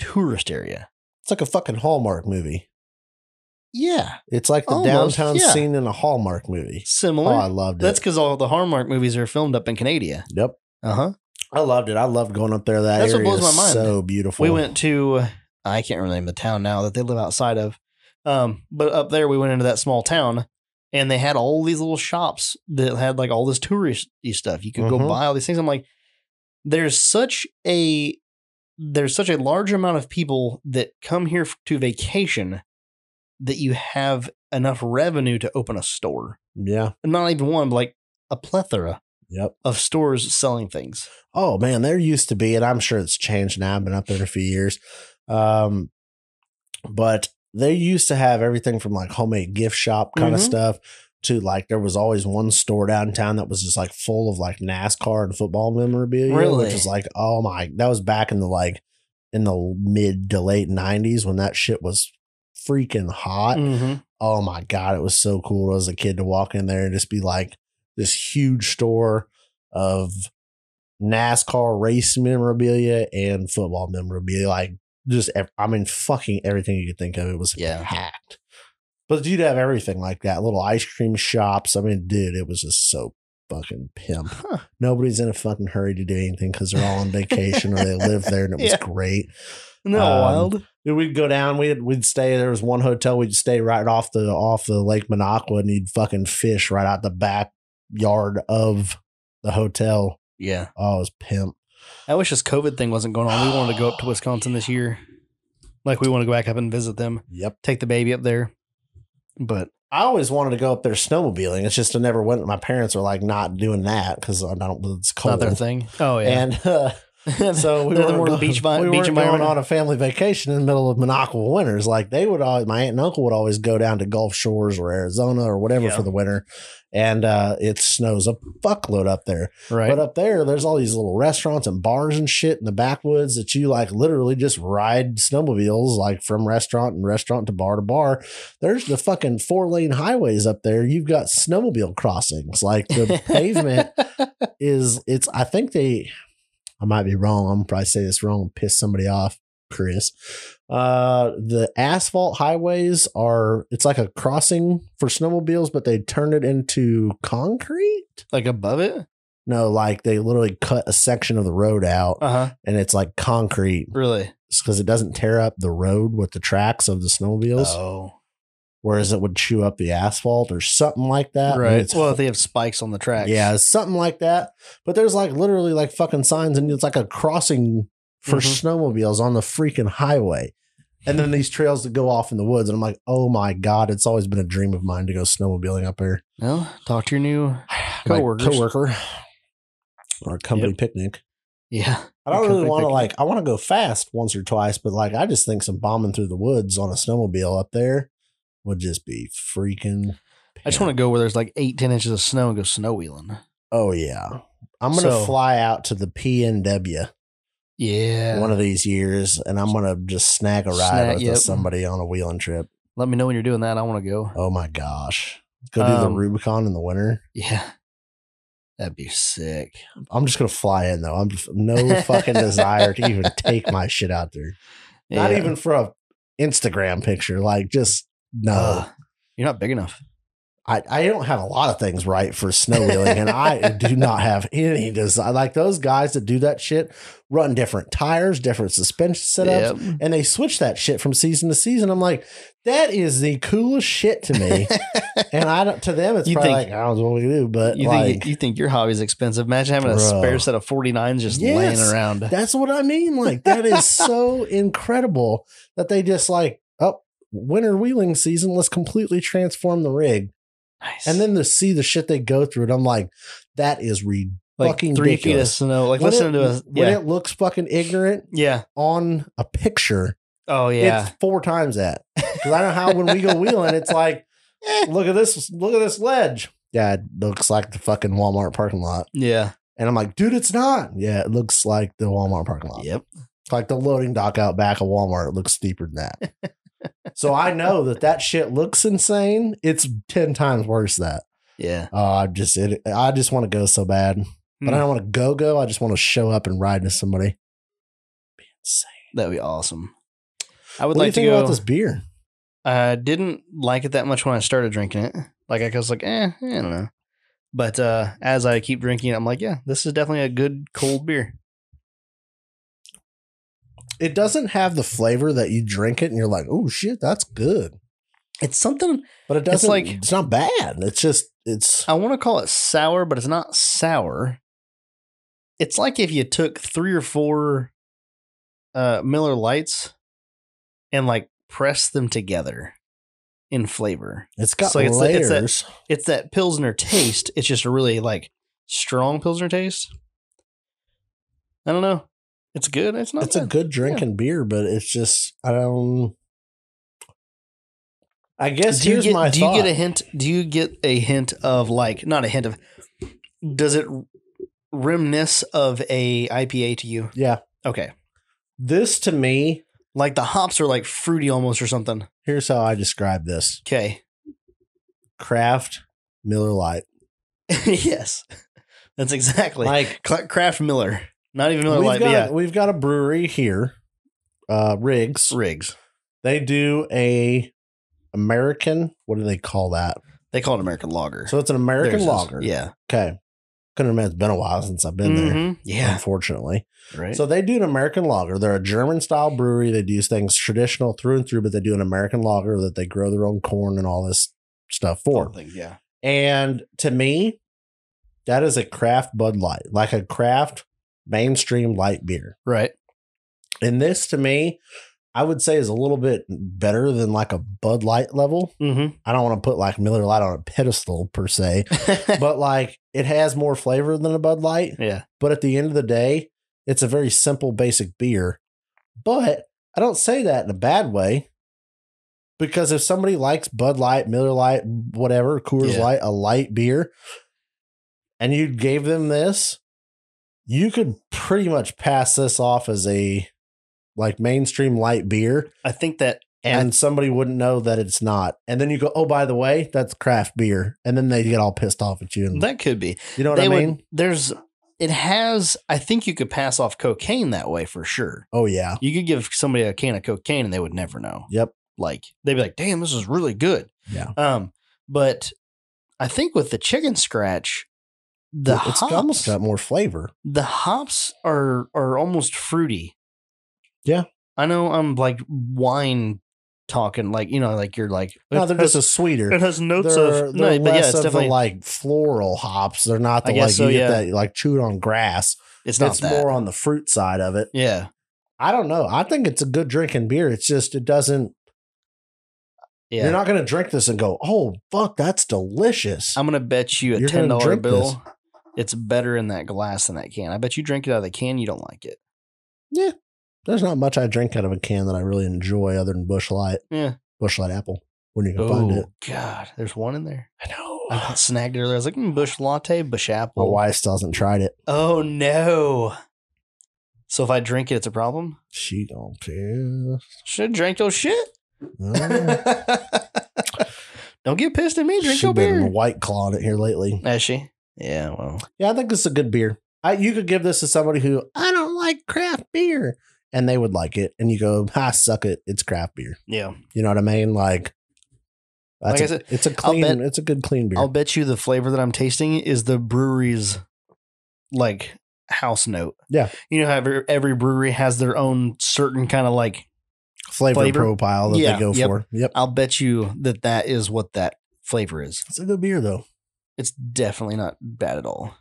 tourist area. It's like a fucking Hallmark movie. Yeah. It's like the Almost, downtown yeah. scene in a Hallmark movie. Similar. Oh, I loved it. That's because all the Hallmark movies are filmed up in Canada. Yep. Uh-huh. I loved it. I loved going up there. That's what area blows my is mind. so beautiful. We went to, I can't remember the name of the town now that they live outside of. But up there, we went into that small town and they had all these little shops that had like all this touristy stuff. You could go buy all these things. I'm like, there's such a large amount of people that come here to vacation that you have enough revenue to open a store. Yeah. Not even one, but like a plethora Yep. of stores selling things. Oh man, there used to be, and I'm sure it's changed now. I've been up there a few years. But they used to have everything from like homemade gift shop kind of stuff to like there was always one store downtown that was just like full of like NASCAR and football memorabilia. Really? Which is like, oh my, that was back in the mid to late 90s when that shit was freaking hot. Oh my God, it was so cool as a kid to walk in there and just be like this huge store of NASCAR race memorabilia and football memorabilia. Like just, fucking everything you could think of. It was packed. But you'd have everything like that. Little ice cream shops. I mean, dude, it was just so fucking pimp. Nobody's in a fucking hurry to do anything because they're all on vacation or they live there and it was great. Isn't that wild? We'd go down. We'd stay. There was one hotel. We'd stay right off the Lake Minocqua, and you'd fucking fish right out the backyard of the hotel. Yeah. Oh, it was pimp. I wish this COVID thing wasn't going on. We wanted to go up to Wisconsin this year. Like we want to go back up and visit them. Yep. Take the baby up there. But I always wanted to go up there snowmobiling. It's just I never went. My parents were like not doing that because I don't. It's cold. not their thing. Oh yeah. And so we They're were the beach going environment. on a family vacation in the middle of Minocqua winters. Like they would always, my aunt and uncle would always go down to Gulf Shores or Arizona or whatever for the winter. And it snows a fuckload up there. Right. But up there, there's all these little restaurants and bars and shit in the backwoods that you like literally just ride snowmobiles like from restaurant to bar. There's the fucking 4-lane highways up there. You've got snowmobile crossings. Like the pavement I might be wrong. I'm gonna probably say this wrong and piss somebody off, Chris. The asphalt highways it's like a crossing for snowmobiles, but they turn it into concrete. Like above it? No, like they literally cut a section of the road out and it's like concrete. Really? It's because it doesn't tear up the road with the tracks of the snowmobiles. Oh. Whereas it would chew up the asphalt or something like that. Right. Well, if they have spikes on the tracks. Yeah, it's something like that. But there's like literally like fucking signs and it's like a crossing for snowmobiles on the freaking highway. And then these trails that go off in the woods. And I'm like, oh my God, it's always been a dream of mine to go snowmobiling up there. Well, talk to your new coworker or a company picnic. Yeah. I don't really want to I want to go fast once or twice, but like I just think some bombing through the woods on a snowmobile up there would just be freaking. I just want to go where there's like 8-10 inches of snow and go snow wheeling. Oh yeah. I'm going to fly out to the PNW Yeah. one of these years, and I'm gonna just snag a ride with somebody on a wheeling trip. Let me know when you're doing that. I want to go. Oh my gosh. Go do the Rubicon in the winter. Yeah. That'd be sick. I'm just gonna fly in though. I'm just no fucking desire to even take my shit out there. Yeah. Not even for a Instagram picture. Like, just no. You're not big enough. I don't have a lot of things right for snow wheeling, and I do not have any design. Like, those guys that do that shit run different tires, different suspension setups, and they switch that shit from season to season. I'm like, that is the coolest shit to me. And to them, it's probably like, I don't know what we do, but you think your hobby is expensive. Imagine having a spare set of 49s just laying around. That's what I mean. Like, that is so incredible that they just like, oh, winter wheeling season, let's completely transform the rig. Nice. And then to see the shit they go through, and I'm like, that is fucking 3 ridiculous. feet of snow. Like, listen to us. When it looks fucking ignorant on a picture. Oh, yeah. It's 4 times that. Because I know how when we go wheeling, it's like, look at this ledge. Yeah, it looks like the fucking Walmart parking lot. Yeah. And I'm like, dude, it's not. Yeah, it looks like the Walmart parking lot. Yep. It's like the loading dock out back of Walmart. It looks steeper than that. So I know that shit looks insane. It's 10 times worse than that. Yeah. I just want to go so bad. But I don't want to go. I just want to show up and ride with somebody. Be insane. That'd be awesome. I would what like do you to think go. about this beer? I didn't like it that much when I started drinking it. Like, I was like, I don't know. But as I keep drinking it, I'm like, yeah, this is definitely a good cold beer. It doesn't have the flavor that you drink it and you're like, oh shit, that's good. It's something, but it doesn't. It's not bad. It's just I want to call it sour, but it's not sour. It's like if you took 3 or 4 Miller Lights and like pressed them together in flavor. It's got layers. It's that Pilsner taste. It's just a really like strong Pilsner taste. I don't know. It's good. It's not. It's bad. A good drinking beer, but it's just I guess here's my thought. Do you get a hint? Do you get a hint of like not a hint of? Does it reminisce of a IPA to you? Yeah. Okay. This to me, like the hops are like fruity almost or something. Here's how I describe this. Okay. Craft Miller Lite. Yes, that's exactly like Craft Miller. Not even Miller Lite. Yeah, we've got a brewery here, Riggs. They do a American. What do they call that? They call it American lager. So it's an American lager. Yeah. Okay. Couldn't imagine. It's been a while since I've been there. Yeah. Unfortunately. Right. So they do an American lager. They're a German style brewery. They do things traditional through and through, but they do an American lager that they grow their own corn and all this stuff for. Yeah. And to me, that is a craft Bud Light, like a craft mainstream light beer. Right. And this to me, I would say is a little bit better than like a Bud Light level. Mm-hmm. I don't want to put like Miller Lite on a pedestal per se, but like it has more flavor than a Bud Light. Yeah. But at the end of the day, it's a very simple, basic beer. But I don't say that in a bad way, because if somebody likes Bud Light, Miller Lite, whatever, Coors Light, a light beer, and you gave them this, you could pretty much pass this off as a like mainstream light beer. I think that, and somebody wouldn't know that it's not. And then you go, oh, by the way, that's craft beer. And then they get all pissed off at you. And that could be. You know what I mean? I think you could pass off cocaine that way for sure. Oh, yeah. You could give somebody a can of cocaine and they would never know. Yep. Like, they'd be like, damn, this is really good. Yeah. But I think with the chicken scratch, it's almost got more flavor. The hops are almost fruity. Yeah. I know I'm like wine talking, like, you know, like you're like, no, they're just a sweeter. It has notes they're of, no, but less yeah, it's of definitely the like floral hops. They're not the like, you get that like chewed on grass. It's not that. More on the fruit side of it. Yeah. I don't know. I think it's a good drinking beer. It's just, it doesn't, you're not going to drink this and go, oh, fuck, that's delicious. I'm going to bet you a $10 bill. It's better in that glass than that can. I bet you drink it out of the can, you don't like it. Yeah. There's not much I drink out of a can that I really enjoy other than Busch Light. Yeah. Busch Light Apple. When you can find it. God, there's one in there. I know. I got snagged earlier. I was like, Busch Latte, Busch Apple. My wife still hasn't tried it. Oh, no. So if I drink it, it's a problem? She don't piss. Should drink your shit. Don't get pissed at me. Drink She's your beer. been White Clawing it here lately. Has she? Yeah, well. Yeah, I think this is a good beer. You could give this to somebody who, I don't like craft beer. And they would like it. And you go, suck it. It's craft beer. Yeah. You know what I mean? Like I said, it's a clean, it's a good clean beer. I'll bet you the flavor that I'm tasting is the brewery's like house note. Yeah. You know how every brewery has their own certain kind of like flavor profile that they go for. Yep. I'll bet you that is what that flavor is. It's a good beer though. It's definitely not bad at all.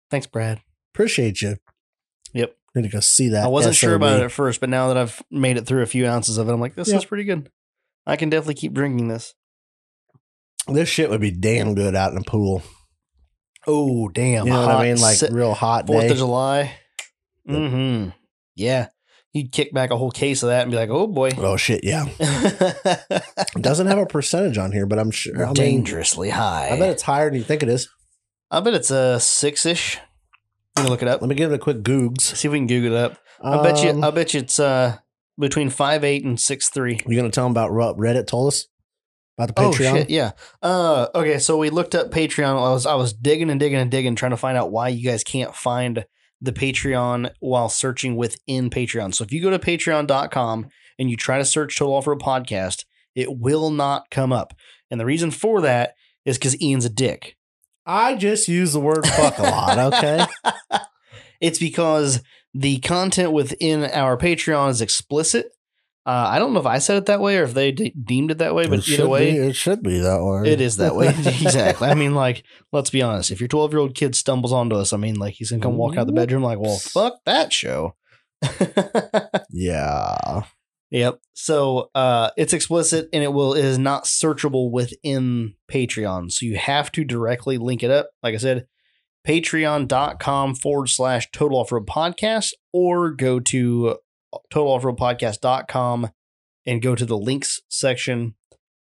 Thanks, Brad. Appreciate you. Yep. Need to go see that. I wasn't sure SOB. about it at first, but now that I've made it through a few ounces of it, I'm like, this is pretty good. I can definitely keep drinking this. This shit would be damn good out in a pool. Oh, damn. You know what I mean? Like real hot 4th day. of July. Mm-hmm. Yeah. You'd kick back a whole case of that and be like, oh, boy. Oh, shit, yeah. It doesn't have a percentage on here, but I'm sure. Dangerously high. I bet it's higher than you think it is. I bet it's a 6-ish. You can look it up. Let me give it a quick googs. See if we can Google it up. I bet you it's between 5.8 and 6.3. You going to tell them about what Reddit told us? About the Patreon? Oh, shit, yeah. Okay, so we looked up Patreon. I was digging and digging and digging, trying to find out why you guys can't find the Patreon while searching within Patreon. So if you go to patreon.com and you try to search Total Off-Road Podcast, it will not come up. And the reason for that is because Ian's a dick. I just use the word fuck a lot, okay? It's because the content within our Patreon is explicit. I don't know if I said it that way or if they deemed it that way, but either way, it should be that way. It is that way. Exactly. I mean, like, let's be honest. If your 12-year-old kid stumbles onto us, I mean, like, he's going to come walk out the bedroom like, well, fuck that show. Yeah. Yep. So it's explicit and it is not searchable within Patreon. So you have to directly link it up. Like I said, patreon.com/Total Off-Road Podcast, or go to totaloffroadpodcast.com and go to the links section,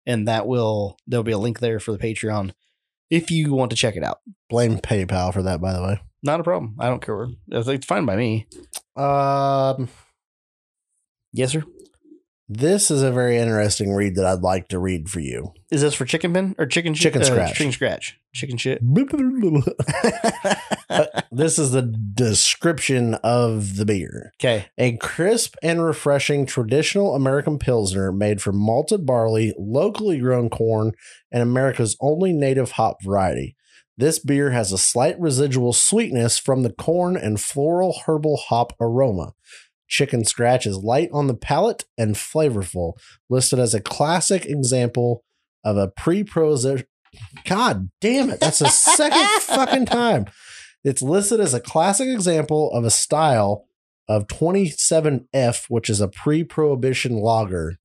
and there'll be a link there for the Patreon if you want to check it out. Blame PayPal for that, by the way. Not a problem. I don't care. It's fine by me. Yes, sir. This is a very interesting read that I'd like to read for you. Is this for chicken pen or chicken scratch? Chicken scratch. Chicken shit. This is the description of the beer. Okay. A crisp and refreshing traditional American Pilsner made from malted barley, locally grown corn, and America's only native hop variety. This beer has a slight residual sweetness from the corn and floral herbal hop aroma. Chicken Scratch is light on the palate and flavorful, listed as a classic example of a pre-processed. God damn it. That's the second fucking time. It's listed as a classic example of a style of 27F, which is a pre-prohibition lager.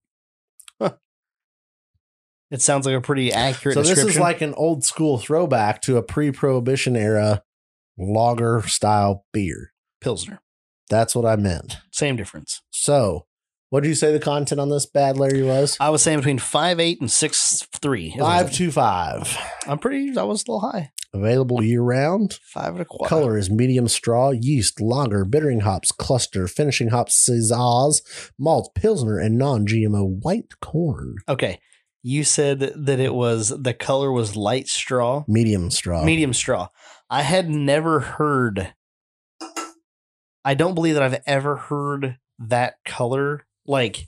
Huh. It sounds like a pretty accurate description. This is like an old school throwback to a pre-prohibition era lager style beer. Pilsner. That's what I meant. Same difference. So, what did you say the content on this bad Larry was? I was saying between 5.8 and 6.3. 5.25. I was a little high. Available year round. 5.25. Color is medium straw, yeast, lager, bittering hops, cluster, finishing hops, saisons, malt, pilsner, and non-GMO white corn. Okay. You said that the color was light straw. Medium straw. Medium straw. I had never heard. I don't believe that I've ever heard that color, like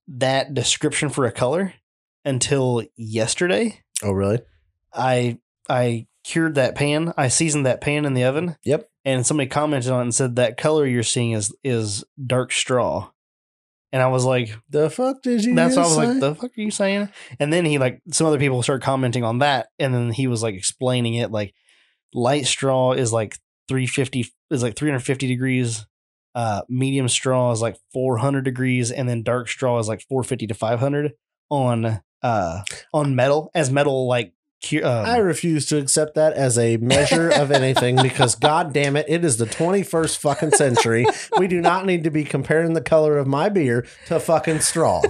that description for a color, until yesterday. Oh, really? I cured that pan. I seasoned that pan in the oven. Yep. And somebody commented on it and said that color you're seeing is dark straw. And I was like, the fuck did you That's say? why I was like, the fuck are you saying? And then some other people started commenting on that. And then he was like explaining it, like light straw is like 350 degrees. Medium straw is like 400 degrees. And then dark straw is like 450 to 500 on metal, as metal, like, I refuse to accept that as a measure of anything because God damn it is the 21st fucking century. We do not need to be comparing the color of my beer to fucking straw.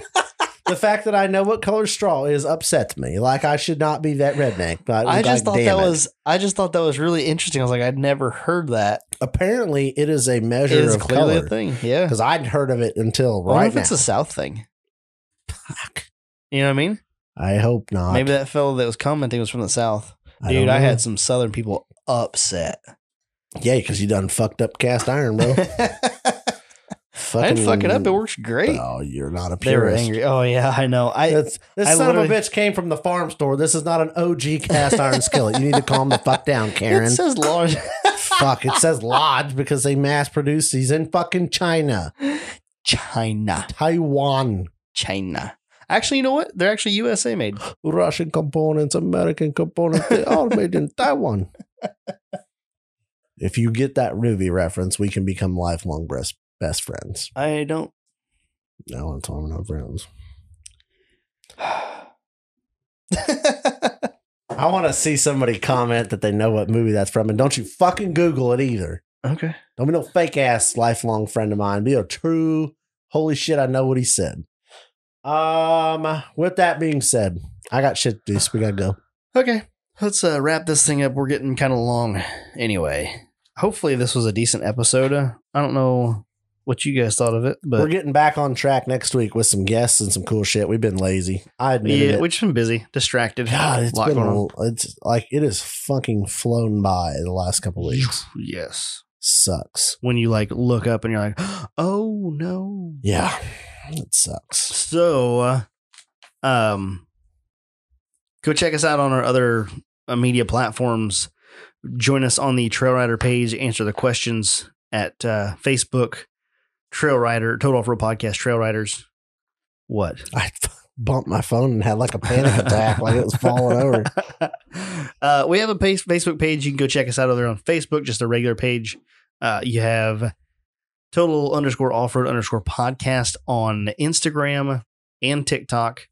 The fact that I know what color straw is upsets me. Like I should not be that redneck. But I just thought that was really interesting. I was like, I'd never heard that. Apparently, it is a measure It is of clearly color. a thing. Yeah, Because I'd heard of it until I wonder right if now. it's a South thing. Fuck. You know what I mean? I hope not. Maybe that fellow that was commenting was from the South. I Dude, don't I know. had some Southern people upset. Yeah, because you done fucked up cast iron, bro. I didn't fuck it up. It works great. Oh, you're not a purist. They were angry. Oh, yeah, I know. This son of a bitch came from the farm store. This is not an OG cast iron skillet. You need to calm the fuck down, Karen. It says large. Fuck, it says Lodge because they mass produce these in fucking China. Taiwan. China. Actually, you know what? They're actually USA made. Russian components, American components, they all made in Taiwan. If you get that movie reference, we can become lifelong best friends. I don't. No, I'm talking about friends. I want to see somebody comment that they know what movie that's from, and don't you fucking Google it either. Okay. Don't be no fake ass lifelong friend of mine. Be a true, holy shit, I know what he said. With that being said, I got shit to do, so we gotta go. Okay. Let's wrap this thing up. We're getting kind of long anyway. Hopefully this was a decent episode. I don't know what you guys thought of it, but we're getting back on track next week with some guests and some cool shit. We've been lazy. I admit it. We've just been busy, distracted. God, it's like it is fucking flown by the last couple of weeks. Yes. Sucks. When you like look up and you're like, oh no. Yeah. It sucks. So, go check us out on our other media platforms. Join us on the Trail Rider page. Answer the questions at Facebook. Trail Rider, Total Off-Road Podcast, Trail Riders. What? I bumped my phone and had like a panic attack, like it was falling over. We have a Facebook page. You can go check us out over there on Facebook, just a regular page. You have Total_Off-Road_ podcast on Instagram and TikTok.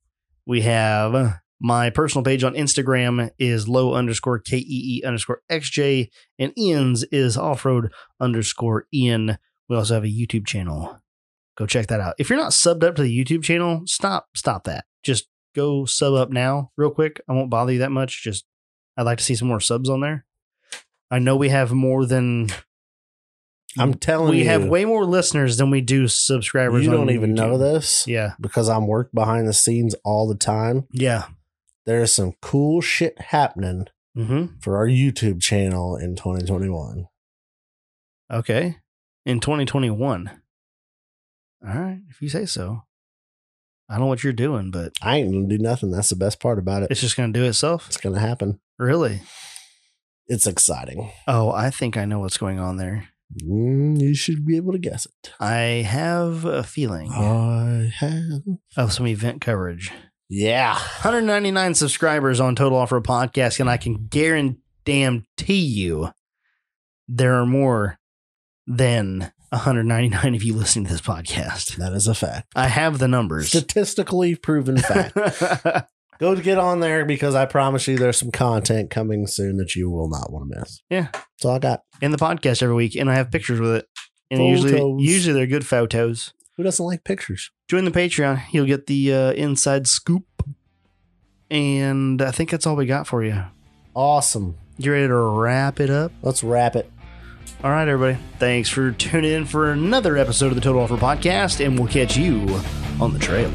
We have my personal page on Instagram is low_KEE_XJ, and Ian's is offroad_Ian. We also have a YouTube channel. Go check that out. If you're not subbed up to the YouTube channel, stop that. Just go sub up now real quick. I won't bother you that much. Just I'd like to see some more subs on there. I know we have more than I'm telling you. We have way more listeners than we do subscribers. You don't on even YouTube. know this. Yeah. Because I'm work behind the scenes all the time. Yeah. There's some cool shit happening for our YouTube channel in 2021. Okay. In 2021. All right. If you say so. I don't know what you're doing, but I ain't going to do nothing. That's the best part about it. it's just going to do itself. It's going to happen. Really? It's exciting. Oh, I think I know what's going on there. You should be able to guess it. I have a feeling I have. of some event coverage. Yeah. 199 subscribers on Total Off-Road Podcast, and I can guarantee you there are more than 199 of you listening to this podcast. That is a fact. I have the numbers. Statistically proven fact. Go get on there because I promise you there's some content coming soon that you will not want to miss. Yeah. That's all I got. In the podcast every week, and I have pictures with it. And Photos. usually they're good photos. Who doesn't like pictures? Join the Patreon. You'll get the inside scoop. And I think that's all we got for you. Awesome. You ready to wrap it up? Let's wrap it. All right, everybody. Thanks for tuning in for another episode of the Total Offer Podcast, and we'll catch you on the trail.